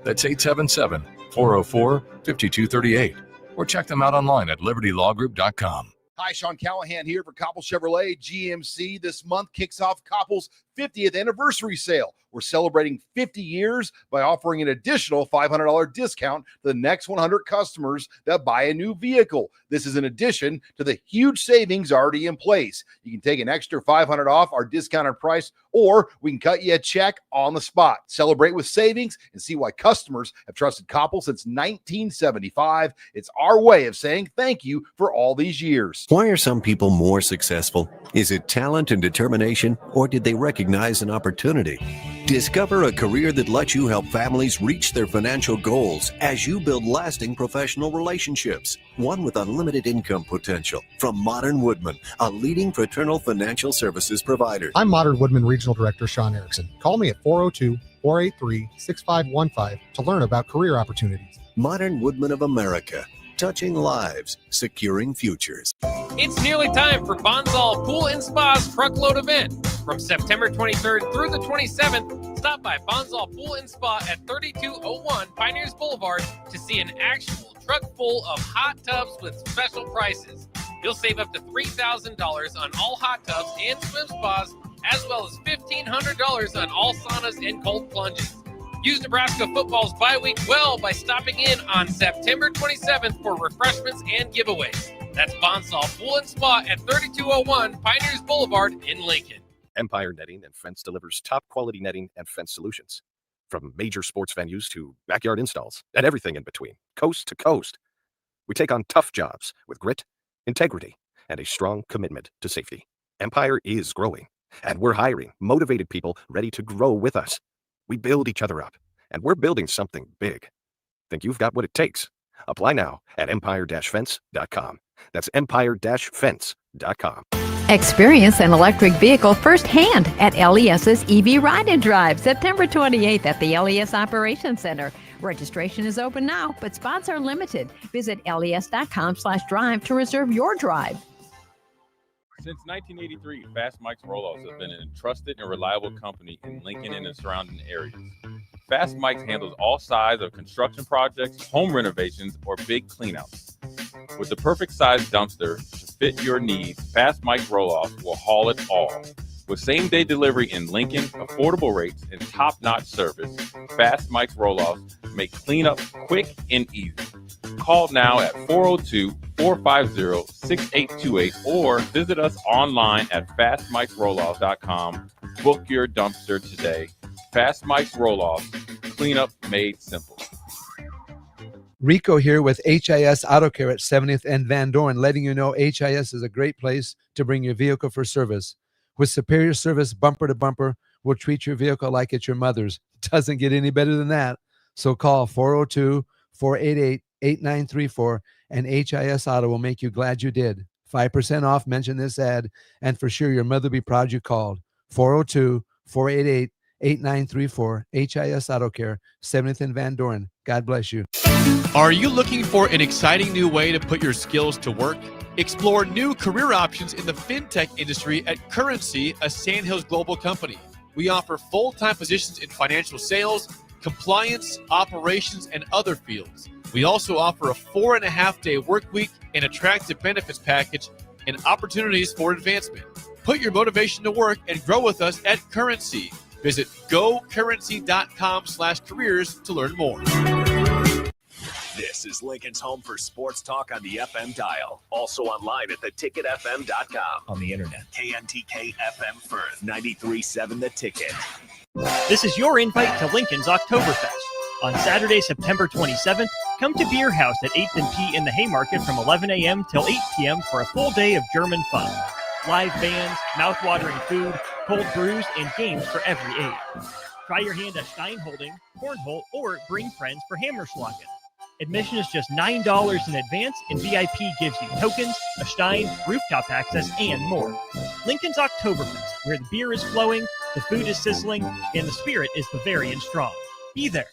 That's 877-404-5238. Or check them out online at libertylawgroup.com. Hi, Sean Callahan here for Koppel Chevrolet GMC. This month kicks off Koppel's 50th anniversary sale. We're celebrating 50 years by offering an additional $500 discount to the next 100 customers that buy a new vehicle. This is in addition to the huge savings already in place. You can take an extra $500 off our discounted price, or we can cut you a check on the spot. Celebrate with savings and see why customers have trusted Koppel since 1975. It's our way of saying thank you for all these years. Why are some people more successful? Is it talent and determination, or did they recognize an opportunity? Discover a career that lets you help families reach their financial goals as you build lasting professional relationships, one with unlimited income potential. From Modern Woodman, a leading fraternal financial services provider. I'm Modern Woodman Regional Director Sean Erickson. Call me at 483-6515 to learn about career opportunities. Modern Woodmen of America, touching lives, securing futures. It's nearly time for Bonsall Pool and Spa's truckload event. From September 23rd through the 27th, stop by Bonsall Pool and Spa at 3201 Pioneers Boulevard to see an actual truck full of hot tubs with special prices. You'll save up to $3,000 on all hot tubs and swim spas, as well as $1,500 on all saunas and cold plunges. Use Nebraska football's bye week well by stopping in on September 27th for refreshments and giveaways. That's Bonsall Pool and Spa at 3201 Pioneers Boulevard in Lincoln. Empire Netting and Fence delivers top quality netting and fence solutions. From major sports venues to backyard installs and everything in between, coast to coast. We take on tough jobs with grit, integrity, and a strong commitment to safety. Empire is growing, and we're hiring motivated people ready to grow with us. We build each other up, and we're building something big. Think you've got what it takes? Apply now at empire-fence.com. That's empire-fence.com. Experience an electric vehicle firsthand at LES's EV Ride and Drive, September 28th at the LES Operations Center. Registration is open now, but spots are limited. Visit les.com/drive to reserve your drive. Since 1983, Fast Mike's Roll-Offs has been a trusted and reliable company in Lincoln and the surrounding areas. Fast Mike's handles all sides of construction projects, home renovations, or big cleanouts. With the perfect size dumpster to fit your needs, Fast Mike's Roll-Offs will haul it all. With same-day delivery in Lincoln, affordable rates, and top-notch service, Fast Mike's Roll-Offs make cleanup quick and easy. Call now at 402-450-6828 or visit us online at fastmikesrolloffs.com. Book your dumpster today. Fast Mike's Roll-Offs, cleanup made simple. Rico here with HIS Auto Care at 70th and Van Dorn, letting you know HIS is a great place to bring your vehicle for service. With superior service, bumper to bumper, we'll treat your vehicle like it's your mother's. Doesn't get any better than that. So call 402-488-8934 and HIS Auto will make you glad you did. 5% off, mention this ad, and for sure your mother will be proud you called. 402-488-8934, HIS Auto Care, 70th and Van Dorn. God bless you. Are you looking for an exciting new way to put your skills to work? Explore new career options in the fintech industry at Currency, a Sandhills global company. We offer full-time positions in financial sales, compliance, operations, and other fields. We also offer a 4.5-day work week, an attractive benefits package, and opportunities for advancement. Put your motivation to work and grow with us at Currency. Visit gocurrency.com/careers to learn more. This is Lincoln's home for sports talk on the FM dial. Also online at theticketfm.com. On the internet. KNTK FM Firth, 93.7 The Ticket. This is your invite to Lincoln's Oktoberfest. On Saturday, September 27th, come to Beer House at 8th and P in the Haymarket from 11 a.m. till 8 p.m. for a full day of German fun. Live bands, mouth-watering food, cold brews, and games for every age. Try your hand at Steinholding, Cornhole, or bring friends for Hammerschlagen. Admission is just $9 in advance, and VIP gives you tokens, a Stein, rooftop access, and more. Lincoln's Oktoberfest, where the beer is flowing, the food is sizzling, and the spirit is Bavarian strong. Be there.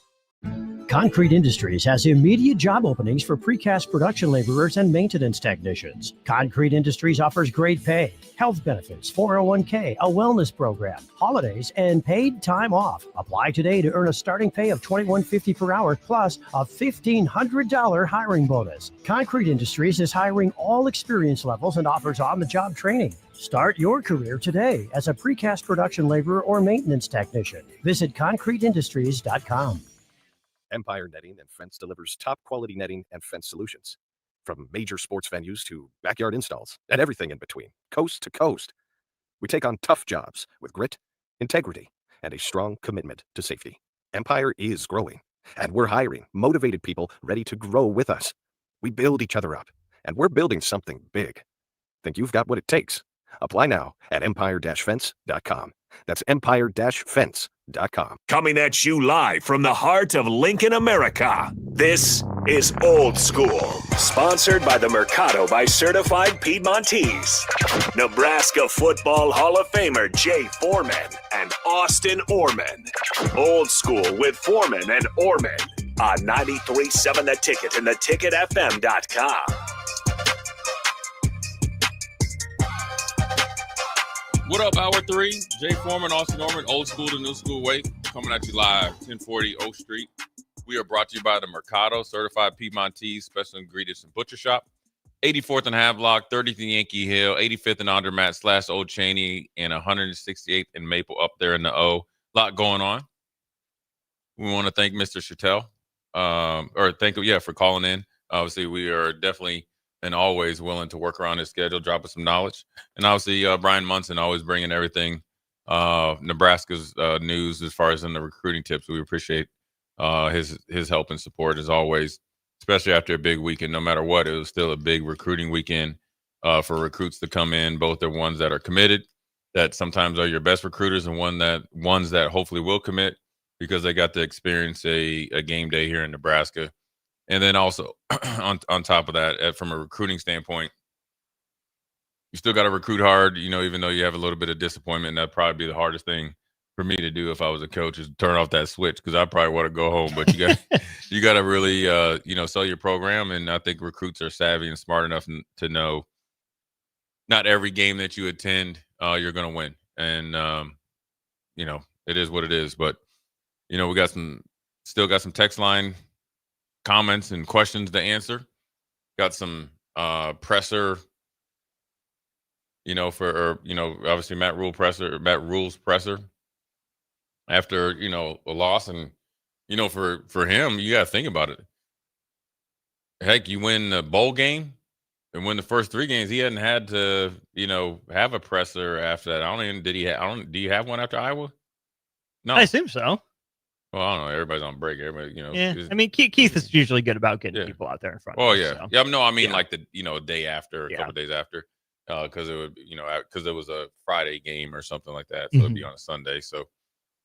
Concrete Industries has immediate job openings for precast production laborers and maintenance technicians. Concrete Industries offers great pay, health benefits, 401k, a wellness program, holidays, and paid time off. Apply today to earn a starting pay of $21.50 per hour plus a $1,500 hiring bonus. Concrete Industries is hiring all experience levels and offers on-the-job training. Start your career today as a precast production laborer or maintenance technician. Visit concreteindustries.com. Empire Netting and Fence delivers top quality netting and fence solutions. From major sports venues to backyard installs and everything in between, coast to coast. We take on tough jobs with grit, integrity, and a strong commitment to safety. Empire is growing, and we're hiring motivated people ready to grow with us. We build each other up, and we're building something big. Think you've got what it takes? Apply now at empire-fence.com. That's empire-fence.com. Coming at you live from the heart of Lincoln, America. This is Old School, sponsored by the Mercado by Certified Piedmontese, Nebraska Football Hall of Famer Jay Foreman and Austin Orman. Old School with Foreman and Orman on 93.7 The Ticket and theticketfm.com. What up, Hour 3? Jay Foreman, Austin Norman, Old School to New School Way, coming at you live, 1040 Oak Street. We are brought to you by the Mercado, Certified Piedmontese, Special Ingredients and Butcher Shop, 84th and Havelock, 30th and Yankee Hill, 85th and Andermatt / Old Cheney, and 168th and Maple up there in the O. A lot going on. We want to thank Mr. Chattel, for calling in. Obviously, we are definitely and always willing to work around his schedule, drop us some knowledge. And obviously, Brian Munson always bringing everything, Nebraska's news as far as in the recruiting tips. We appreciate his help and support as always, especially after a big weekend. No matter what, it was still a big recruiting weekend for recruits to come in, both the ones that are committed, that sometimes are your best recruiters, and ones that hopefully will commit because they got to experience a game day here in Nebraska. And then also on top of that, from a recruiting standpoint, you still got to recruit hard, even though you have a little bit of disappointment. That'd probably be the hardest thing for me to do if I was a coach, is turn off that switch, because I probably want to go home. But you got to really, sell your program. And I think recruits are savvy and smart enough to know not every game that you attend, you're going to win. And, it is what it is. But, we still got some text line comments and questions to answer. Got some presser, obviously Matt Rule's presser after, a loss. And, for him, you got to think about it. Heck, you win the bowl game and win the first 3 games. He hadn't had to, have a presser after that. Do you have one after Iowa? No. I assume so. Well, I don't know. Everybody's on break. Everybody, Yeah. I mean, Keith is usually good about getting people out there in front. Oh, yeah. So. Yeah. No, I mean, like the, day after, a couple days after, because it would, because it was a Friday game or something like that. So it'd be on a Sunday. So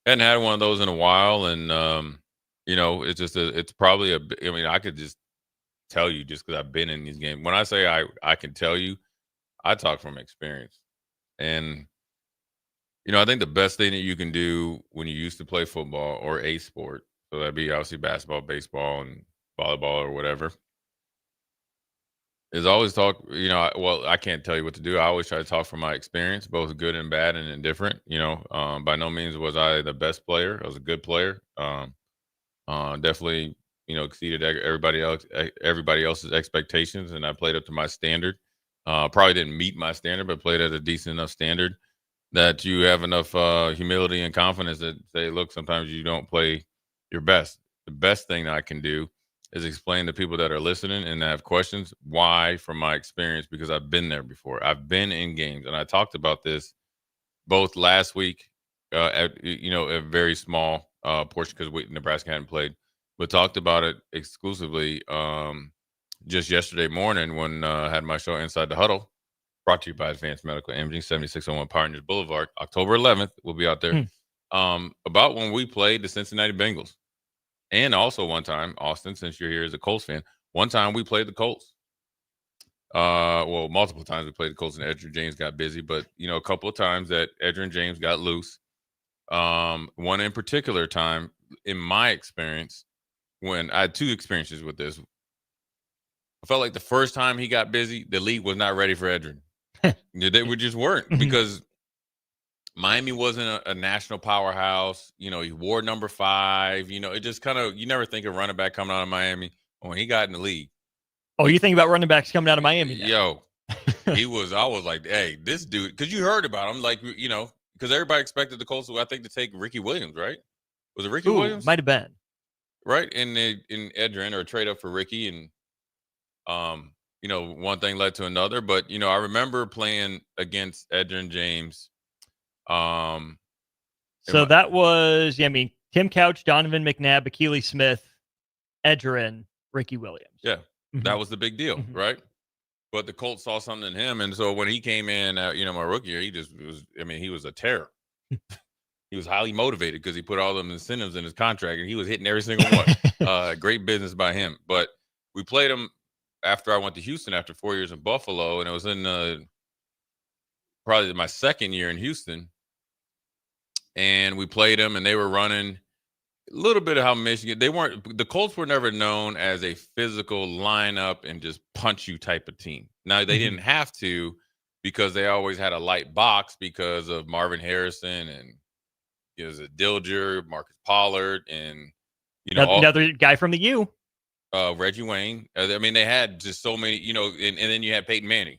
hadn't had one of those in a while. And, it's just, it's probably I could just tell you just because I've been in these games. When I say I can tell you, I talk from experience. And, I think the best thing that you can do when you used to play football or a sport, so that'd be obviously basketball, baseball, and volleyball or whatever, is always talk, I can't tell you what to do. I always try to talk from my experience, both good and bad and indifferent. By no means was I the best player. I was a good player. Definitely, exceeded everybody else's expectations, and I played up to my standard. Probably didn't meet my standard, but played at a decent enough standard that you have enough humility and confidence that say, look, sometimes you don't play your best. The best thing that I can do is explain to people that are listening and that have questions why, from my experience, because I've been there before. I've been in games, and I talked about this both last week at a very small portion because Nebraska hadn't played, but talked about it exclusively just yesterday morning when I had my show Inside the Huddle. Brought to you by Advanced Medical Imaging, 7601 Pioneers Boulevard, October 11th. We'll be out there. About when we played the Cincinnati Bengals. And also one time, Austin, since you're here as a Colts fan, one time we played the Colts. Multiple times we played the Colts and Edgerrin James got busy, but, a couple of times that Edgerrin James got loose. One in particular time, in my experience, when I had 2 experiences with this, I felt like the first time he got busy, the league was not ready for Edgerrin. They just weren't, because Miami wasn't a national powerhouse. He wore number 5. It just kind of, you never think of running back coming out of Miami. When he got in the league. Oh, you think about running backs coming out of Miami now? Yo, I was like, hey, this dude, because you heard about him, like, because everybody expected the Colts, I think, to take Ricky Williams, right? Was it Ricky Williams? Might have been. Right? In Edgerrin, or trade up for Ricky, and one thing led to another. But, I remember playing against Edgerrin James. So that was, Tim Couch, Donovan McNabb, Akili Smith, Edgerrin, Ricky Williams. Yeah, that was the big deal, right? But the Colts saw something in him. And so when he came in, my rookie year, he just was, he was a terror. He was highly motivated because he put all them incentives in his contract, and he was hitting every single one. Great business by him. But we played them after I went to Houston after 4 years in Buffalo, and it was in probably my second year in Houston. And we played them, and they were running a little bit of how Michigan. The Colts were never known as a physical lineup and just punch you type of team. Now, they didn't have to, because they always had a light box because of Marvin Harrison and it was a Dilger, Marcus Pollard, and another guy from the U. Reggie Wayne. I mean, they had just so many, and then you had Peyton Manning.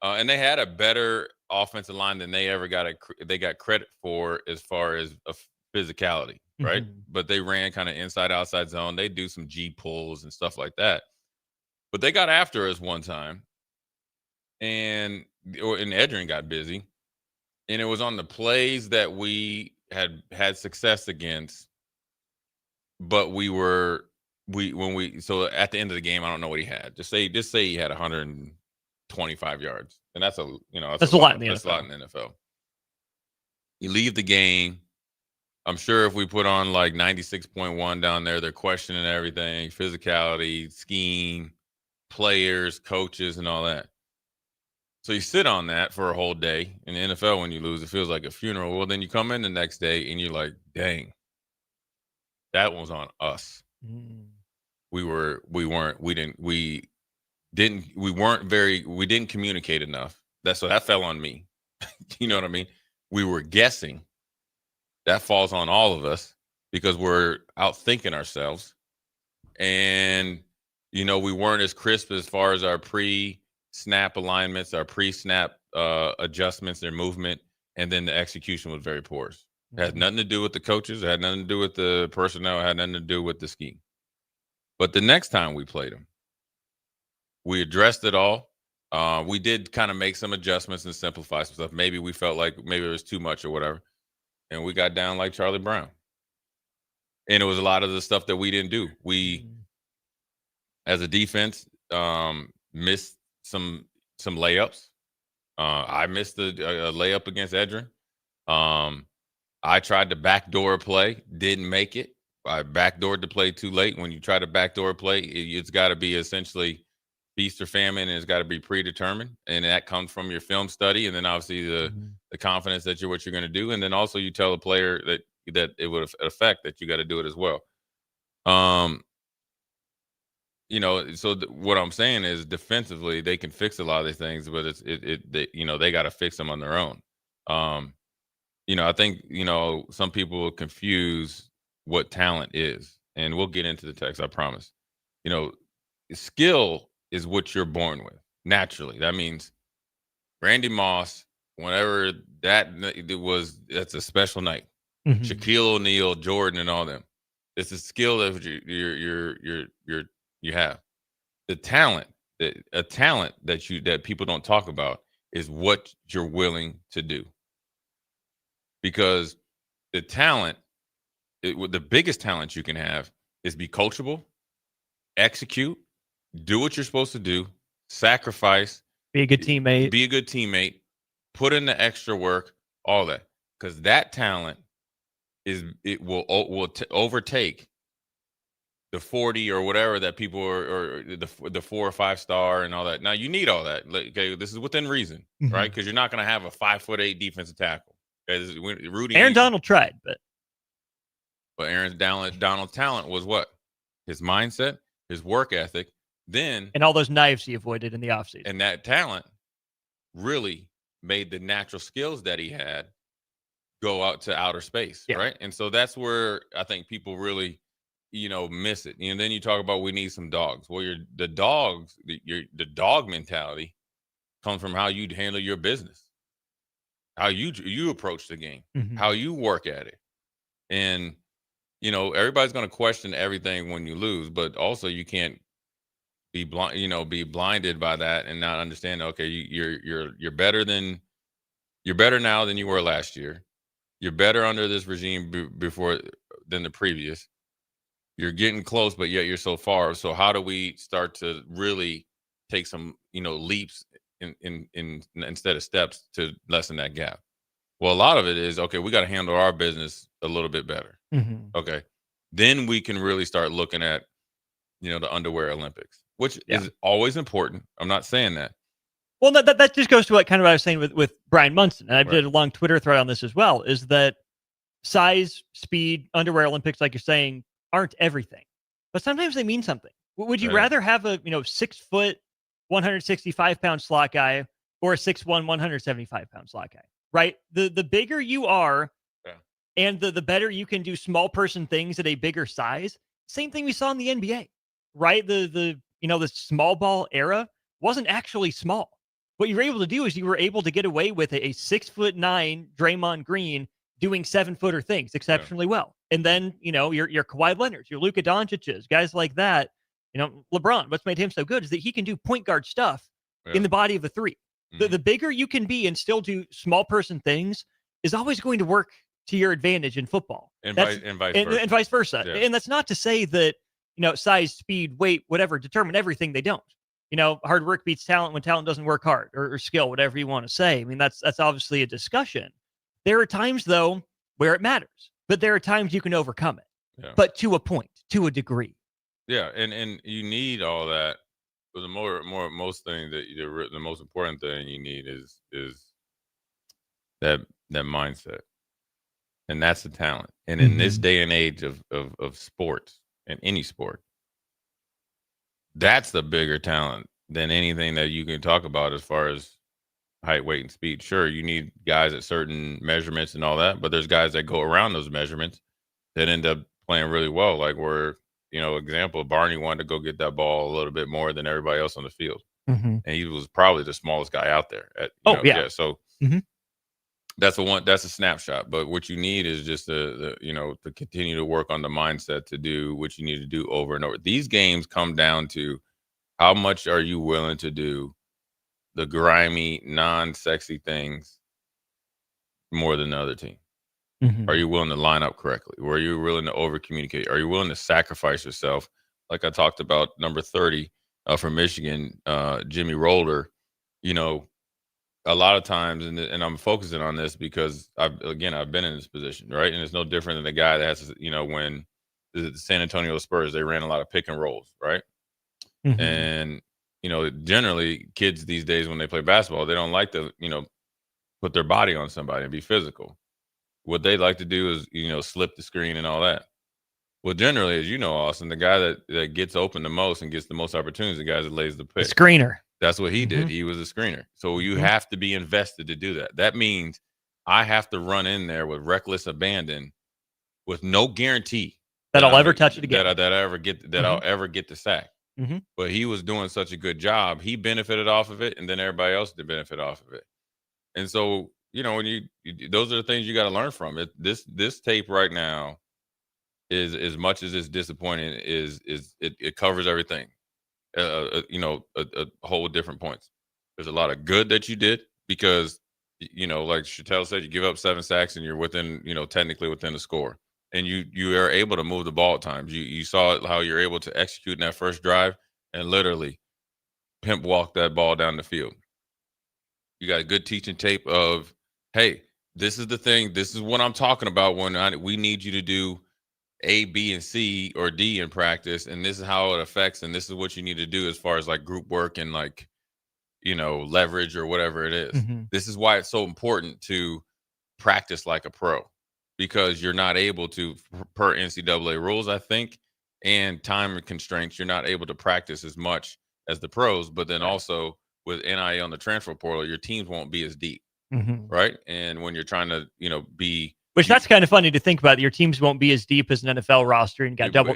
And they had a better offensive line than they ever got credit for as far as physicality, right? But they ran kind of inside outside zone. They do some G pulls and stuff like that. But they got after us one time, and Edgerrin got busy, and it was on the plays that we had success against. But so at the end of the game, I don't know what he had. Just say he had 125 yards, and that's a lot in the NFL. That's a lot in the NFL. You leave the game. I'm sure if we put on like 96.1 down there, they're questioning everything, physicality, scheme, players, coaches, and all that. So you sit on that for a whole day. In the NFL, when you lose, it feels like a funeral. Well, then you come in the next day and you're like, dang, that was on us. We didn't communicate enough. That fell on me. You know what I mean? We were guessing. That falls on all of us because we're out thinking ourselves. And, we weren't as crisp as far as our pre-snap alignments, our pre-snap adjustments, their movement. And then the execution was very poor. It had nothing to do with the coaches. It had nothing to do with the personnel. It had nothing to do with the scheme. But the next time we played them, we addressed it all. We did kind of make some adjustments and simplify some stuff. Maybe we felt like maybe it was too much or whatever. And we got down like Charlie Brown. And it was a lot of the stuff that we didn't do. We, as a defense, missed some layups. I missed a layup against Edgerrin. I tried to backdoor play, didn't make it. I backdoored the play too late. When you try to backdoor play, it's got to be essentially feast or famine, and it's got to be predetermined. And that comes from your film study, and then obviously the confidence that what you're going to do, and then also you tell a player that it would affect that you got to do it as well. So what I'm saying is defensively they can fix a lot of these things, but they got to fix them on their own. I think some people confuse what talent is, and we'll get into the text, I promise. Skill is what you're born with naturally. That means Randy Moss, whenever that's a special night. Shaquille O'Neal, Jordan, and all them. It's a skill that you have. The talent, a talent that people don't talk about is what you're willing to do. Because the talent, the biggest talent you can have is be coachable, execute, do what you're supposed to do, sacrifice, be a good teammate, put in the extra work, all that. Because that talent will overtake the 40 or whatever that people are, or the 4 or 5 star and all that. Now you need all that. Okay, this is within reason, right? Because you're not going to have a 5'8" defensive tackle. Okay, Aaron Donald tried, but Aaron Donald's talent was what? His mindset, his work ethic, and all those knives he avoided in the offseason. And that talent really made the natural skills that he had go out to outer space, right? And so that's where I think people really, miss it. And then you talk about we need some dogs. Well, the dog mentality comes from how you handle your business, how you approach the game, how you work at it. And, everybody's going to question everything when you lose, but also you can't be blind, be blinded by that and not understand, okay, you're better now than you were last year. You're better under this regime than the previous. You're getting close, but yet you're so far. So how do we start to really take some, leaps in instead of steps to lessen that gap? Well, a lot of it is, okay, we got to handle our business a little bit better. Okay. Then we can really start looking at the underwear Olympics, which is always important. I'm not saying that. Well, that just goes to what I was saying with Brian Munson, and I did a long Twitter thread on this as well, is that size, speed, underwear Olympics, like you're saying, aren't everything. But sometimes they mean something. Would you rather have a 6 foot, 165-pound slot guy or a 6'1", 175-pound slot guy? Right? The bigger you are, and the better you can do small person things at a bigger size. Same thing we saw in the NBA, right? The small ball era wasn't actually small. What you were able to do is you were able to get away with a 6'9" Draymond Green doing 7-footer things exceptionally well. And then, your Kawhi Leonards, your Luka Doncic's, guys like that, LeBron, what's made him so good is that he can do point guard stuff in the body of a three. The bigger you can be and still do small person things is always going to work to your advantage in football. And vice versa. Yeah. And that's not to say that, size, speed, weight, whatever, determine everything. They don't. Hard work beats talent when talent doesn't work hard, or skill, whatever you want to say. I mean, that's obviously a discussion. There are times, though, where it matters, but there are times you can overcome it, but to a point, to a degree. Yeah, and you need all that. But the most important thing you need is that mindset, and that's the talent. And in this day and age of sports, and any sport, that's the bigger talent than anything that you can talk about as far as height, weight, and speed. Sure, you need guys at certain measurements and all that, but there's guys that go around those measurements that end up playing really well. Like example, Barney wanted to go get that ball a little bit more than everybody else on the field. And he was probably the smallest guy out there. So that's a snapshot. But what you need is just to continue to work on the mindset to do what you need to do over and over. These games come down to how much are you willing to do the grimy, non-sexy things more than the other team? Are you willing to line up correctly? Or are you willing to over-communicate? Are you willing to sacrifice yourself? Like I talked about number 30 from Michigan, Jimmy Rolder, a lot of times, and I'm focusing on this because I've been in this position, right? And it's no different than the guy that has, when the San Antonio Spurs, they ran a lot of pick and rolls, right? And, generally kids these days, when they play basketball, they don't like to, put their body on somebody and be physical. What they like to do is, slip the screen and all that. Well, generally, as you know, Austin, the guy that gets open the most and gets the most opportunities, the guy that lays the pick. The screener. That's what he did. He was a screener. So you have to be invested to do that. That means I have to run in there with reckless abandon with no guarantee that I'll ever touch it again. That I'll ever get the sack. But he was doing such a good job. He benefited off of it, and then everybody else did benefit off of it. And so, when you those are the things you got to learn from it. This tape right now is, as much as it's disappointing, it covers everything. A whole different points. There's a lot of good that you did because, like Chattel said, you give up 7 sacks and you're within, technically within the score. And you are able to move the ball at times. You saw how you're able to execute in that first drive and literally pimp walk that ball down the field. You got a good teaching tape of, hey, this is the thing. This is what I'm talking about when we need you to do A, B, and C or D in practice, and this is how it affects, and this is what you need to do as far as like group work and like, leverage or whatever it is. This is why it's so important to practice like a pro, because you're not able to, per NCAA rules, I think, and time constraints, you're not able to practice as much as the pros. But then also with NIL on the transfer portal, your teams won't be as deep, right? And when you're trying to, Which that's kind of funny to think about. Your teams won't be as deep as an NFL roster, and you got double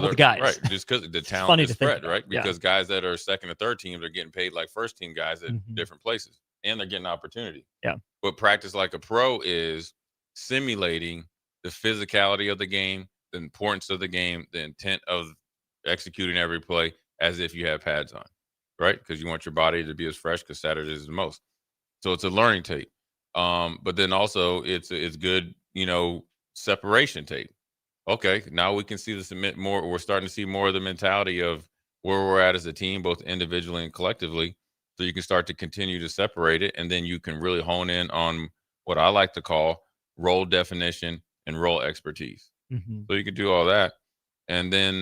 the guys. Right, just because the talent is spread, right? Because guys that are second or third teams are getting paid like first team guys at different places, and they're getting opportunity. Yeah. But practice like a pro is simulating the physicality of the game, the importance of the game, the intent of executing every play as if you have pads on, right? Because you want your body to be as fresh, because Saturday is the most. So it's a learning tape. But then also it's good, separation tape. Okay, now we can see the submit more. We're starting to see more of the mentality of where we're at as a team, both individually and collectively. So you can start to continue to separate it, and then you can really hone in on what I like to call role definition and role expertise. So you can do all that. And then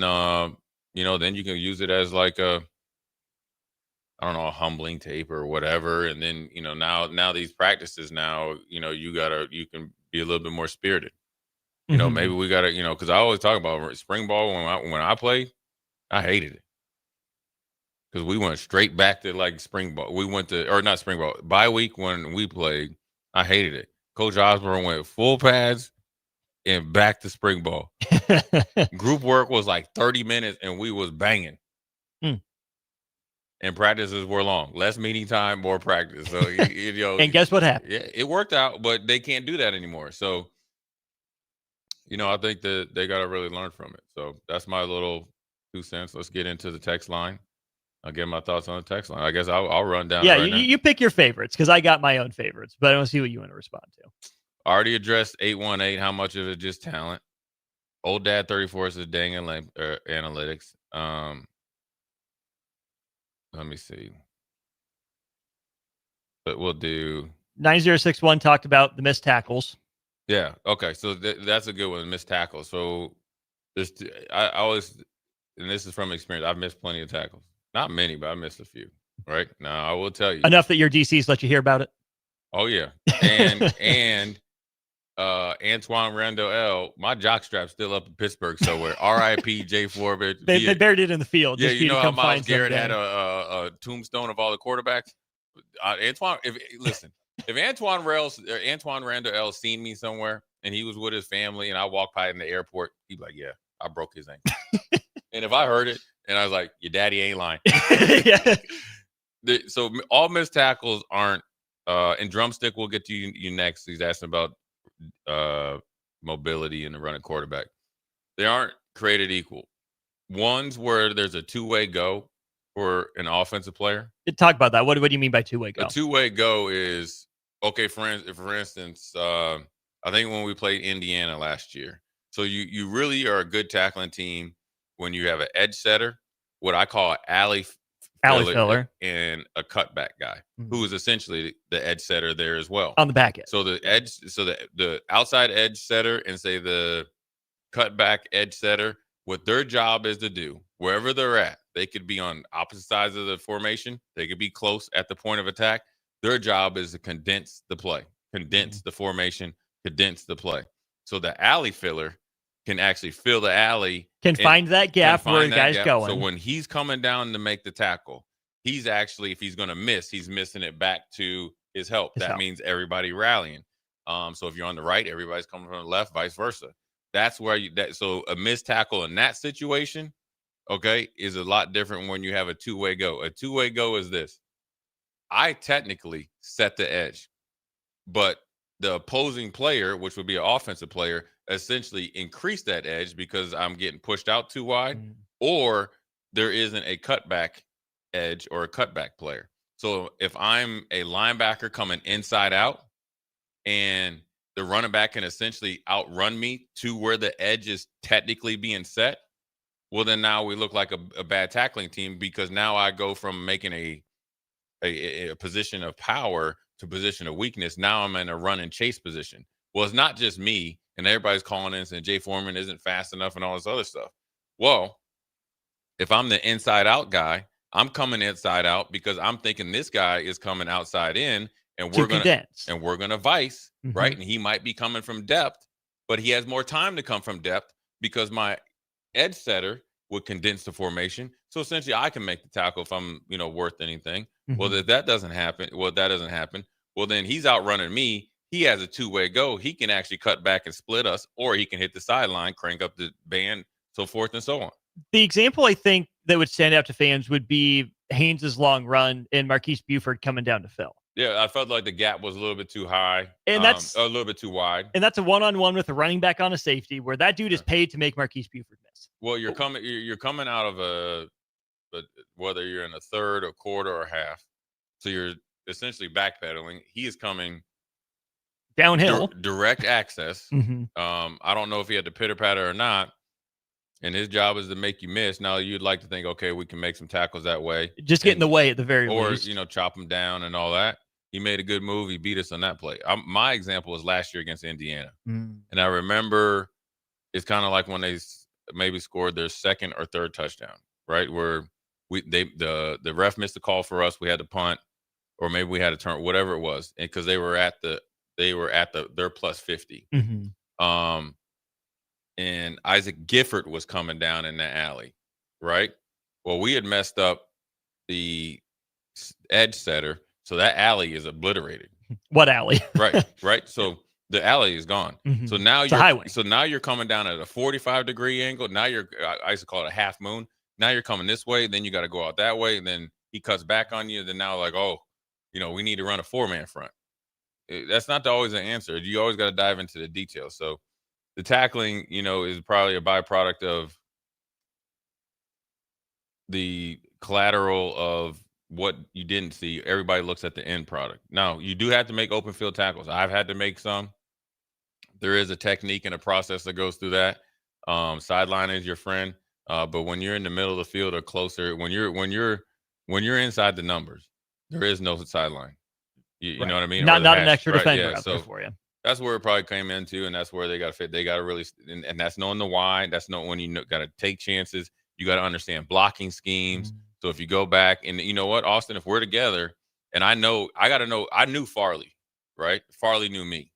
then you can use it as like a humbling tape or whatever. And then, now these practices now, you can be a little bit more spirited. Maybe we got to, because I always talk about spring ball when I played, I hated it. Because we went straight back to like spring ball. We went to, or not spring ball, bye week when we played, I hated it. Coach Osborne went full pads and back to spring ball. Group work was like 30 minutes and we was banging. And practices were long. Less meeting time, more practice. So, and guess what happened? Yeah, it worked out, but they can't do that anymore. So, I think that they got to really learn from it. So that's my little 2 cents. Let's get into the text line. I'll get my thoughts on the text line. I guess I'll run down. Yeah, right now. you pick your favorites because I got my own favorites, but I want to see what you want to respond to. I already addressed 818. How much of it just talent? Old Dad 34 says dang analytics. Let me see. But we'll do 9061 talked about the missed tackles. Yeah. Okay. So that's a good one. Missed tackles. So I always, and this is from experience, I've missed plenty of tackles. Not many, but I missed a few. Right now, I will tell you enough that your DCs let you hear about it. Oh yeah, and Antoine Randall L. My jockstrap's still up in Pittsburgh somewhere. R.I.P. Jay Forbes. They buried it in the field. Yeah, just you know how Myles Garrett had a tombstone of all the quarterbacks. Antoine, if Antoine Randall L. seen me somewhere and he was with his family and I walked by in the airport, he'd be like, "Yeah, I broke his ankle." And if I heard it and I was like, "Your daddy ain't lying." Yeah. So all missed tackles aren't. And Drumstick, we'll get to you next. He's asking about mobility and the running quarterback. They aren't created equal. One's where there's a two-way go for an offensive player. Talk about that. What do you mean by two-way go? A two-way go is, okay, for instance, I think when we played Indiana last year, so you really are a good tackling team when you have an edge setter, what I call an alley filler, and a cutback guy who is essentially the edge setter there as well on the back end. So the outside edge setter and say the cutback edge setter, what their job is to do wherever they're at, they could be on opposite sides of the formation, they could be close at the point of attack. Their job is to condense the play, condense the formation, condense the play. So the alley filler can actually fill the alley, can find that gap where the guy's going. So when he's coming down to make the tackle, he's actually, if he's going to miss, he's missing it back to his help. That means everybody rallying. So if you're on the right, everybody's coming from the left, vice versa. That's where so a missed tackle in that situation, okay, is a lot different when you have a two-way go. A two-way go is this. I technically set the edge, but the opposing player, which would be an offensive player, essentially increase that edge because I'm getting pushed out too wide, or there isn't a cutback edge or a cutback player. So if I'm a linebacker coming inside out and the running back can essentially outrun me to where the edge is technically being set, well, then now we look like a bad tackling team because now I go from making a position of power to position of weakness. Now I'm in a run and chase position. Well, it's not just me, and everybody's calling in and saying Jay Foreman isn't fast enough and all this other stuff. Well, if I'm the inside out guy, I'm coming inside out because I'm thinking this guy is coming outside in, and we're gonna vice, right? And he might be coming from depth, but he has more time to come from depth because my edge setter would condense the formation. So essentially I can make the tackle if I'm, worth anything. Well, if that doesn't happen, well, then he's outrunning me. He has a two-way go. He can actually cut back and split us, or he can hit the sideline, crank up the band, so forth and so on. The example I think that would stand out to fans would be Haynes' long run and Marquise Buford coming down to fill. Yeah, I felt like the gap was a little bit too high, and that's a little bit too wide. And that's a one-on-one with a running back on a safety, where that dude is paid to make Marquise Buford miss. Well, you're coming out of whether you're in a third, a quarter, or half, so you're essentially backpedaling. He is coming downhill, direct access. I don't know if he had the pitter patter or not, and his job is to make you miss. Now you'd like to think, okay, we can make some tackles that way, just get in the way at the very least, or chop him down and all that. He made a good move. He beat us on that play. My example was last year against Indiana, and I remember it's kind of like when maybe scored their second or third touchdown, right? Where the ref missed the call for us, we had to punt, or maybe we had to turn, whatever it was, and because they were at their plus 50. And Isaac Gifford was coming down in the alley, right? Well, we had messed up the edge setter, so that alley is obliterated. What alley? Right. So the alley is gone. So now It's a highway. So now you're coming down at a 45-degree angle. Now I used to call it a half moon. Now you're coming this way, then you got to go out that way, and then he cuts back on you. Then now like, oh, we need to run a 4-man front. That's not always an answer. You always got to dive into the details. So the tackling, is probably a byproduct of the collateral of what you didn't see. Everybody looks at the end product. Now, you do have to make open field tackles. I've had to make some. There is a technique and a process that goes through that. Sideline is your friend. But when you're in the middle of the field or closer, when you're inside the numbers, there is no sideline. You know what I mean? Not an extra defender out there for you. That's where it probably came into, and that's where they got to fit. They got to really, and that's knowing the why. That's knowing when you got to take chances. You got to understand blocking schemes. So if you go back, and you know what, Austin, if we're together, and I knew Farley, right? Farley knew me.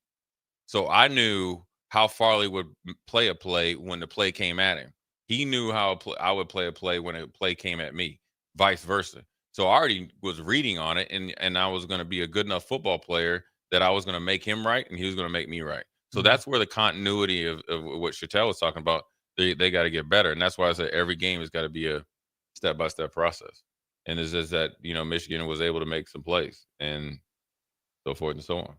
So I knew how Farley would play a play when the play came at him. He knew how I would play a play when a play came at me, vice versa. So I already was reading on it, and I was going to be a good enough football player that I was going to make him right, and he was going to make me right. So that's where the continuity of what Chattel was talking about, they got to get better. And that's why I said every game has got to be a step-by-step process. And it's just that, Michigan was able to make some plays and so forth and so on.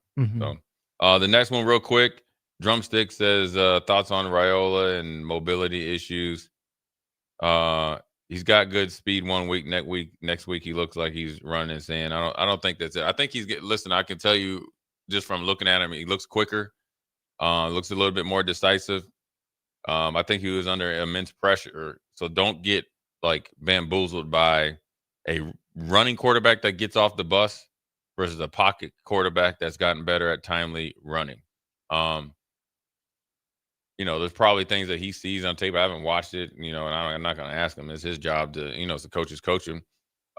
So the next one real quick, Drumstick says thoughts on Raiola and mobility issues. He's got good speed one week. Next week he looks like he's running and saying, I don't think that's it. I think listen, I can tell you just from looking at him, he looks quicker, looks a little bit more decisive. I think he was under immense pressure. So don't get like bamboozled by a running quarterback that gets off the bus versus a pocket quarterback that's gotten better at timely running. There's probably things that he sees on tape. I haven't watched it, and I'm not going to ask him. It's his job to, as the coaches coach him.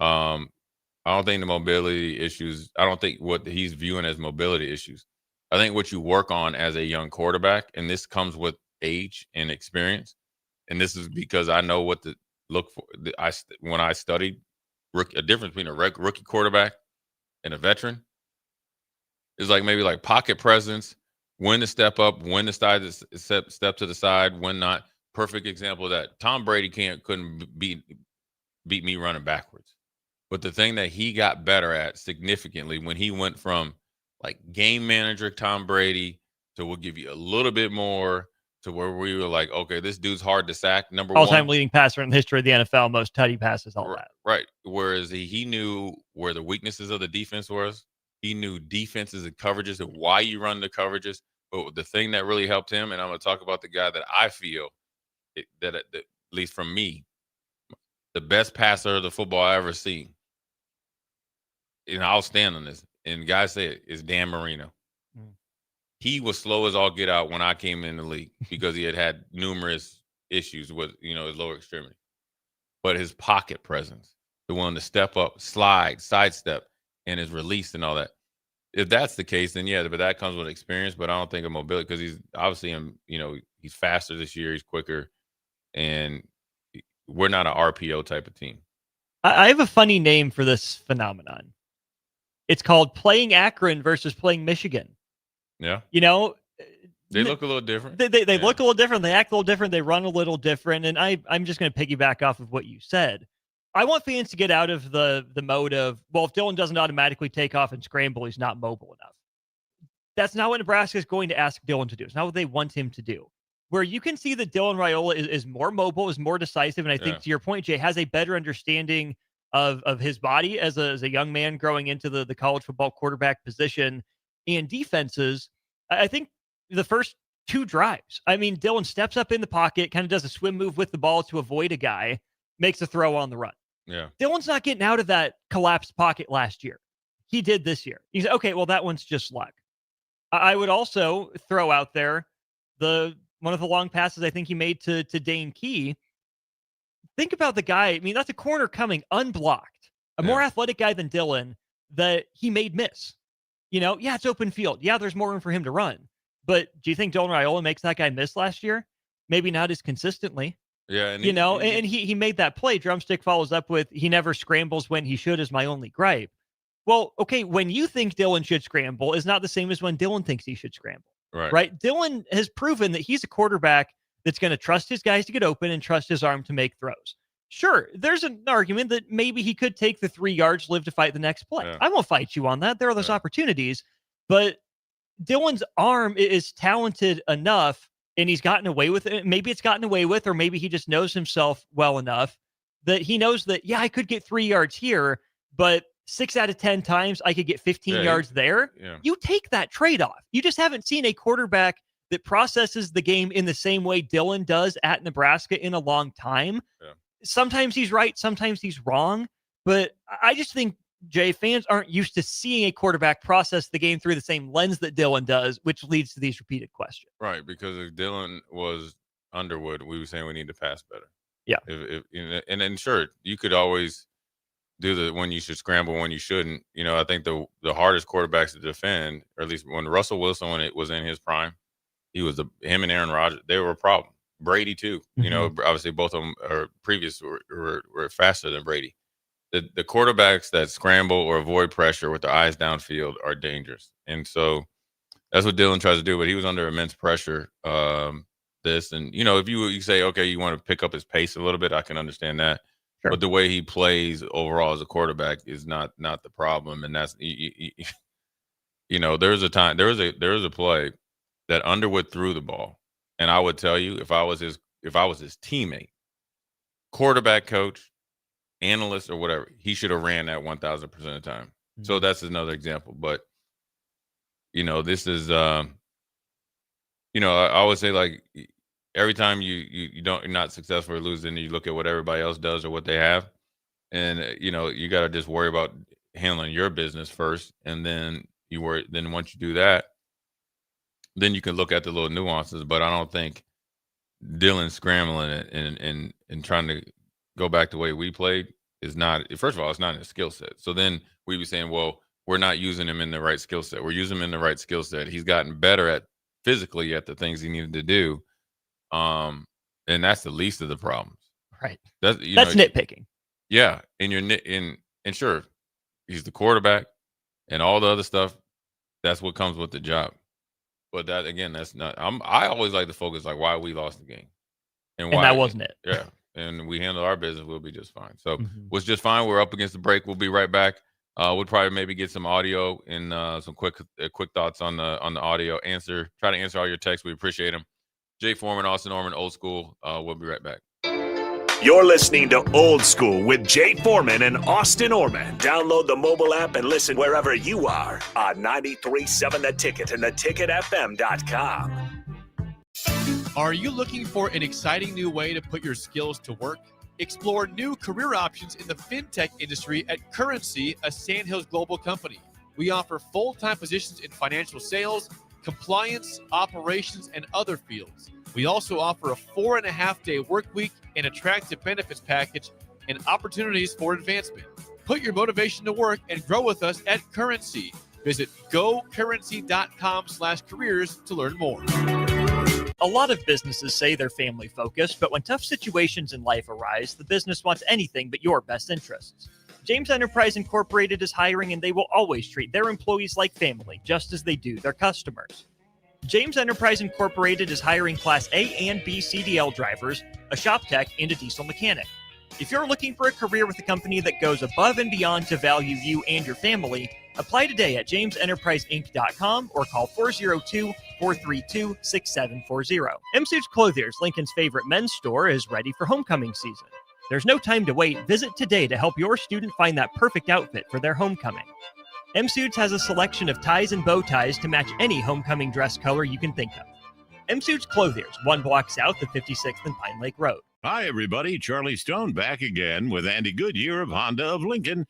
I don't think the mobility issues, I don't think what he's viewing as mobility issues. I think what you work on as a young quarterback, and this comes with age and experience, and this is because I know what to look for. When I studied a difference between a rookie quarterback and a veteran is maybe pocket presence, when to step up, when to step to the side, when not. Perfect example of that. Tom Brady couldn't beat me running backwards. But the thing that he got better at significantly when he went from game manager Tom Brady to we'll give you a little bit more to where we were like, okay, this dude's hard to sack. Number one. All-time leading passer in the history of the NFL, most tutty passes, all that. Right. Whereas he knew where the weaknesses of the defense was. He knew defenses and coverages and why you run the coverages. But the thing that really helped him, and I'm going to talk about the guy that I feel that at least from me, the best passer of the football I ever seen. And I'll stand on this. And guys say it is Dan Marino. He was slow as all get out when I came in the league because he had numerous issues with, his lower extremity. But his pocket presence, the one to step up, slide, sidestep, and his release and all that. If that's the case, then yeah, but that comes with experience. But I don't think of mobility because he's obviously he's faster this year, he's quicker, and we're not an RPO type of team. I have a funny name for this phenomenon. It's called playing Akron versus playing Michigan. Yeah. They look a little different. They look a little different. They act a little different. They run a little different. And I'm just going to piggyback off of what you said. I want fans to get out of the mode of, well, if Dylan doesn't automatically take off and scramble, he's not mobile enough. That's not what Nebraska is going to ask Dylan to do. It's not what they want him to do. Where you can see that Dylan Raiola is more mobile, is more decisive, and I think to your point, Jay, has a better understanding of his body as a young man growing into the college football quarterback position and defenses. I think the first two drives, Dylan steps up in the pocket, kind of does a swim move with the ball to avoid a guy, makes a throw on the run. Yeah. Dylan's not getting out of that collapsed pocket last year. He did this year. He's okay. Well, that one's just luck. I would also throw out there the one of the long passes I think he made to Dane Key. Think about the guy. I mean, that's a corner coming unblocked, a more athletic guy than Dillon that he made miss. Yeah, it's open field. Yeah, there's more room for him to run. But do you think Dylan Raiola makes that guy miss last year? Maybe not as consistently. Yeah, and he made that play. Drumstick follows up with, he never scrambles when he should is my only gripe. Well, okay, when you think Dylan should scramble is not the same as when Dylan thinks he should scramble. Right? Dylan has proven that he's a quarterback that's going to trust his guys to get open and trust his arm to make throws. Sure, there's an argument that maybe he could take the 3 yards, live to fight the next play. I won't fight you on that. There are those opportunities. But Dylan's arm is talented enough, and he's gotten away with it. Maybe it's gotten away with, or maybe he just knows himself well enough that he knows that, yeah, I could get 3 yards here, but 6 out of 10 times I could get 15 yards there. You take that trade-off. You just haven't seen a quarterback that processes the game in the same way Dylan does at Nebraska in a long time. Sometimes he's right, sometimes he's wrong, but I just think, Jay, fans aren't used to seeing a quarterback process the game through the same lens that Dylan does, which leads to these repeated questions. Right, because if Dylan was Underwood, we were saying we need to pass better. Yeah. And then, sure, you could always do the when you should scramble, when you shouldn't. I think the hardest quarterbacks to defend, or at least when Russell Wilson, when it was in his prime, him and Aaron Rodgers, they were a problem. Brady too. Obviously both of them are previous were faster than Brady. The quarterbacks that scramble or avoid pressure with their eyes downfield are dangerous. And so that's what Dylan tries to do, but he was under immense pressure. If you say, okay, you want to pick up his pace a little bit, I can understand that. Sure. But the way he plays overall as a quarterback is not the problem. And that's there was a play that Underwood threw the ball. And I would tell you, if I was his teammate, quarterback coach, analyst, or whatever, he should have ran that 1,000% of the time. Mm-hmm. So that's another example. But this is I always say, like, every time you're not successful or losing, you look at what everybody else does or what they have, and you got to just worry about handling your business first, and then once you do that, then you can look at the little nuances. But I don't think Dylan scrambling it and trying to go back the way we played is not, first of all, it's not in his skill set. So then we be saying, well, we're not using him in the right skill set. We're using him in the right skill set. He's gotten better physically at the things he needed to do. And that's the least of the problems. Right. That's nitpicking. Yeah. And sure, he's the quarterback and all the other stuff. That's what comes with the job. But that, again, that's not. I always like to focus, like, why we lost the game, and that wasn't it. Yeah, and we handle our business, we'll be just fine. So was just fine. We're up against the break. We'll be right back. We'll probably maybe get some audio and some quick thoughts on the audio. Try to answer all your texts. We appreciate them. Jay Foreman, Austin Norman, Old School. We'll be right back. You're listening to Old School with Jay Foreman and Austin Orman. Download the mobile app and listen wherever you are on 93.7 The Ticket and theticketfm.com. Are you looking for an exciting new way to put your skills to work? Explore new career options in the fintech industry at Currency, a Sandhills global company. We offer full-time positions in financial sales, compliance, operations, and other fields. We also offer a 4.5-day work week, an attractive benefits package, and opportunities for advancement. Put your motivation to work and grow with us at Currency. Visit gocurrency.com/careers to learn more. A lot of businesses say they're family focused, but when tough situations in life arise, the business wants anything but your best interests. James Enterprise Incorporated is hiring, and they will always treat their employees like family, just as they do their customers. James Enterprise Incorporated is hiring Class A and B CDL drivers, a shop tech, and a diesel mechanic. If you're looking for a career with a company that goes above and beyond to value you and your family, apply today at jamesenterpriseinc.com or call 402-432-6740. M-Suits Clothiers, Lincoln's favorite men's store, is ready for homecoming season. There's no time to wait. Visit today to help your student find that perfect outfit for their homecoming. M-Suits has a selection of ties and bow ties to match any homecoming dress color you can think of. M-Suits Clothiers, 1 block south of 56th and Pine Lake Road. Hi, everybody. Charlie Stone back again with Andy Goodyear of Honda of Lincoln.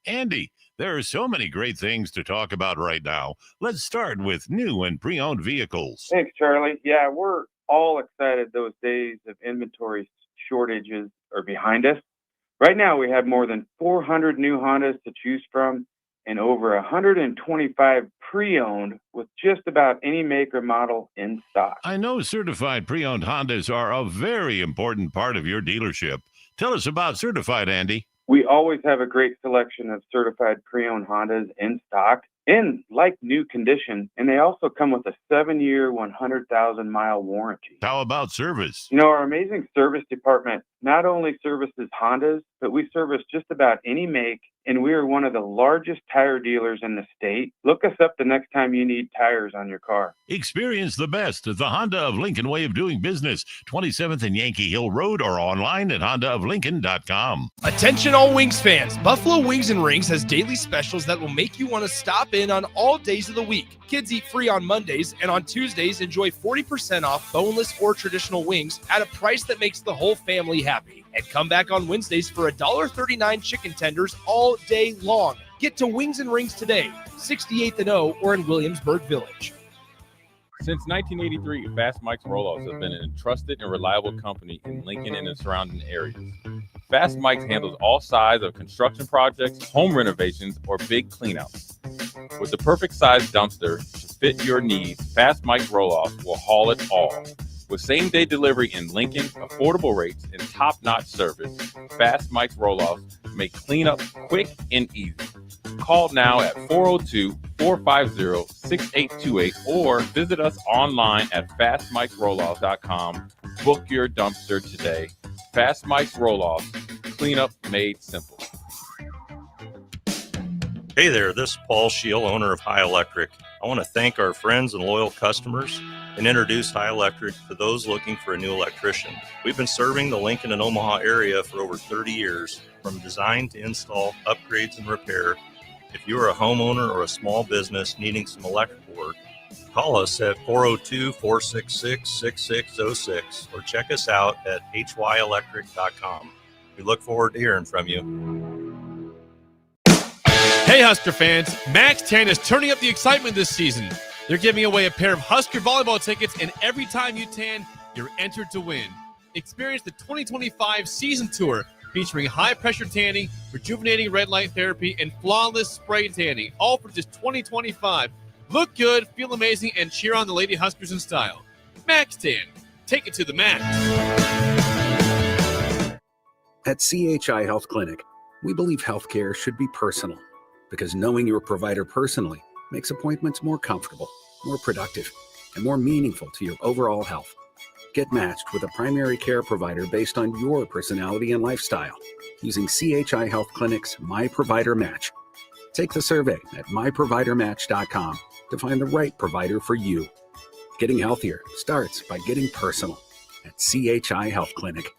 Andy, there are so many great things to talk about right now. Let's start with new and pre-owned vehicles. Thanks, Charlie. Yeah, we're all excited those days of inventory shortages are behind us. Right now, we have more than 400 new Hondas to choose from and over 125 pre-owned with just about any make or model in stock. I know certified pre-owned Hondas are a very important part of your dealership. Tell us about certified, Andy. We always have a great selection of certified pre-owned Hondas in stock in like new condition, and they also come with a 7-year, 100,000-mile warranty. How about service? You know, our amazing service department not only services Hondas, but we service just about any make, and we are one of the largest tire dealers in the state. Look us up the next time you need tires on your car. Experience the best at the Honda of Lincoln way of doing business, 27th and Yankee Hill Road, or online at hondaoflincoln.com. Attention all Wings fans. Buffalo Wings and Rings has daily specials that will make you want to stop in on all days of the week. Kids eat free on Mondays, and on Tuesdays, enjoy 40% off boneless or traditional wings at a price that makes the whole family happy. And come back on Wednesdays for $1.39 chicken tenders all day long. Get to Wings and Rings today, 68th and O, or in Williamsburg Village. Since 1983, Fast Mike's Roll-Offs have been a trusted and reliable company in Lincoln and the surrounding areas. Fast Mike's handles all sides of construction projects, home renovations, or big cleanouts. With the perfect size dumpster to fit your needs, Fast Mike's Roll-Offs will haul it all. With same-day delivery in Lincoln, affordable rates, and top-notch service, Fast Mike's Roll-Offs make cleanup quick and easy. Call now at 402-450-6828 or visit us online at fastmikesrolloffs.com. Book your dumpster today. Fast Mike's Roll-Offs, cleanup made simple. Hey there, this is Paul Scheel, owner of High Electric. I want to thank our friends and loyal customers and introduce High Electric to those looking for a new electrician. We've been serving the Lincoln and Omaha area for over 30 years, from design to install, upgrades, and repair. If you are a homeowner or a small business needing some electrical work, call us at 402-466-6606 or check us out at hyelectric.com. We look forward to hearing from you. Hey, Husker fans, Max Tan is turning up the excitement this season. They're giving away a pair of Husker volleyball tickets, and every time you tan, you're entered to win. Experience the 2025 season tour featuring high-pressure tanning, rejuvenating red light therapy, and flawless spray tanning, all for just $20.25. Look good, feel amazing, and cheer on the Lady Huskers in style. Max Tan, take it to the max. At CHI Health Clinic, we believe healthcare should be personal, because knowing your provider personally makes appointments more comfortable, more productive, and more meaningful to your overall health. Get matched with a primary care provider based on your personality and lifestyle using CHI Health Clinic's My Provider Match. Take the survey at myprovidermatch.com to find the right provider for you. Getting healthier starts by getting personal at CHI Health Clinic.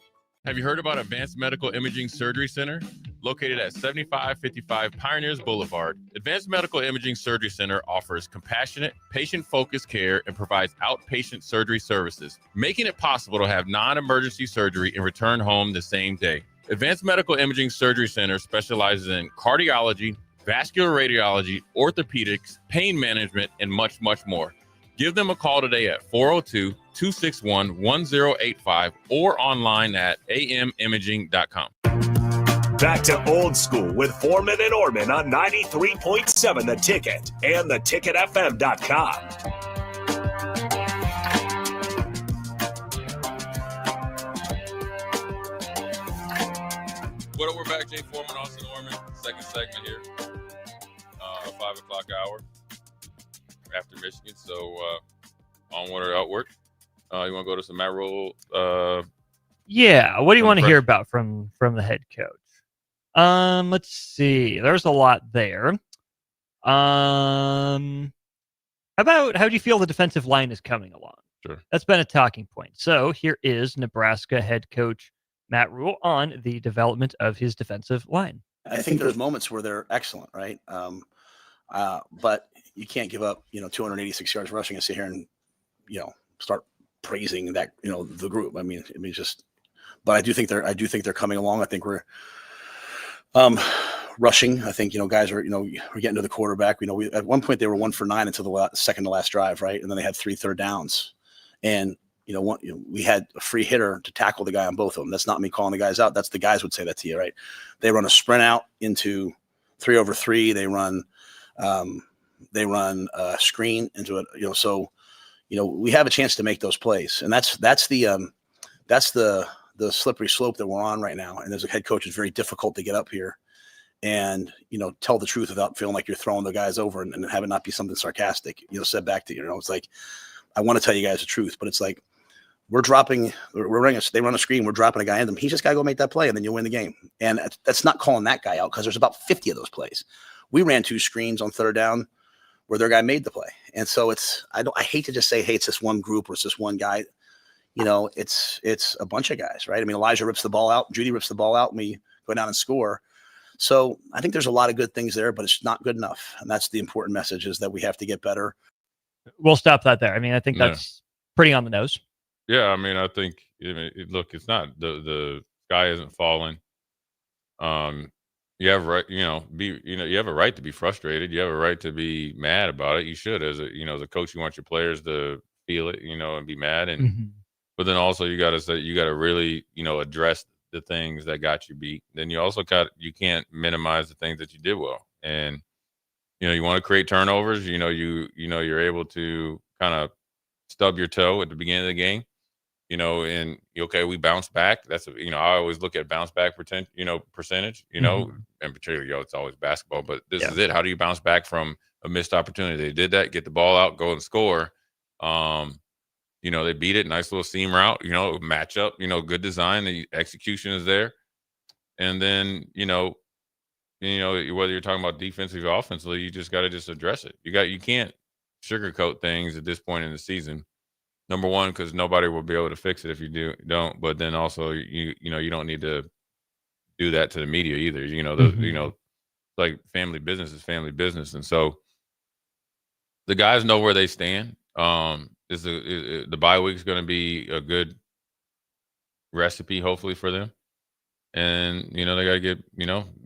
Have you heard about Advanced Medical Imaging Surgery Center? Located at 7555 Pioneers Boulevard, Advanced Medical Imaging Surgery Center offers compassionate, patient-focused care and provides outpatient surgery services, making it possible to have non-emergency surgery and return home the same day. Advanced Medical Imaging Surgery Center specializes in cardiology, vascular radiology, orthopedics, pain management, and much, much more. Give them a call today at 402-261-1085 or online at amimaging.com. Back to old school with Foreman and Orman on 93.7 The Ticket and theticketfm.com. Well, we're back. Jay Foreman, Austin Orman, second segment here. 5 o'clock hour after Michigan. So onward or outward. You want to go to some Matt Rule? Yeah. What do you want to hear about from the head coach? Let's see. There's a lot there. How do you feel the defensive line is coming along? Sure. That's been a talking point. So here is Nebraska head coach Matt Rule on the development of his defensive line. I think there's moments where they're excellent, right? But you can't give up, 286 yards rushing and sit here and, start praising that, the group. I mean, just. But I do think they're coming along. I think we're rushing. I think guys are we're getting to the quarterback. At one point they were 1 for 9 until the second to last drive, right? And then they had 3 third downs, and we had a free hitter to tackle the guy on both of them. That's not me calling the guys out. That's the guys would say that to you, right? They run a sprint out into 3-over-3. They run a screen into it. So we have a chance to make those plays, and that's the slippery slope that we're on right now. And as a head coach, it's very difficult to get up here and tell the truth without feeling like you're throwing the guys over and have it not be something sarcastic. Said back to you. It's like, I want to tell you guys the truth, but it's like, they run a screen, we're dropping a guy in them. He's just got to go make that play, and then you'll win the game. And that's not calling that guy out, because there's about 50 of those plays. We ran 2 screens on third down where their guy made the play. And so I hate to just say, hey, it's this one group or it's this one guy. It's a bunch of guys, right? I mean, Elijah rips the ball out, Judy rips the ball out, and we go down and score. So I think there's a lot of good things there, but it's not good enough. And that's the important message, is that we have to get better. We'll stop that there. I mean, I think that's pretty on the nose. Yeah, I mean, I think look, it's not the sky isn't falling. You have you have a right to be frustrated. You have a right to be mad about it. You should, as a coach, you want your players to feel it, and be mad. And but then also you got to really address the things that got you beat. Then you also you can't minimize the things that you did well. And you want to create turnovers. You're able to kind of stub your toe at the beginning of the game. And we bounce back. That's I always look at bounce back percentage. And particularly it's always basketball, but this is it. How do you bounce back from a missed opportunity? They did that, get the ball out, go and score. They beat it, nice little seam route. Match up. Good design. The execution is there, and then whether you're talking about defensively or offensively, you just got to address it. You can't sugarcoat things at this point in the season. Number one, because nobody will be able to fix it if you don't. But then also, you don't need to do that to the media either. Like family business is family business, and so the guys know where they stand. The bye week is going to be a good recipe, hopefully, for them, and they got to get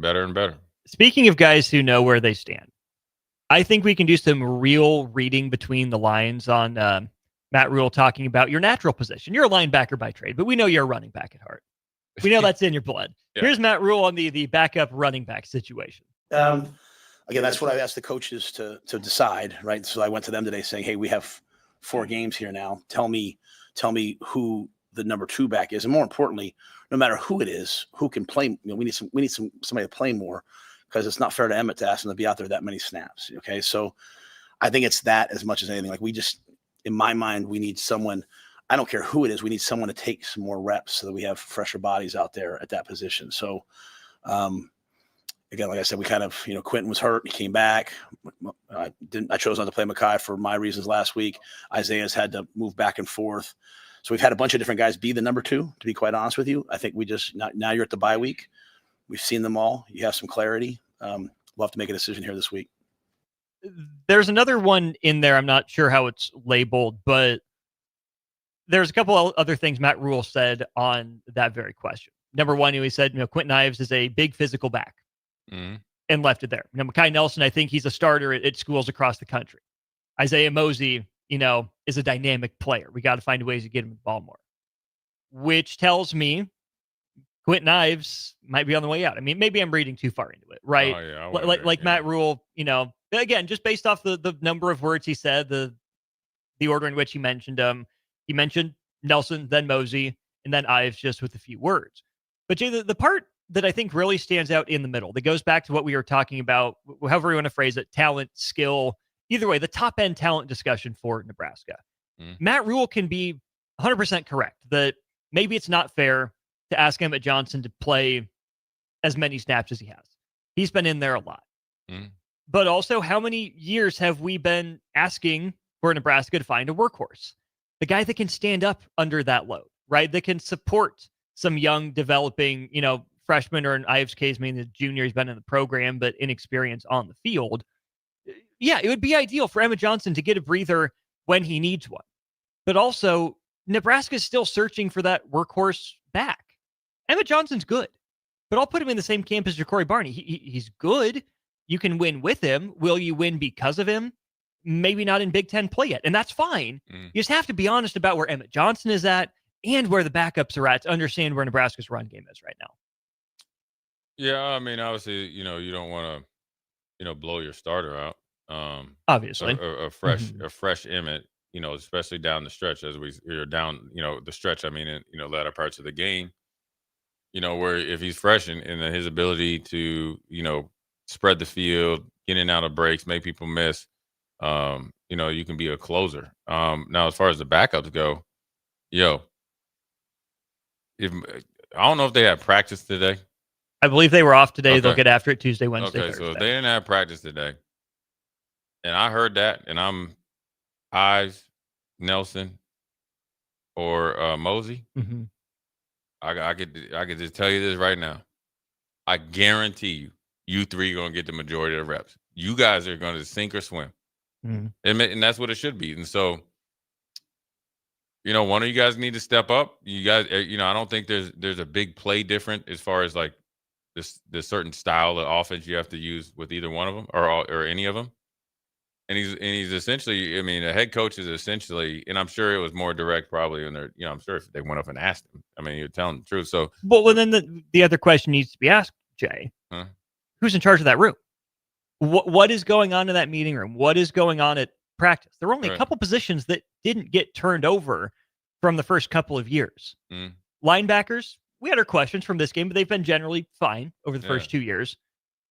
better and better. Speaking of guys who know where they stand, I think we can do some real reading between the lines on. Matt Rule talking about your natural position. You're a linebacker by trade, but we know you're a running back at heart. We know that's in your blood. Yeah. Here's Matt Rule on the backup running back situation. Again, that's what I asked the coaches to decide, right? So I went to them today saying, hey, we have 4 games here now. Tell me who the number 2 back is. And more importantly, no matter who it is, who can play, we need somebody to play more, because it's not fair to Emmett to ask him to be out there that many snaps. Okay. So I think it's that as much as anything. Like, in my mind, we need someone, I don't care who it is, we need someone to take some more reps so that we have fresher bodies out there at that position. So, again, like I said, we kind of, Quentin was hurt. He came back. I chose not to play Mackay for my reasons last week. Isaiah's had to move back and forth. So we've had a bunch of different guys be the number 2, to be quite honest with you. I think now you're at the bye week. We've seen them all. You have some clarity. We'll have to make a decision here this week. There's another one in there. I'm not sure how it's labeled, but there's a couple other things Matt Rule said on that very question. Number one, he said, Quentin Ives is a big physical back, and left it there. Mackay Nelson, I think he's a starter at schools across the country. Isaiah Mosey, is a dynamic player. We got to find ways to get him the ball more, which tells me Quentin Ives might be on the way out. I mean, maybe I'm reading too far into it, right? Oh, yeah, like Matt Rule, again, just based off the number of words he said, the order in which he mentioned he mentioned Nelson, then Mosey, and then Ives, just with a few words. But Jay, the part that I think really stands out in the middle, that goes back to what we were talking about, however you want to phrase it, talent, skill, either way, the top end talent discussion for Nebraska. Matt Rule can be 100% correct that maybe it's not fair to ask Emmett Johnson to play as many snaps as he has. He's been in there a lot. But also, how many years have we been asking for Nebraska to find a workhorse? The guy that can stand up under that load, right? That can support some young, developing, freshman, or in Ives' case, the junior, he's been in the program, but inexperienced on the field. Yeah, it would be ideal for Emmett Johnson to get a breather when he needs one. But also, Nebraska's still searching for that workhorse back. Emmett Johnson's good, but I'll put him in the same camp as Ja'Cory Barney. He's good. You can win with him. Will you win because of him? maybe not in Big Ten play yet, and that's fine. You just have to be honest about where Emmett Johnson is at and where the backups are at to understand where Nebraska's run game is right now. Yeah, I mean, obviously, you don't want to, blow your starter out. Obviously, a fresh Emmett, especially down the stretch as we're down, the stretch. I mean, in latter parts of the game, where if he's fresh and his ability to, spread the field, get in and out of breaks, make people miss, you can be a closer. Now, as far as the backups go, if I don't know if they had practice today. I believe they were off today. Okay. They'll get after it Tuesday, Wednesday, Okay, Thursday. so if they didn't have practice today, and I heard that, and I'm Ives, Nelson, or Mosey, I could just tell you this right now. I guarantee you three are going to get the majority of the reps. You guys are going to sink or swim. And that's what it should be. And so, one of you guys need to step up. You guys, I don't think there's a big play different as far as like this certain style of offense you have to use with either one of them or any of them. And he's essentially, I mean, the head coach is essentially, and I'm sure it was more direct probably when they're, I'm sure if they went up and asked him. I mean, you're telling the truth. So, well, then the other question needs to be asked, Jay. Who's in charge of that room? What is going on in that meeting room? What is going on at practice? There were only a couple positions that didn't get turned over from the first couple of years. Linebackers, we had our questions from this game, but they've been generally fine over the first 2 years.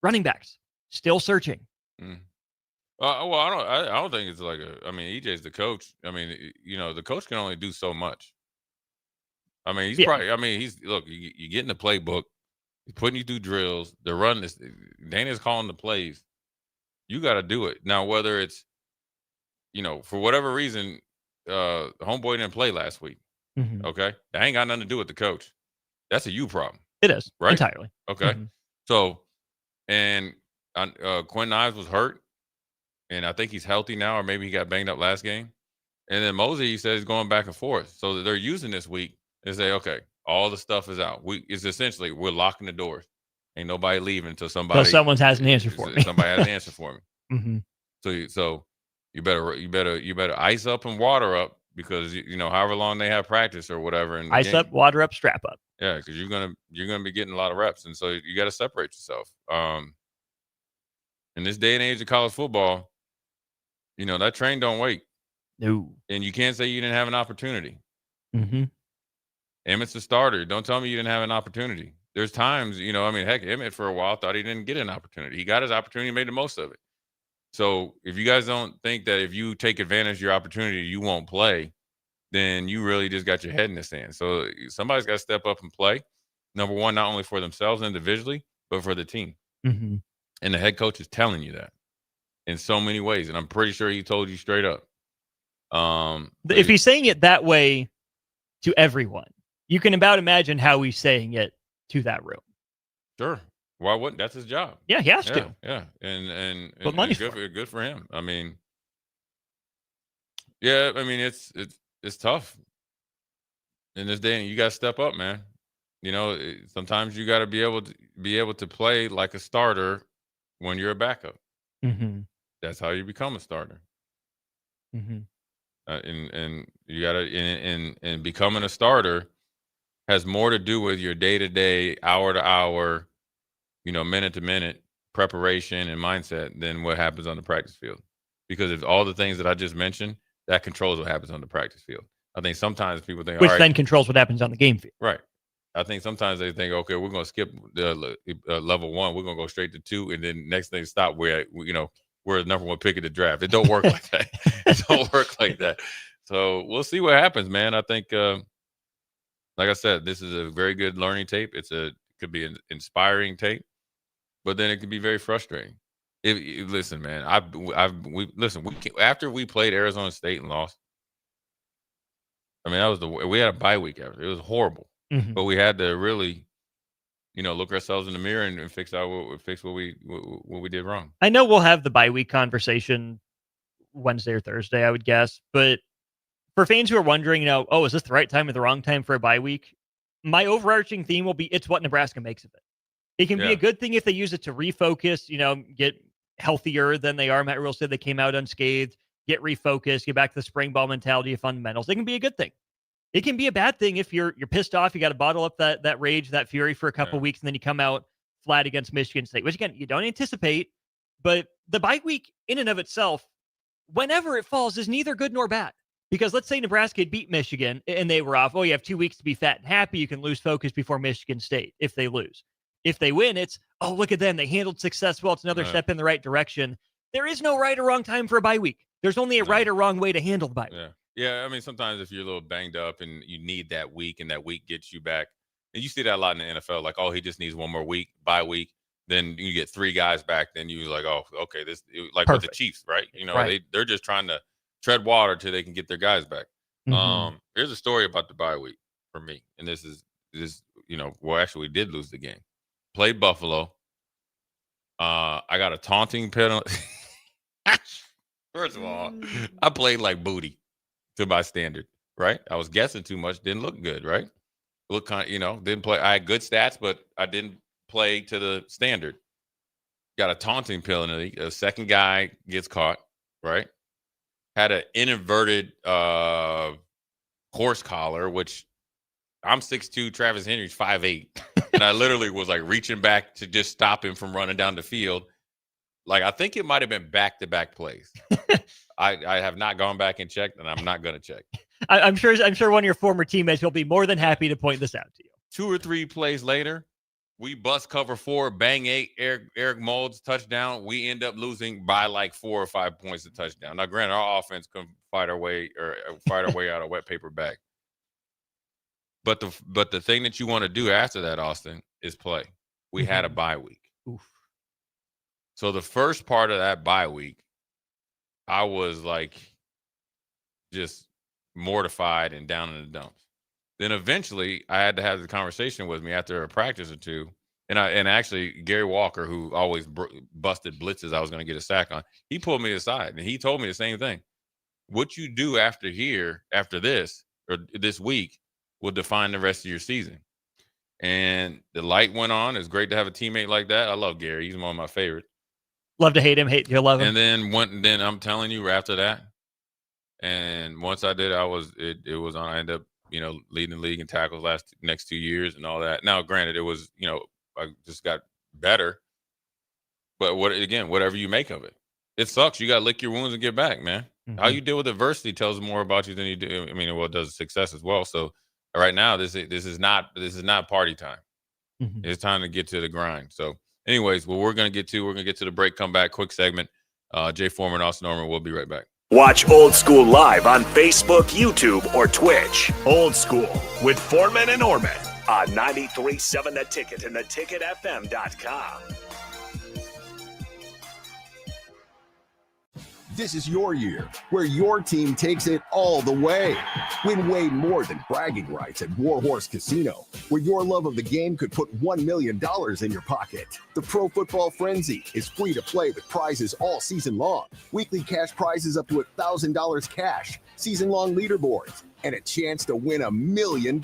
Running backs, still searching. Well, I don't think it's like EJ's the coach. I mean, the coach can only do so much. I mean, he's probably. I mean, you get in the playbook. He's putting you through drills. The run is Dana's calling the plays. You got to do it now. Whether it's, for whatever reason, homeboy didn't play last week. Okay, that ain't got nothing to do with the coach. That's a you problem. It is right entirely. Okay, so and Quinn Ives was hurt. And I think he's healthy now, or maybe he got banged up last game. And then Mosey, he says, he's going back and forth. So they're using this week to say, okay, all the stuff is out. It's essentially we're locking the doors. Ain't nobody leaving until someone has an answer for me. Somebody has an answer for me. So you better ice up and water up because however long they have practice or whatever. And ice up, water up, strap up. Yeah, because you're gonna be getting a lot of reps, and so you got to separate yourself. In this day and age of college football. That train don't wait. No. And you can't say you didn't have an opportunity. Emmett's the starter. Don't tell me you didn't have an opportunity. There's times, heck, Emmett for a while thought he didn't get an opportunity. He got his opportunity, made the most of it. So if you guys don't think that if you take advantage of your opportunity, you won't play, then you really just got your head in the sand. So somebody's got to step up and play. Number one, not only for themselves individually, but for the team. And the head coach is telling you that. In so many ways, and I'm pretty sure he told you straight up. If he's saying it that way to everyone, you can about imagine how he's saying it to that room. Sure, why wouldn't? That's his job. Yeah, he has to. Yeah, and put money good for him. I mean, yeah, I mean it's tough in this day, and you got to step up, man. Sometimes you got to be able to play like a starter when you're a backup. That's how you become a starter. And you gotta and becoming a starter has more to do with your day-to-day, hour-to-hour, minute-to-minute preparation and mindset than what happens on the practice field. Because if all the things that I just mentioned, that controls what happens on the practice field. I think sometimes people think, which then controls what happens on the game field. Right. I think sometimes they think, okay, we're going to skip the level 1. We're going to go straight to 2. And then next thing stop where, we're the number 1 pick of the draft. It don't work like that. It don't work like that. So we'll see what happens, man. I think, like I said, this is a very good learning tape. It could be an inspiring tape, but then it could be very frustrating. Listen, man, after we played Arizona State and lost, I mean, we had a bye week after. It was horrible. But we had to really, look ourselves in the mirror and fix what we did wrong. I know we'll have the bye week conversation Wednesday or Thursday, I would guess. But for fans who are wondering, is this the right time or the wrong time for a bye week? My overarching theme will be it's what Nebraska makes of it. It can be a good thing if they use it to refocus, get healthier than they are. Matt Rule said they came out unscathed, get refocused, get back to the spring ball mentality of fundamentals. It can be a good thing. It can be a bad thing if you're pissed off. You got to bottle up that rage, that fury for a couple weeks, and then you come out flat against Michigan State, which again, you don't anticipate. But the bye week in and of itself, whenever it falls, is neither good nor bad. Because let's say Nebraska had beat Michigan and they were off. Oh, you have 2 weeks to be fat and happy. You can lose focus before Michigan State if they lose. If they win, it's, oh, look at them. They handled success well. It's another step in the right direction. There is no right or wrong time for a bye week. There's only a right or wrong way to handle the bye week. Yeah, I mean, sometimes if you're a little banged up and you need that week and that week gets you back, and you see that a lot in the NFL, like, oh, he just needs one more week, bye week. Then you get 3 guys back. Then you're like, oh, okay, this like with the Chiefs, right? You know, they're just trying to tread water till they can get their guys back. Here's a story about the bye week for me, and this is actually we did lose the game. Played Buffalo. I got a taunting penalty. First of all, I played like booty to my standard, right? I was guessing too much, didn't look good, right? Look kind of, didn't play. I had good stats, but I didn't play to the standard. Got a taunting penalty. A second guy gets caught, right? Had an inverted horse collar, which I'm 6'2", Travis Henry's 5'8", and I literally was like reaching back to just stop him from running down the field. Like, I think it might have been back-to-back plays. I have not gone back and checked, and I'm not going to check. I'm sure one of your former teammates will be more than happy to point this out to you. 2 or 3 plays later, we bust cover 4, bang 8, Eric Moulds touchdown. We end up losing by like 4 or 5 points a touchdown. Now, granted, our offense can fight our way out of wet paper bag. But the thing that you want to do after that, Austin, is play. We had a bye week. Oof. So the first part of that bye week, I was like just mortified and down in the dumps. Then eventually I had to have the conversation with me after a practice or two. And actually Gary Walker, who always busted blitzes I was going to get a sack on, he pulled me aside and he told me the same thing. What you do after this, or this week, will define the rest of your season. And the light went on. It's great to have a teammate like that. I love Gary. He's one of my favorites. Love to hate him, hate to love him. And then I'm telling you, after that, and once I did, it was on. I ended up, leading the league in tackles next 2 years and all that. Now, granted, it was, I just got better. But whatever you make of it, it sucks. You got to lick your wounds and get back, man. How you deal with adversity tells more about you than you do. I mean, it does success as well. So right now, this is not party time. It's time to get to the grind. So, anyways, we're gonna get to the break. Come back, quick segment. Jay Foreman, Austin Norman. We'll be right back. Watch Old School live on Facebook, YouTube, or Twitch. Old School with Foreman and Orman on 93.7 The Ticket and theticketfm.com. This is your year, where your team takes it all the way. Win way more than bragging rights at Warhorse Casino, where your love of the game could put $1 million in your pocket. The Pro Football Frenzy is free to play with prizes all season long. Weekly cash prizes up to $1,000 cash, season-long leaderboards, and a chance to win $1 million.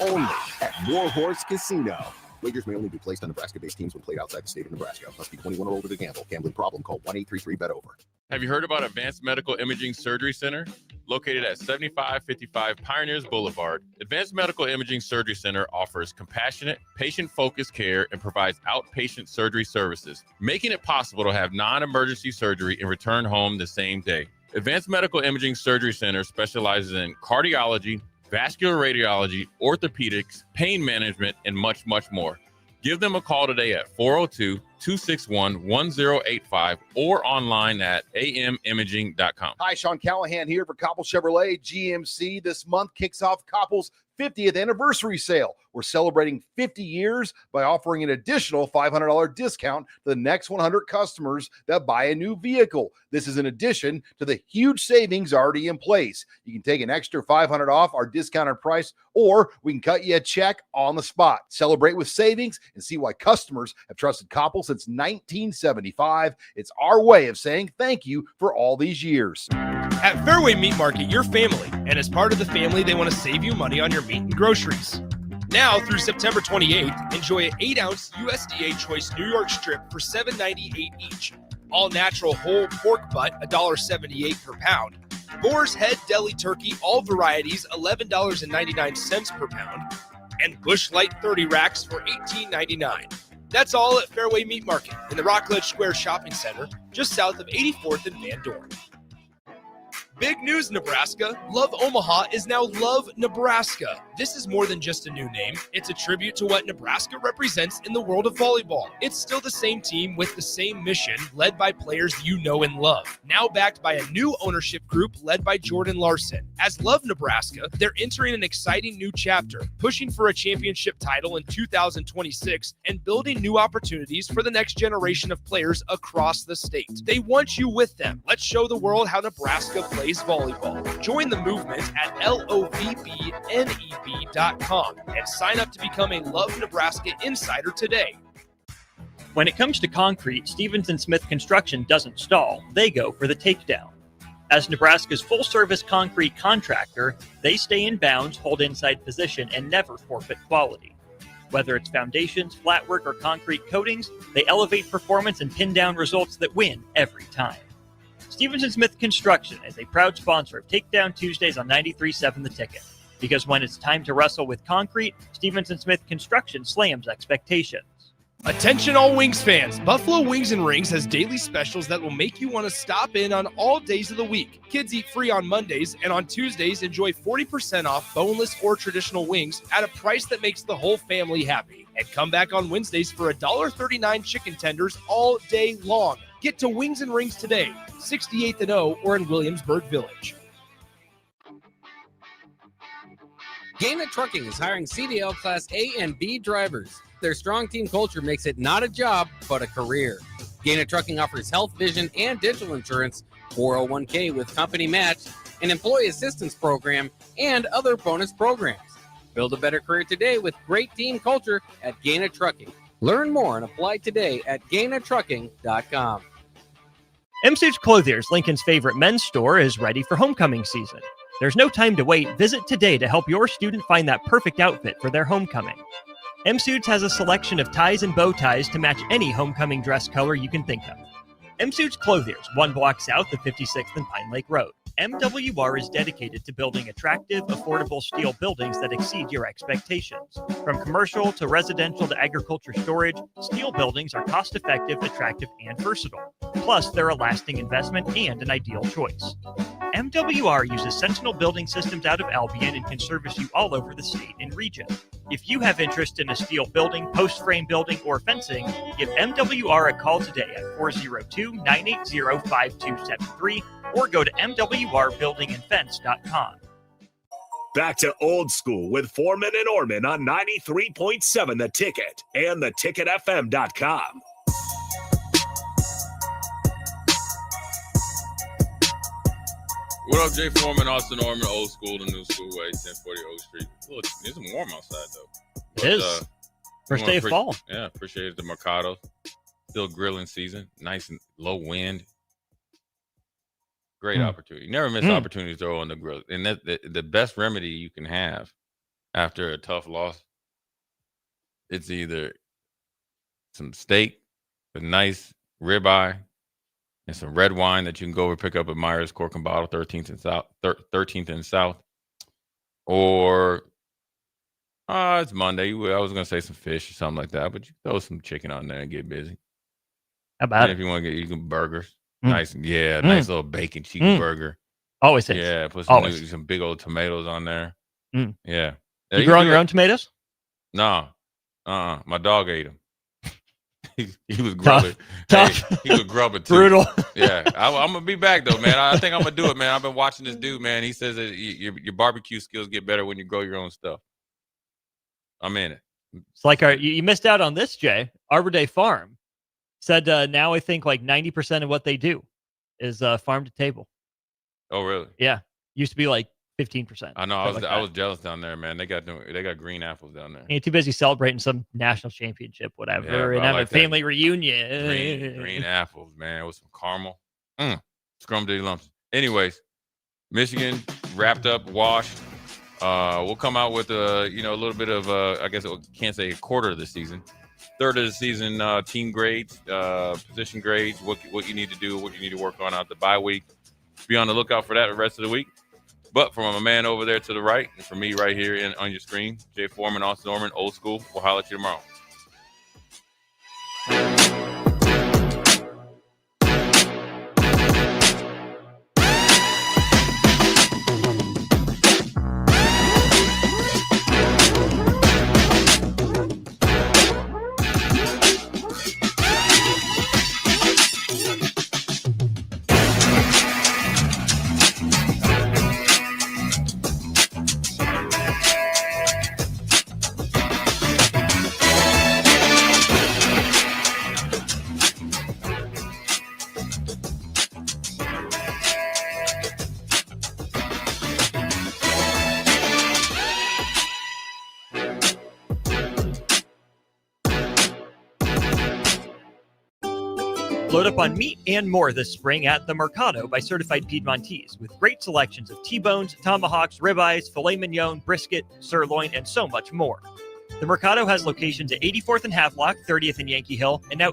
Only at Warhorse Casino. Wagers may only be placed on Nebraska-based teams when played outside the state of Nebraska. Must be 21 or older to gamble. Gambling problem? Call 1-833-BET-OVER. Have you heard about Advanced Medical Imaging Surgery Center? Located at 7555 Pioneers Boulevard, Advanced Medical Imaging Surgery Center offers compassionate, patient-focused care and provides outpatient surgery services, making it possible to have non-emergency surgery and return home the same day. Advanced Medical Imaging Surgery Center specializes in cardiology, vascular radiology, orthopedics, pain management, and much, much more. Give them a call today at 402-261-1085 or online at amimaging.com. Hi, Sean Callahan here for Koppel Chevrolet GMC. This month kicks off Koppel's 50th anniversary sale. We're celebrating 50 years by offering an additional $500 discount to the next 100 customers that buy a new vehicle. This is in addition to the huge savings already in place. You can take an extra $500 off our discounted price, or we can cut you a check on the spot. Celebrate with savings and see why customers have trusted Koppel since 1975. It's our way of saying thank you for all these years. At Fairway Meat Market, you're family, and as part of the family, they want to save you money on your meat and groceries. Now through September 28th, enjoy an 8-ounce USDA Choice New York strip for $7.98 each. All natural whole pork butt, $1.78 per pound. Boar's Head Deli Turkey, all varieties, $11.99 per pound. And Bush Light 30 racks for $18.99. That's all at Fairway Meat Market in the Rockledge Square Shopping Center, just south of 84th and Van Dorn. Big news, Nebraska. Love Omaha is now Love Nebraska. This is more than just a new name. It's a tribute to what Nebraska represents in the world of volleyball. It's still the same team with the same mission, led by players you know and love. Now backed by a new ownership group led by Jordan Larson. As Love Nebraska, they're entering an exciting new chapter, pushing for a championship title in 2026 and building new opportunities for the next generation of players across the state. They want you with them. Let's show the world how Nebraska plays volleyball. Join the movement at lovneb.com and sign up to become a Love Nebraska Insider today. When it comes to concrete, Stevens & Smith Construction doesn't stall. They go for the takedown. As Nebraska's full-service concrete contractor, they stay in bounds, hold inside position, and never forfeit quality. Whether it's foundations, flatwork, or concrete coatings, they elevate performance and pin down results that win every time. Stevens & Smith Construction is a proud sponsor of Takedown Tuesdays on 93.7 The Ticket. Because when it's time to wrestle with concrete, Stevens & Smith Construction slams expectations. Attention all Wings fans, Buffalo Wings and Rings has daily specials that will make you want to stop in on all days of the week. Kids eat free on Mondays, and on Tuesdays enjoy 40% off boneless or traditional wings at a price that makes the whole family happy. And come back on Wednesdays for $1.39 chicken tenders all day long. Get to Wings and Rings today, 68th and O, or in Williamsburg Village. Gaina Trucking is hiring CDL Class A and B drivers. Their strong team culture makes it not a job, but a career. Gaina Trucking offers health, vision, and dental insurance, 401k with company match, an employee assistance program, and other bonus programs. Build a better career today with great team culture at Gaina Trucking. Learn more and apply today at GainaTrucking.com. M-Suits Clothiers, Lincoln's favorite men's store, is ready for homecoming season. There's no time to wait. Visit today to help your student find that perfect outfit for their homecoming. M-Suits has a selection of ties and bow ties to match any homecoming dress color you can think of. M-Suits Clothiers, 1 block south of 56th and Pine Lake Road. MWR is dedicated to building attractive, affordable steel buildings that exceed your expectations. From commercial to residential to agriculture storage, steel buildings are cost-effective, attractive, and versatile. Plus, they're a lasting investment and an ideal choice. MWR uses Sentinel Building Systems out of Albion and can service you all over the state and region. If you have interest in a steel building, post-frame building, or fencing, give MWR a call today at 402-980-5273 or go to mwrbuildingandfence.com. Back to old school with Foreman and Orman on 93.7 The Ticket and theticketfm.com. What up, Jay Foreman, Austin Orman, old school to new school way, 1040 O Street. Look, it's warm outside, though. It is. First day of fall. Yeah, appreciate the Mercado. Still grilling season. Nice and low wind. Great opportunity. Never miss opportunity to throw on the grill. And that the best remedy you can have after a tough loss, it's either some steak, a nice ribeye, and some red wine that you can go over pick up at Myers Cork and Bottle, 13th and South. Or it's Monday. I was gonna say some fish or something like that, but you throw some chicken on there and get busy. How about if you want to get, you can burgers. Nice, nice little bacon cheeseburger. Always is. Yeah, put some big old tomatoes on there. Yeah. You growing your own tomatoes? No. My dog ate them. he was grubbing. He was grubbing too. Brutal. Yeah. I'm gonna be back though, man. I think I'm gonna do it, man. I've been watching this dude, man. He says that your barbecue skills get better when you grow your own stuff. I'm in it. It's like you missed out on this, Jay. Arbor Day Farm said now I think like 90% of what they do is farm to table. Oh, really? Yeah. Used to be like 15%. I know. I was jealous down there, man. They got green apples down there. You're too busy celebrating some national championship, whatever, and having a family reunion. Green apples, man, with some caramel. Scrum-ditty lumps. Anyways, Michigan wrapped up, washed. We'll come out with a little bit of I guess can't say a quarter of the season. third of the season team grades, position grades, what you need to do, what you need to work on out the bye week. Be on the lookout for that the rest of the week. But from a man over there to the right, and for me right here on your screen, Jay Foreman, Austin Norman, old school. We'll holler at you tomorrow. Load up on meat and more this spring at the Mercado by Certified Piedmontese, with great selections of T-bones, tomahawks, ribeyes, filet mignon, brisket, sirloin, and so much more. The Mercado has locations at 84th and Havelock, 30th and Yankee Hill, and now